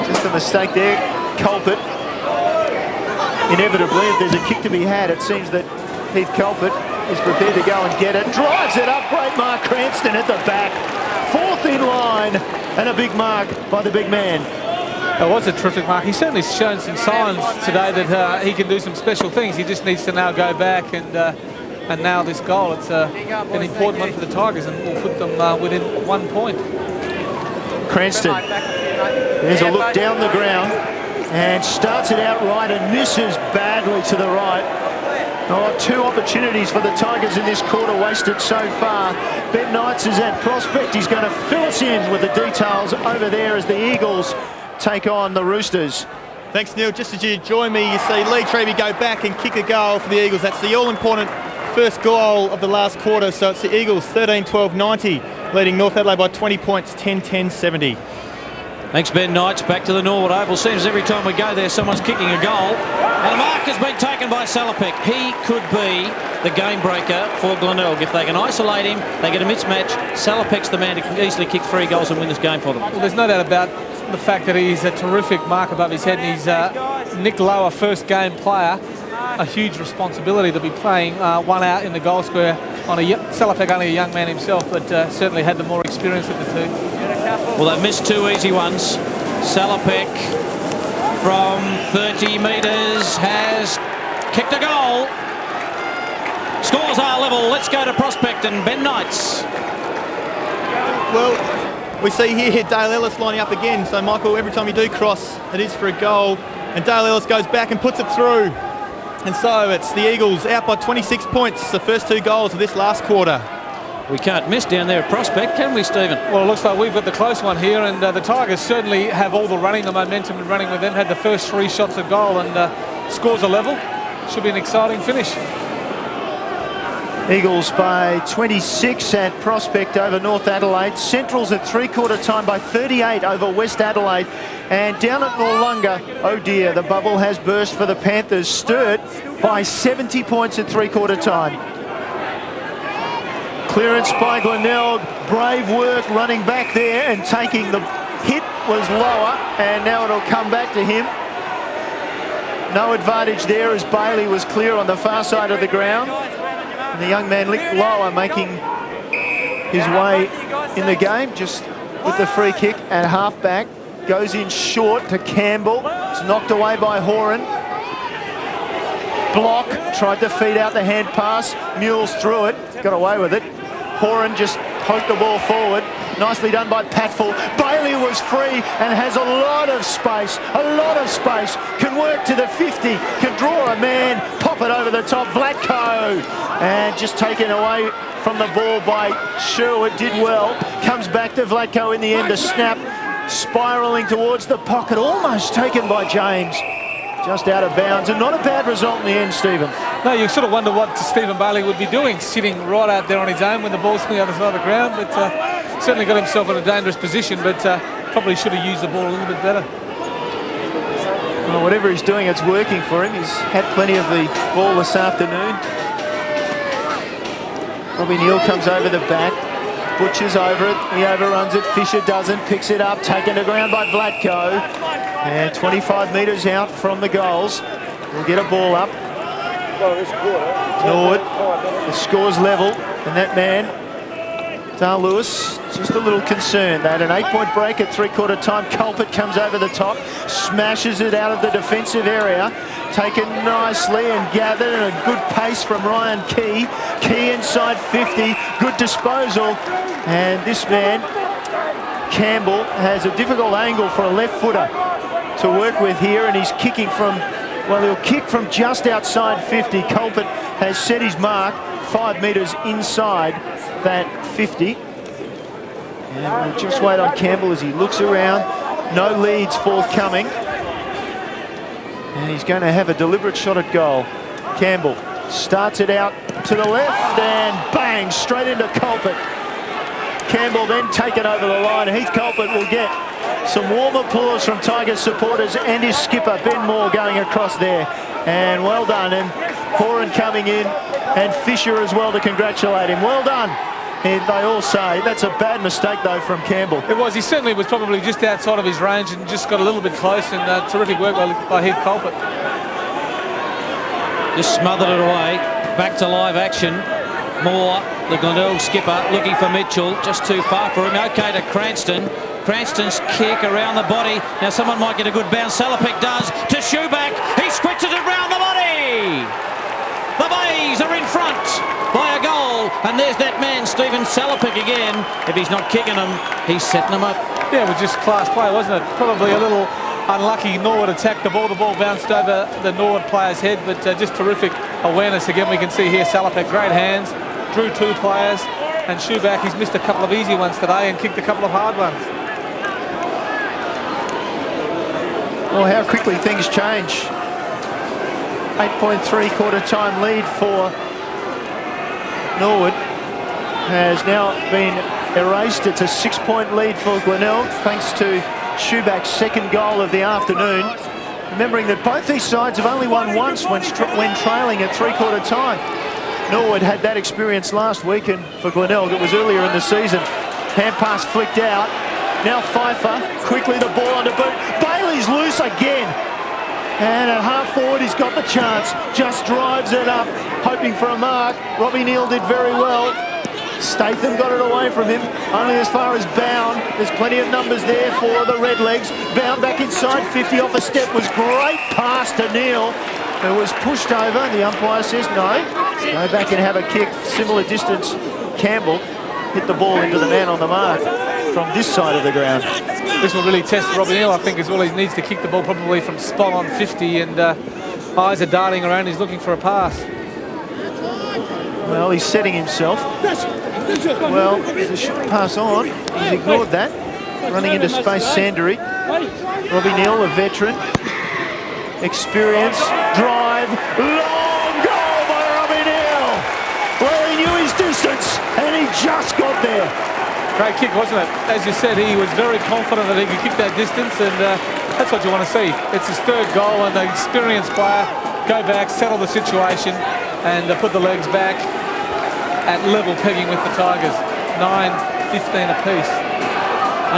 Just a mistake there. Culpet. Inevitably, if there's a kick to be had, it seems that Heath Culpet is prepared to go and get it. Drives it up. Great mark. Cranston at the back. 4th in line. And a big mark by the big man. It was a terrific mark. He's certainly shown some signs today that he can do some special things. He just needs to now go back and nail this goal. It's an important one for the Tigers, and will put them within 1 point. Cranston. There's a look down the ground and starts it out right and misses badly to the right. Oh, 2 opportunities for the Tigers in this quarter wasted so far. Ben Knights is at prospect. He's going to fill us in with the details over there as the Eagles take on the Roosters. Thanks, Neil. Just as you join me, you see Lee Treby go back and kick a goal for the Eagles. That's the all-important first goal of the last quarter. So it's the Eagles 13-12-90, leading North Adelaide by 20 points, 10-10-70. Thanks, Ben Knights. Back to the Norwood Oval. Seems every time we go there, someone's kicking a goal. And a mark has been taken by Salopek. He could be the game breaker for Glenelg. If they can isolate him, they get a mismatch. Salopek's the man who can easily kick 3 goals and win this game for them. Well, there's no doubt about the fact that he's a terrific mark above his head, and he's Nick Lower, first game player. A huge responsibility to be playing one out in the goal square on Salopek, only a young man himself, but certainly had the more experience of the 2. Well, they've missed 2 easy ones. Salopek from 30 metres has kicked a goal. Scores are level. Let's go to Prospect and Ben Knights. Well, we see here Dale Ellis lining up again. So, Michael, every time you do cross, it is for a goal. And Dale Ellis goes back and puts it through. And so it's the Eagles out by 26 points, the first 2 goals of this last quarter. We can't miss down there at Prospect, can we, Stephen? Well, it looks like we've got the close one here, and the Tigers certainly have all the running, the momentum and running with them. Had the first 3 shots of goal, and scores are level. Should be an exciting finish. Eagles by 26 at Prospect over North Adelaide. Centrals at 3/4 time by 38 over West Adelaide. And down at Noarlunga, oh dear, the bubble has burst for the Panthers. Sturt by 70 points at 3/4 time. Clearance by Glenelg. Brave work running back there and taking the hit was lower, and now it'll come back to him. No advantage there as Bailey was clear on the far side of the ground. And the young man licked lower, making his way in the game just with the free kick at halfback. Goes in short to Campbell. It's knocked away by Horan. Block, tried to feed out the hand pass. Mules threw it, got away with it. Horan just poked the ball forward. Nicely done by Patfull. Bailey was free and has a lot of space. Can work to the 50, can draw a man, pop it over the top. Vlatko, and just taken away from the ball by Sherwood, did well. Comes back to Vlatko in the end, a snap, spiralling towards the pocket, almost taken by James. Just out of bounds, and not a bad result in the end, Stephen. No, you sort of wonder what Stephen Bailey would be doing, sitting right out there on his own when the ball's on the other side of the ground, but certainly got himself in a dangerous position, but probably should have used the ball a little bit better. Well, whatever he's doing, it's working for him. He's had plenty of the ball this afternoon. Robbie Neal comes over the back. Butcher's over it. He overruns it. Fisher doesn't. Picks it up. Taken to ground by Vlatko. And 25 metres out from the goals. We'll get a ball up. Norwood. The score's level. And that man, Dale Lewis, just a little concerned. They had an 8-point break at 3/4 time. Culpet comes over the top. Smashes it out of the defensive area. Taken nicely and gathered, and a good pace from Ryan Key. Key inside 50. Good disposal. And this man, Campbell, has a difficult angle for a left footer to work with here, and he's kicking from, well, he'll kick from just outside 50. Culpet has set his mark 5 metres inside that 50. And we'll just wait on Campbell as he looks around. No leads forthcoming. And he's going to have a deliberate shot at goal. Campbell starts it out to the left and bang, straight into Culpet. Campbell then taken over the line. Heath Culpet will get some warm applause from Tigers supporters and his skipper, Ben Moore, going across there. And well done. And Horan coming in, and Fisher as well to congratulate him. Well done. And they all say that's a bad mistake, though, from Campbell. It was. He certainly was probably just outside of his range and just got a little bit close, and terrific work by Heath Culpet. Just smothered it away. Back to live action. Moore, the Glenelg skipper, looking for Mitchell. Just too far for him. OK to Cranston. Cranston's kick around the body. Now someone might get a good bounce. Salopek does to Shoeback. He squitches it round the body. The Bays are in front by a goal. And there's that man, Stephen Salopek again. If he's not kicking them, he's setting them up. Yeah, it was just class play, wasn't it? Probably a little unlucky. Norwood attacked the ball. The ball bounced over the Norwood player's head, but just terrific awareness again. We can see here Salopek, great hands, drew 2 players, and Schuback, he's missed a couple of easy ones today and kicked a couple of hard ones. Well, how quickly things change. 8.3 quarter time lead for Norwood has now been erased. It's a 6-point lead for Glenelg thanks to Schuback's second goal of the afternoon. Remembering that both these sides have only won once when trailing at 3-quarter time. Norwood had that experience last week, and for Glenelg it was earlier in the season. Hand pass flicked out. Now Pfeiffer, quickly the ball on the boot. Bailey's loose again. And at half forward he's got the chance. Just drives it up, hoping for a mark. Robbie Neal did very well. Statham got it away from him, only as far as Bound. There's plenty of numbers there for the Redlegs. Bound back inside 50 off a step was great pass to Neal. It was pushed over. The umpire says no. Go back and have a kick. Similar distance. Campbell hit the ball into the man on the mark from this side of the ground. This will really test Robbie Neal, I think, as well. He needs to kick the ball probably from spot on 50, and eyes are darting around. He's looking for a pass. Well, he's setting himself. Well, there's a short pass on. He's ignored that. Running into space, Sandery. Robbie Neal, a veteran. Experience. Drive. Long goal by Robbie Neal. Well, he knew his distance, and he just got there. Great kick, wasn't it? As you said, he was very confident that he could kick that distance, and that's what you want to see. It's his 3rd goal, and the experienced player go back, settle the situation, and put the legs back at level pegging with the Tigers. 9-15 apiece.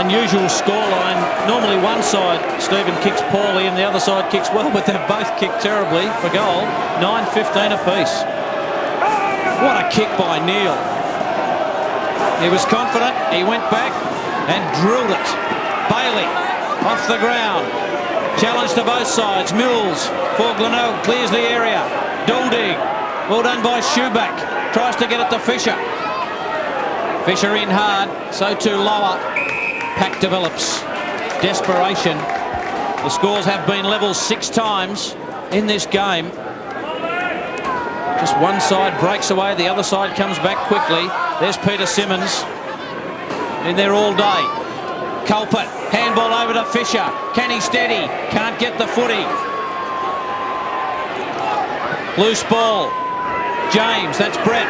Unusual scoreline. Normally one side, Stephen, kicks poorly and the other side kicks well, but they've both kicked terribly for goal. 9-15 apiece. What a kick by Neal. He was confident, he went back and drilled it. Bailey off the ground. Challenge to both sides. Mills for Glenelg clears the area. Doldig, well done by Schuback. Tries to get it to Fisher. Fisher in hard, so too lower. Pack develops. Desperation. The scores have been level 6 times in this game. Just one side breaks away, the other side comes back quickly. There's Peter Simmons in there all day. Culpet, handball over to Fisher. Can he steady? Can't get the footy. Loose ball. James, that's Brett.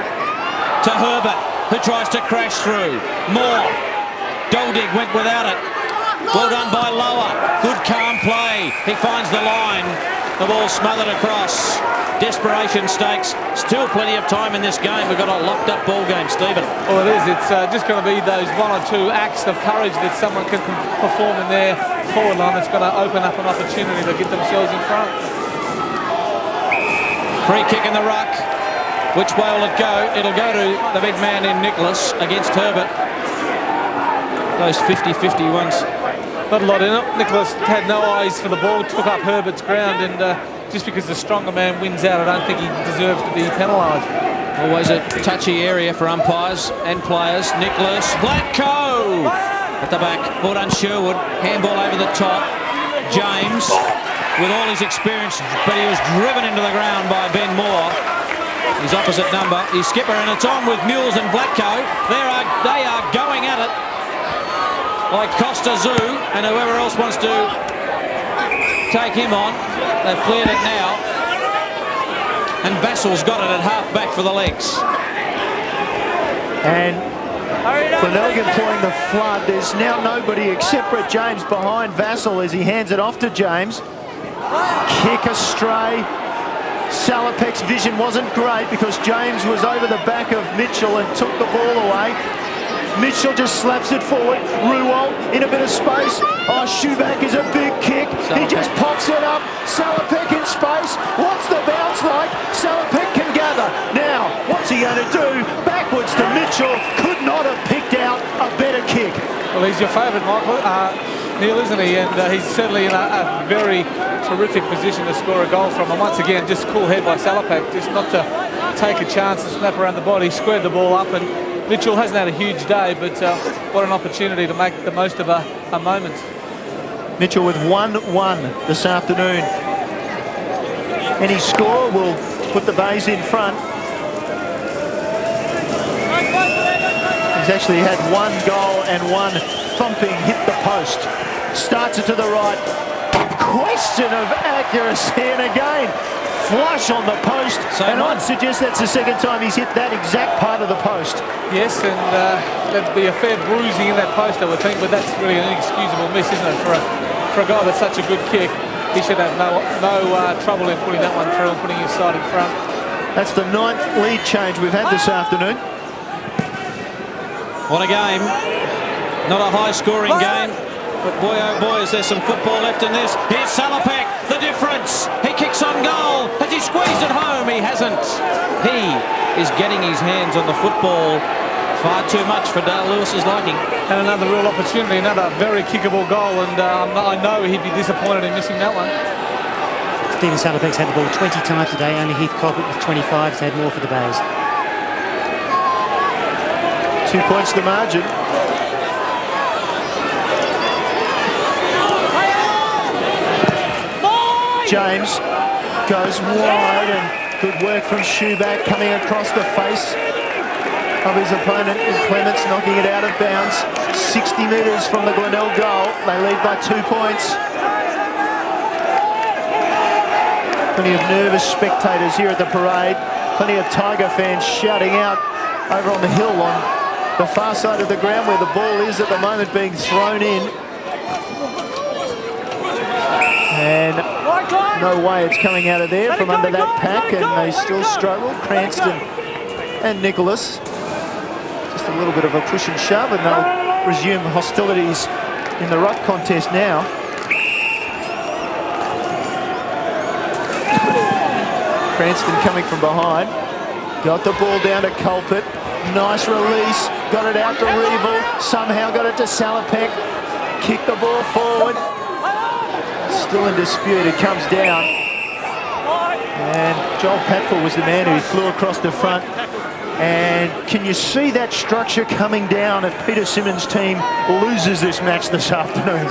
To Herbert, who tries to crash through. Moore. Doldig went without it. Well done by Lower. Good calm play. He finds the line. The ball smothered across. Desperation stakes. Still plenty of time in this game. We've got a locked up ball game, Stephen. Well, it is. It's just going to be those 1 or 2 acts of courage that someone can perform in their forward line that's going to open up an opportunity to get themselves in front. Free kick in the ruck. Which way will it go? It'll go to the big man in Nicholas against Herbert. Those 50-50 ones. Not a lot in it. Nicholas had no eyes for the ball, took up Herbert's ground, and just because the stronger man wins out, I don't think he deserves to be penalised. Always a touchy area for umpires and players. Nicholas, Blatko at the back. Well done, Sherwood. Handball over the top. James, with all his experience, but he was driven into the ground by Ben Moore. His opposite number, his skipper, and it's on with Mules and Blatko. They are going at it. Like Costa Zoo and whoever else wants to take him on. They've cleared it now. And Vassal's got it at half back for the legs. And Glenelg employing the flood. There's now nobody except Brett James behind Vassal as he hands it off to James. Kick astray. Salopek's vision wasn't great because James was over the back of Mitchell and took the ball away. Mitchell just slaps it forward. Ruwal in a bit of space. Oh, Schuback is a big kick. He just pops it up. Salopek in space. What's the bounce like? Salopek can gather. Now, what's he going to do? Backwards to Mitchell. Could not have picked out a better kick. Well, he's your favourite, Michael. Neil, isn't he? And he's certainly in a very terrific position to score a goal from. And once again, just cool head by Salopek, just not to take a chance and snap around the body, squared the ball up, and Mitchell hasn't had a huge day, but what an opportunity to make the most of a moment. Mitchell with 1-1 this afternoon. Any score will put the Bays in front. He's actually had one goal and one thumping hit the post. Starts it to the right. Question of accuracy, and again, flush on the post. And I'd suggest that's the second time he's hit that exact part of the post. Yes, and there'd be a fair bruising in that post, I would think, but that's really an inexcusable miss, isn't it, for a guy that's such a good kick. He should have no trouble in putting that one through and putting his side in front. That's the 9th lead change we've had this afternoon. What a game. Not a high-scoring game. But boy, oh boy, is there some football left in this. Here's Salopek, the difference. He kicks on goal. Has he squeezed it home? He hasn't. He is getting his hands on the football far too much for Dale Lewis's liking. And another real opportunity, another very kickable goal, and I know he'd be disappointed in missing that one. Stephen Salopek's had the ball 20 times today, only Heath Colbert with 25 has had more for the Bays. 2 points the margin. James goes wide, and good work from Schuback coming across the face of his opponent, and Clements knocking it out of bounds. 60 metres from the Glenelg goal. They lead by 2 points. Plenty of nervous spectators here at the parade. Plenty of Tiger fans shouting out over on the hill on the far side of the ground where the ball is at the moment being thrown in. And no way it's coming out of there from under that pack, and they still struggle. Cranston and Nicholas. Just a little bit of a push and shove, and they'll resume hostilities in the ruck contest now. Cranston coming from behind. Got the ball down to Culpet. Nice release. Got it out to Reevil. Somehow got it to Salopek. Kicked the ball forward. Still in dispute. It comes down. And Joel Patfull was the man who flew across the front. And can you see that structure coming down if Peter Simmons' team loses this match this afternoon?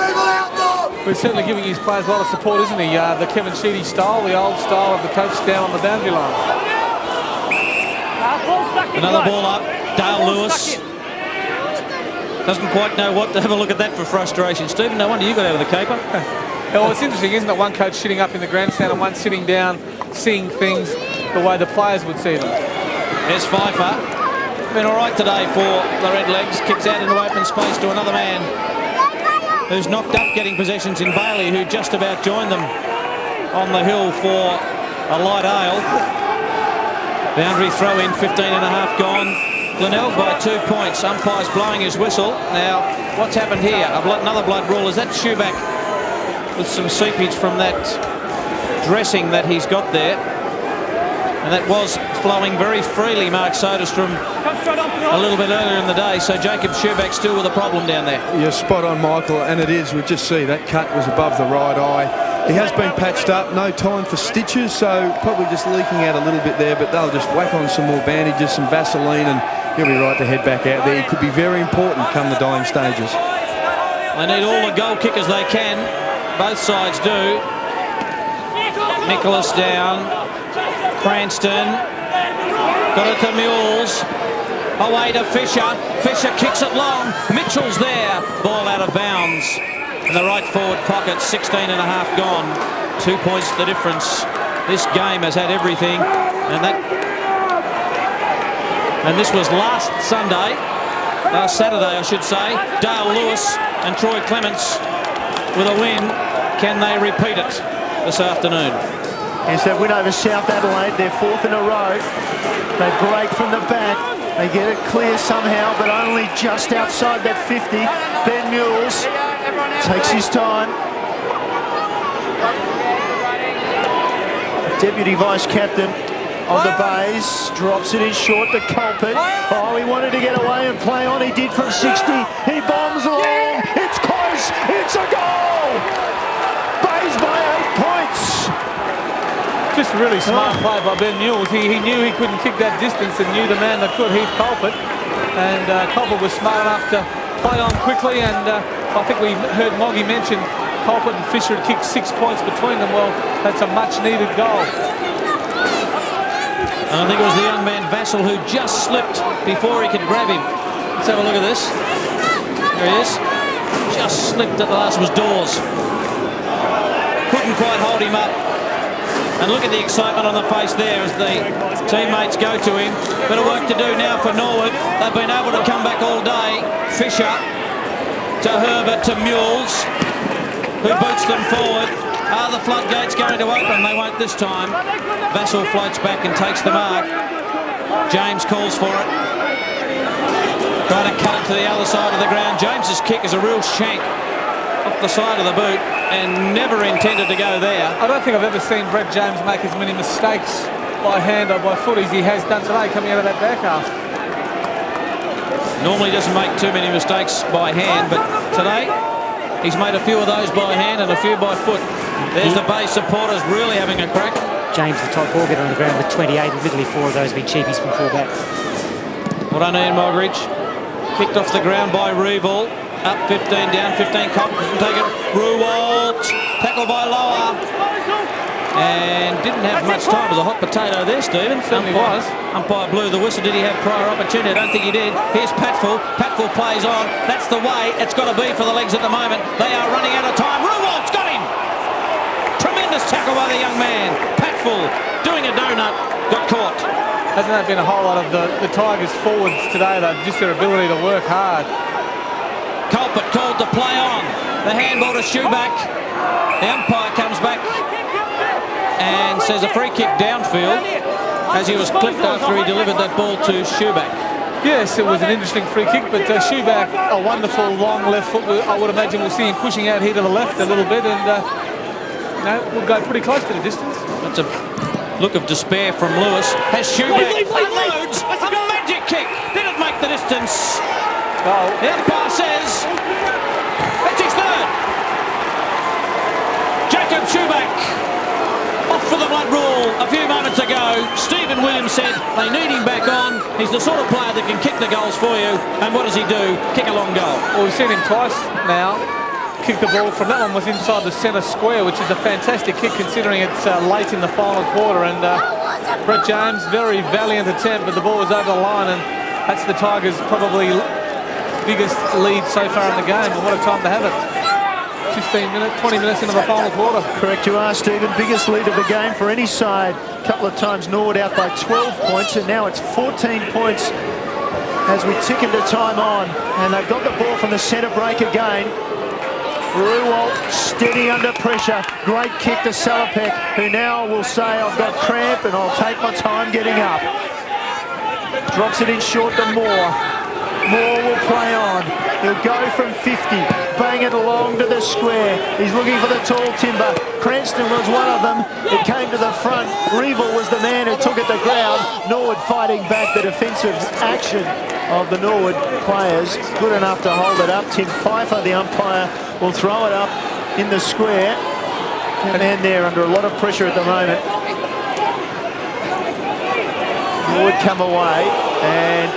We're certainly giving his players a lot of support, isn't he? The Kevin Sheedy style, the old style of the coach down on the boundary line. Another ball up. Dale Lewis doesn't quite know what to have a look at that for frustration. Stephen, no wonder you got out of the caper. Well, it's interesting, isn't it? One coach sitting up in the grandstand and one sitting down, seeing things the way the players would see them. There's Pfeiffer. Been all right today for the Redlegs. Kicks out into open space to another man who's knocked up getting possessions in Bailey, who just about joined them on the hill for a light ale. Boundary throw in, 15.5 gone. Glenelg by 2 points. Umpire's blowing his whistle. Now, what's happened here? Another blood rule. Is that Schuback with some seepage from that dressing that he's got there? And that was flowing very freely, Mark Soderstrom, a little bit earlier in the day. So Jacob Schuback still with a problem down there. You're spot on, Michael, and it is. We just see that cut was above the right eye. He has been patched up, no time for stitches, so probably just leaking out a little bit there, but they'll just whack on some more bandages, some Vaseline, and he'll be right to head back out there. He could be very important come the dying stages. They need all the goal kickers they can. Both sides do. Nicholas down. Cranston. Got it to Mules. Away to Fisher. Fisher kicks it long. Mitchell's there. Ball out of bounds. In the right forward pocket, 16.5 gone. 2 points the difference. This game has had everything. And this was last Saturday, I should say. Dale Lewis and Troy Clements with a win. Can they repeat it this afternoon? Here's that win over South Adelaide, their 4th in a row. They break from the back. They get it clear somehow, but only just outside that 50. Ben Mules takes his time. Deputy Vice Captain of the Bays drops it in short to Culpet. Oh, he wanted to get away and play on. He did from 60. He bombs long. It's close. It's a goal. Bays by 8 points. Just really smart play by Ben Mules. He knew he couldn't kick that distance and knew the man that could, Heath Culpet. And Culpet was smart enough to play on quickly, and I think we heard Moggy mention Culpet and Fisher had kicked 6 points between them. Well, that's a much-needed goal. And I think it was the young man Vassell who just slipped before he could grab him. Let's have a look at this. There he is. Just slipped at the last. Was Dawes. Couldn't quite hold him up. And look at the excitement on the face there as the teammates go to him. Bit of work to do now for Norwood. They've been able to come back all day. Fisher to Herbert to Mules, who boots them forward. Are the floodgates going to open? They won't this time. Vassell floats back and takes the mark. James calls for it. Trying to cut it to the other side of the ground. James's kick is a real shank off the side of the boot and never intended to go there. I don't think I've ever seen Brett James make as many mistakes by hand or by foot as he has done today coming out of that back half. Normally doesn't make too many mistakes by hand, but today he's made a few of those by hand and a few by foot. There's the base supporters really having a crack. James, the top ball getter on the ground with 28. Admittedly, 4 of those have been cheapies from fullback. Well done, Ian Mogridge. Kicked off the ground by Reeville. Up 15, down 15. Cotton can take it. Ruwalt. Tackled by Lower. And didn't have much time. It was a hot potato there, Stephen. Certainly was. Umpire blew the whistle. Did he have prior opportunity? I don't think he did. Here's Patfull. Patfull plays on. That's the way it's got to be for the legs at the moment. They are running out of time. Ruwalt's got him. Tremendous tackle by the young man. Patfull doing a donut. Got caught. Hasn't that been a whole lot of the Tigers forwards today, though? Just their ability to work hard. Culpet called to play on. The handball to Shoeback. The umpire comes back and says a free kick downfield as he was clipped after he delivered that ball to Shoeback. Yes, it was an interesting free kick, but Shoeback, a wonderful long left foot. I would imagine we'll see him pushing out here to the left a little bit, and we'll go pretty close to the distance. That's a look of despair from Lewis. Has Shoeback unloads a magic kick. Did it make the distance? Goal. The umpire says it's his third. Jacob Shoeback off for the blood rule a few moments ago. Stephen Williams said they need him back on. He's the sort of player that can kick the goals for you. And what does he do? Kick a long goal. Well, we've seen him twice now kick the ball from that one was inside the centre square, which is a fantastic kick considering it's late in the final quarter. And Brett James, very valiant attempt, but the ball was over the line, and that's the Tigers' probably biggest lead so far in the game, and what a time to have it. 15 minutes, 20 minutes into the final quarter. Correct you are, Stephen. Biggest lead of the game for any side. A couple of times Norwood out by 12 points, and now it's 14 points as we tick into time on. And they've got the ball from the centre break again. Ruwalt steady under pressure. Great kick to Salopek, who now will say, I've got cramp and I'll take my time getting up. Drops it in short to Moore. Moore will play on. He'll go from 50, bang it along to the square. He's looking for the tall timber. Cranston was one of them. It came to the front. Reeville was the man who took it to ground. Norwood fighting back. The defensive action of the Norwood players good enough to hold it up. Tim Pfeiffer, the umpire, will throw it up in the square. A man there under a lot of pressure at the moment. Norwood come away, and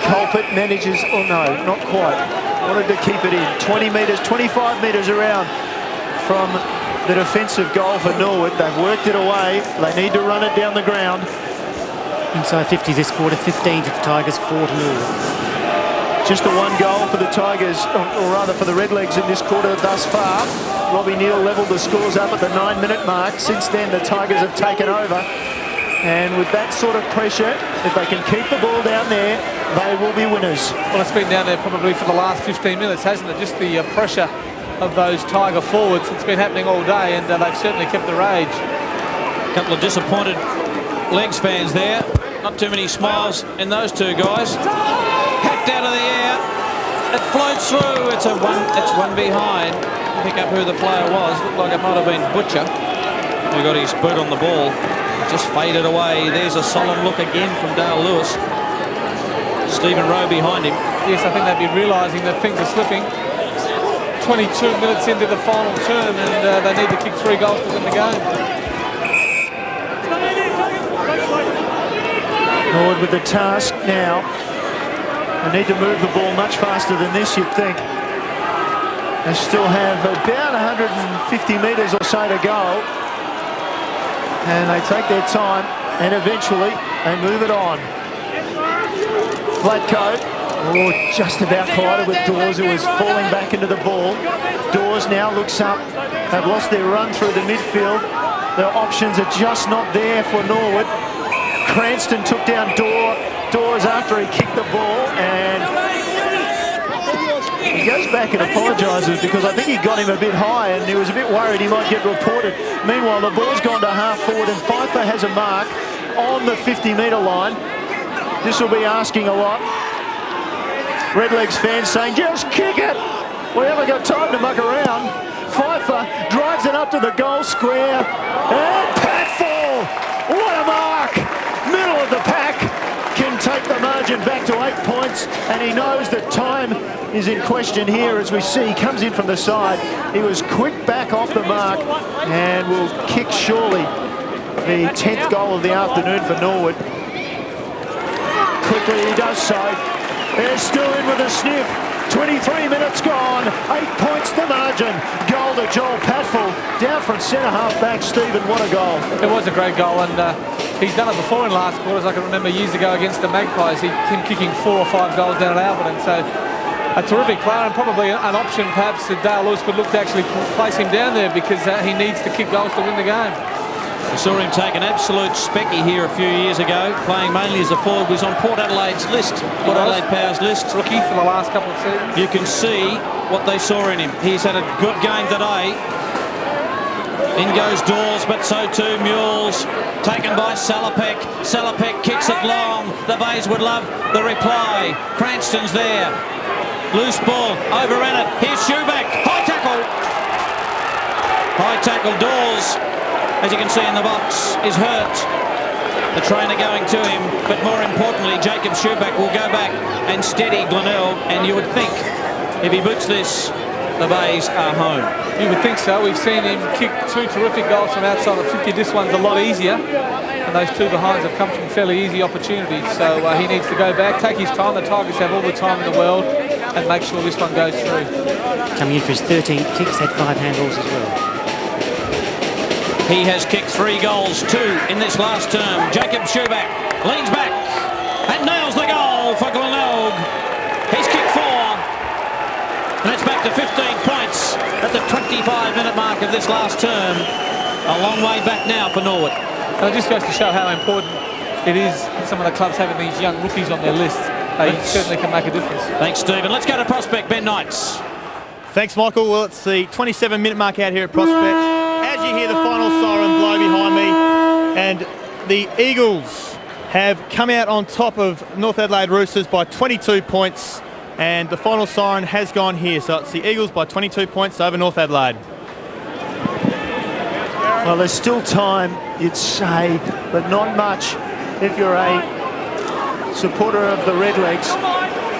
Culpet manages, oh no, not quite. Wanted to keep it in. 20 metres, 25 metres around from the defensive goal for Norwood. They've worked it away. They need to run it down the ground. Inside 50 this quarter, 15 to the Tigers, 4 to Norwood. Just the one goal for the Tigers, or rather for the Redlegs in this quarter thus far. Robbie Neal levelled the scores up at the 9-minute mark. Since then, the Tigers have taken over. And with that sort of pressure, if they can keep the ball down there, they will be winners. Well, it's been down there probably for the last 15 minutes, hasn't it? Just the pressure of those Tiger forwards. It's been happening all day, and they've certainly kept the rage. A couple of disappointed Legs fans there. Not too many smiles in those two guys. Hacked out of the air. It floats through. It's one behind. Pick up who the player was. Looked like it might have been Butcher, who got his boot on the ball. Just faded away. There's a solemn look again from Dale Lewis. Stephen Rowe behind him. Yes, I think they'd be realising that things are slipping. 22 minutes into the final term, and they need to kick 3 goals to win the game. Norwood with the task now. They need to move the ball much faster than this, you'd think. They still have about 150 metres or so to go. And they take their time. and eventually they move it on. Flatcoat, just about collided with Dawes, who was falling back into the ball. Dawes now looks up. They've lost their run through the midfield. Their options are just not there for Norwood. Cranston took down Dawes after he kicked the ball, and he goes back and apologises because I think he got him a bit high and he was a bit worried he might get reported. Meanwhile, the ball's gone to half forward and Pfeiffer has a mark on the 50-metre line. This will be asking a lot. Redlegs fans saying, just kick it. We haven't got time to muck around. Pfeiffer drives it up to the goal square. And Patfall, what a mark. Middle of the pack, can take the margin back to 8 points, and he knows that time is in question here. As we see, he comes in from the side. He was quick back off the mark and will kick surely the 10th goal of the afternoon for Norwood. Quickly he does so. They're still in with a sniff. 23 minutes gone, 8 points the margin. Goal to Joel Patfall, down from centre-half back. Stephen, what a goal. It was a great goal, and he's done it before in last quarters. I can remember years ago against the Magpies, him kicking 4 or 5 goals down at Alberton. So a terrific player, and probably an option perhaps that Dale Lewis could look to actually place him down there, because he needs to kick goals to win the game. We saw him take an absolute specky here a few years ago, playing mainly as a forward. He was on Port Adelaide's list, Port Adelaide Power's list. Rookie for the last couple of seasons. You can see what they saw in him. He's had a good game today. In goes Dawes, but so too Mules. Taken by Salopek. Salopek kicks it long. The Bays would love the reply. Cranston's there. Loose ball, overran it. Here's Shoeback. High tackle. High tackle. Dawes, as you can see in the box, is hurt. The trainer going to him, but more importantly, Jacob Shoeback will go back and steady Glenelg, and you would think if he boots this, the Bays are home. You would think so. We've seen him kick 2 terrific goals from outside of 50. This one's a lot easier, and those 2 behinds have come from fairly easy opportunities. So he needs to go back, take his time. The Tigers have all the time in the world, and make sure this one goes through. Coming in for his 13th kicks, had 5 handballs as well. He has kicked 3 goals, 2 in this last term. Jacob Shoeback leans back and nails the goal for Glenelg. He's kicked 4, and it's back to 15 points at the 25-minute mark of this last term. A long way back now for Norwood. And it just goes to show how important it is, some of the clubs having these young rookies on their list. They certainly can make a difference. Thanks, Stephen. Let's go to Prospect, Ben Knights. Thanks, Michael. Well, it's the 27-minute mark out here at Prospect. As you hear the final siren blow behind me, and the Eagles have come out on top of North Adelaide Roosters by 22 points, and the final siren has gone here. So it's the Eagles by 22 points over North Adelaide. Well, there's still time, you'd say, but not much if you're a supporter of the Redlegs.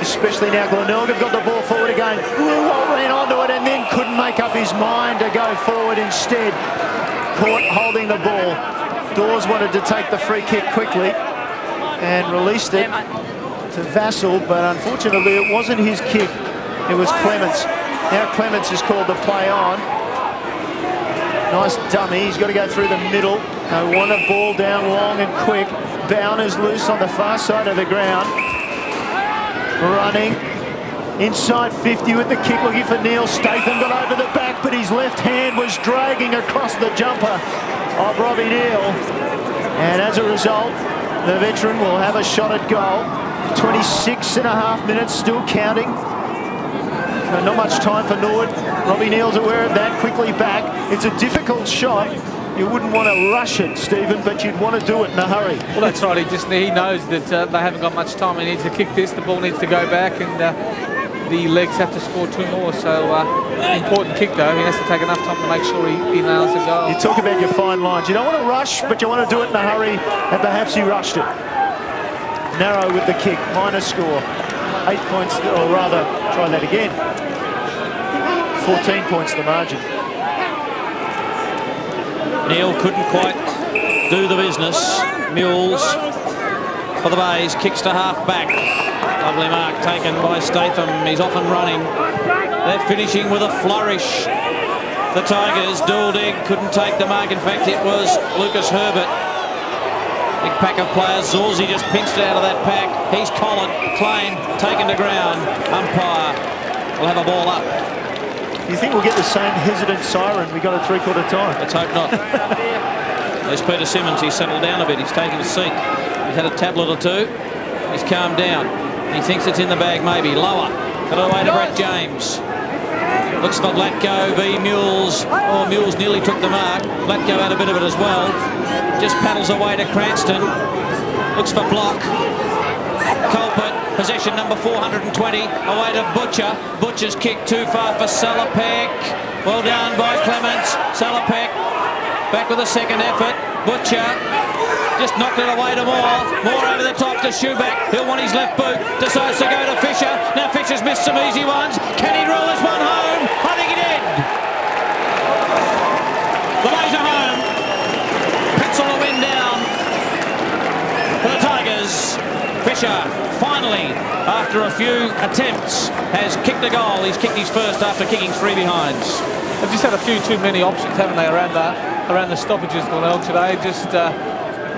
Especially now Glenelg have got the ball forward again. Ruwalt ran onto it and then couldn't make up his mind to go forward instead. Caught holding the ball. Dawes wanted to take the free kick quickly and released it to Vassell, but unfortunately it wasn't his kick. It was Clements. Now Clements is called to play on. Nice dummy. He's got to go through the middle. They want a ball down long and quick. Bowner's loose on the far side of the ground. Running inside 50 with the kick, looking for Neil. Statham got over the back, but his left hand was dragging across the jumper of Robbie Neal. And as a result, the veteran will have a shot at goal. 26.5 minutes still counting. So not much time for Norwood. Robbie Neal's aware of that, quickly back. It's a difficult shot. You wouldn't want to rush it, Stephen, but you'd want to do it in a hurry. Well, that's right. He knows that they haven't got much time. He needs to kick this. The ball needs to go back, and the legs have to score 2 more. So important kick, though. He has to take enough time to make sure he nails the goal. You talk about your fine lines. You don't want to rush, but you want to do it in a hurry, and perhaps he rushed it. Narrow with the kick, minus score. 8 points, or rather, try that again. 14 points the margin. Neil couldn't quite do the business. Mules for the Bays, kicks to half back. Lovely mark taken by Statham. He's off and running. They're finishing with a flourish. The Tigers, Dooldegg couldn't take the mark. In fact, it was Lucas Herbert Big pack of players. Zorzi just pinched it out of that pack. He's collared, claimed, taken to ground. Umpire will have a ball up. You think we'll get the same hesitant siren we got at three-quarter time? Let's hope not. There's Peter Simmons. He's settled down a bit. He's taken a seat. He's had a tablet or two. He's calmed down. He thinks it's in the bag, maybe. Lower. Got it away to Brett James. Looks for Blatko v Mules. Oh, Mules nearly took the mark. Blatko had a bit of it as well. Just paddles away to Cranston. Looks for block. Culprit. Possession number 420. Away to Butcher. Butcher's kick too far for Salopek. Well done by Clements. Salopek back with a second effort. Butcher just knocked it away to Moore. Moore over the top to Schubeck. He'll want his left boot. Decides to go to Fisher. Now Fisher's missed some easy ones. Can he roll this one home? I think he did. The Blazer home. Pencil the win down for the Tigers. Fisher finally, after a few attempts, has kicked a goal. He's kicked his first after kicking 3 behinds. They've just had a few too many options, haven't they, around the stoppages, Glenelg, today. Just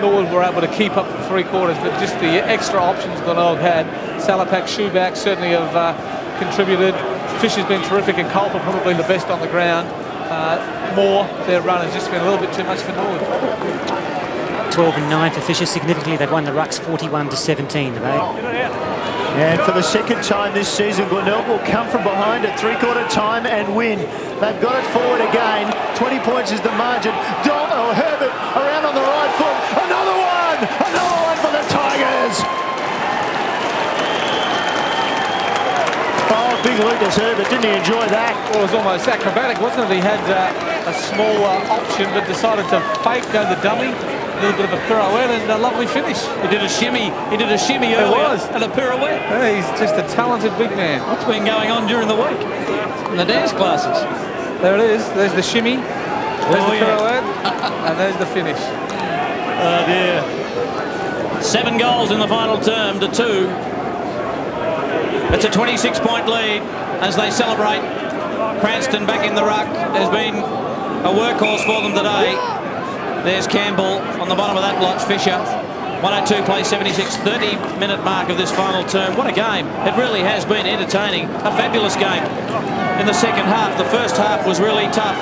Norwood were able to keep up for 3/4, but just the extra options Glenelg had. Salapak, Schubeck certainly have contributed. Fisher's been terrific, and Culper probably the best on the ground. Moore, their run has just been a little bit too much for Norwood. 12 and 9 for Fisher. Significantly, they've won the rucks 41-17 today. And for the second time this season, Glenelg will come from behind at three-quarter time and win. They've got it forward again. 20 points is the margin. Herbert around on the right foot. Another one! Another one for the Tigers! Oh, big Lucas Herbert. Didn't he enjoy that? Well, it was almost acrobatic, wasn't it? He had a small option, but decided to fake, go the dummy. A little bit of a pirouette and a lovely finish. He did a shimmy. He did a shimmy earlier and a pirouette. Yeah, he's just a talented big man. What's been going on during the week in the dance classes? There it is. There's the shimmy. There's the pirouette. And there's the finish. Oh dear. 7 goals in the final term to 2. It's a 26-point lead as they celebrate. Cranston back in the ruck. There's been a workhorse for them today. There's Campbell on the bottom of that blotch. Fisher. 102 play 76, 30-minute mark of this final term. What a game. It really has been entertaining. A fabulous game in the second half. The first half was really tough.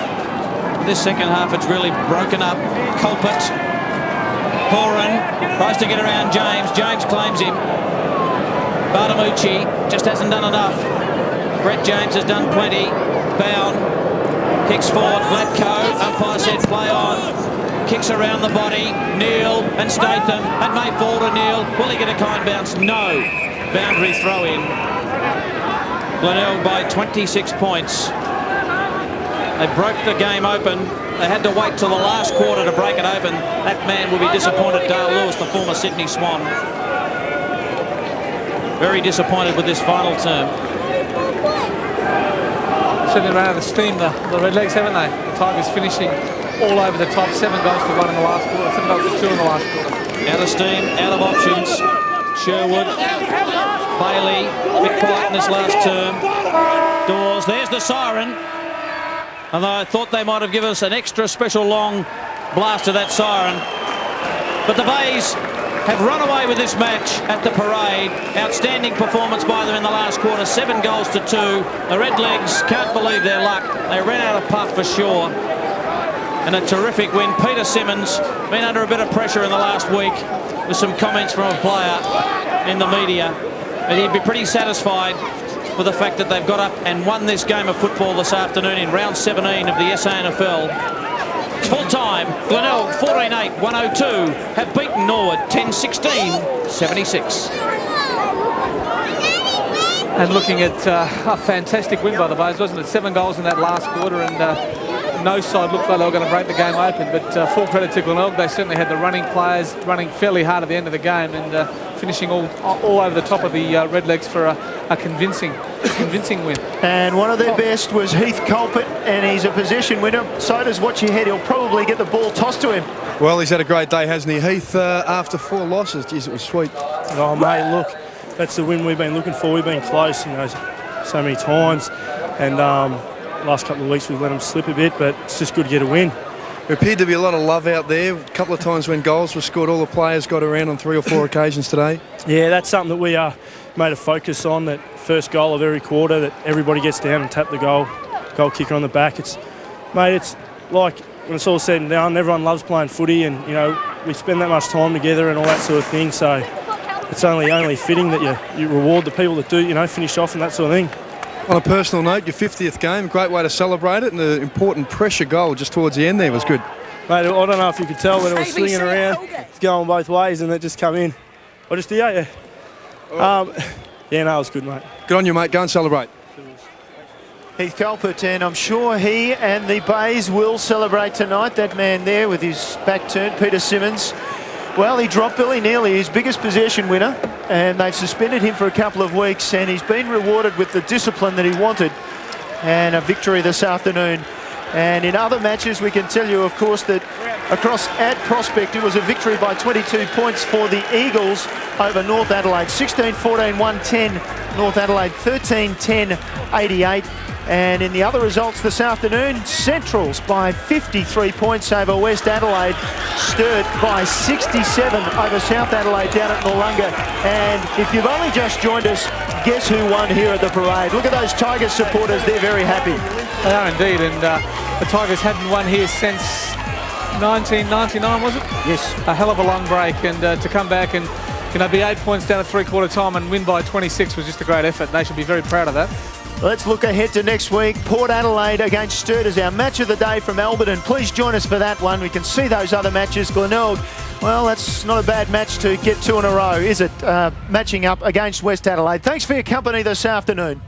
This second half, it's really broken up. Culprit. Horan tries to get around James. James claims him. Bartamucci just hasn't done enough. Brett James has done plenty. Bound. Kicks forward. Vlatko. Umpire said play on. Kicks around the body. Neal and Statham. That may fall to Neal. Will he get a kind bounce? No. Boundary throw in. Glenelg by 26 points. They broke the game open. They had to wait till the last quarter to break it open. That man will be disappointed, Dale Lewis, the former Sydney Swan. Very disappointed with this final term. Certainly ran out of steam, the Redlegs, haven't they? The Tigers finishing all over the top. 7 goals to 1 in the last quarter. 7 goals to 2 in the last quarter. Out of steam, out of options. Sherwood, Bailey, a bit quiet in this last term. Dawes, there's the siren. And I thought they might have given us an extra special long blast of that siren. But the Bays have run away with this match at the parade. Outstanding performance by them in the last quarter. 7 goals to 2. The Redlegs can't believe their luck. They ran out of puff for sure. And a terrific win. Peter Simmons been under a bit of pressure in the last week with some comments from a player in the media. And he'd be pretty satisfied with the fact that they've got up and won this game of football this afternoon in round 17 of the SANFL. Full time, Glenelg 14-8, 102 have beaten Norwood 10-16, 76. And looking at a fantastic win by the Bays, wasn't it? 7 goals in that last quarter, and no side looked like they were going to break the game open. But full credit to Glenelg. They certainly had the running players running fairly hard at the end of the game and finishing all over the top of the Redlegs for a convincing win. And one of their best was Heath Culprit, and he's a possession winner. So does Watch Your Head. He'll probably get the ball tossed to him. Well, he's had a great day, hasn't he, Heath? After 4 losses, geez, it was sweet. Oh, mate, look, that's the win we've been looking for. We've been close, so many times. And last couple of weeks we've let them slip a bit, but it's just good to get a win. There appeared to be a lot of love out there. A couple of times when goals were scored, all the players got around on 3 or 4 occasions today. Yeah, that's something that we made a focus on, that first goal of every quarter, that everybody gets down and tap the goal kicker on the back. It's like, when it's all said and done, everyone loves playing footy, and we spend that much time together and all that sort of thing, so it's only fitting that you reward the people that do finish off and that sort of thing. On a personal note, your 50th game, great way to celebrate it, and the important pressure goal just towards the end there was good. Mate, I don't know if you could tell when it was swinging around, it's going both ways, and it just come in. Yeah, no, it was good, mate. Good on you, mate. Go and celebrate. Heath Culpert, and I'm sure he and the Bays will celebrate tonight. That man there with his back turned, Peter Simmons. Well, he dropped Billy Neely, his biggest possession winner, and they've suspended him for a couple of weeks, and he's been rewarded with the discipline that he wanted, and a victory this afternoon. And in other matches, we can tell you, of course, that across at Prospect, it was a victory by 22 points for the Eagles over North Adelaide. 16-14, 110. North Adelaide 13-10, 88. And in the other results this afternoon, Centrals by 53 points over West Adelaide, Sturt by 67 over South Adelaide down at Noarlunga. And if you've only just joined us, guess who won here at the parade? Look at those Tigers supporters, they're very happy. They are indeed, and the Tigers hadn't won here since 1999, was it? Yes. A hell of a long break, and to come back and be 8 points down at three-quarter time and win by 26 was just a great effort. They should be very proud of that. Let's look ahead to next week. Port Adelaide against Sturt is our match of the day from Alberton. Please join us for that one. We can see those other matches. Glenelg, well, that's not a bad match to get 2 in a row, is it? Matching up against West Adelaide. Thanks for your company this afternoon.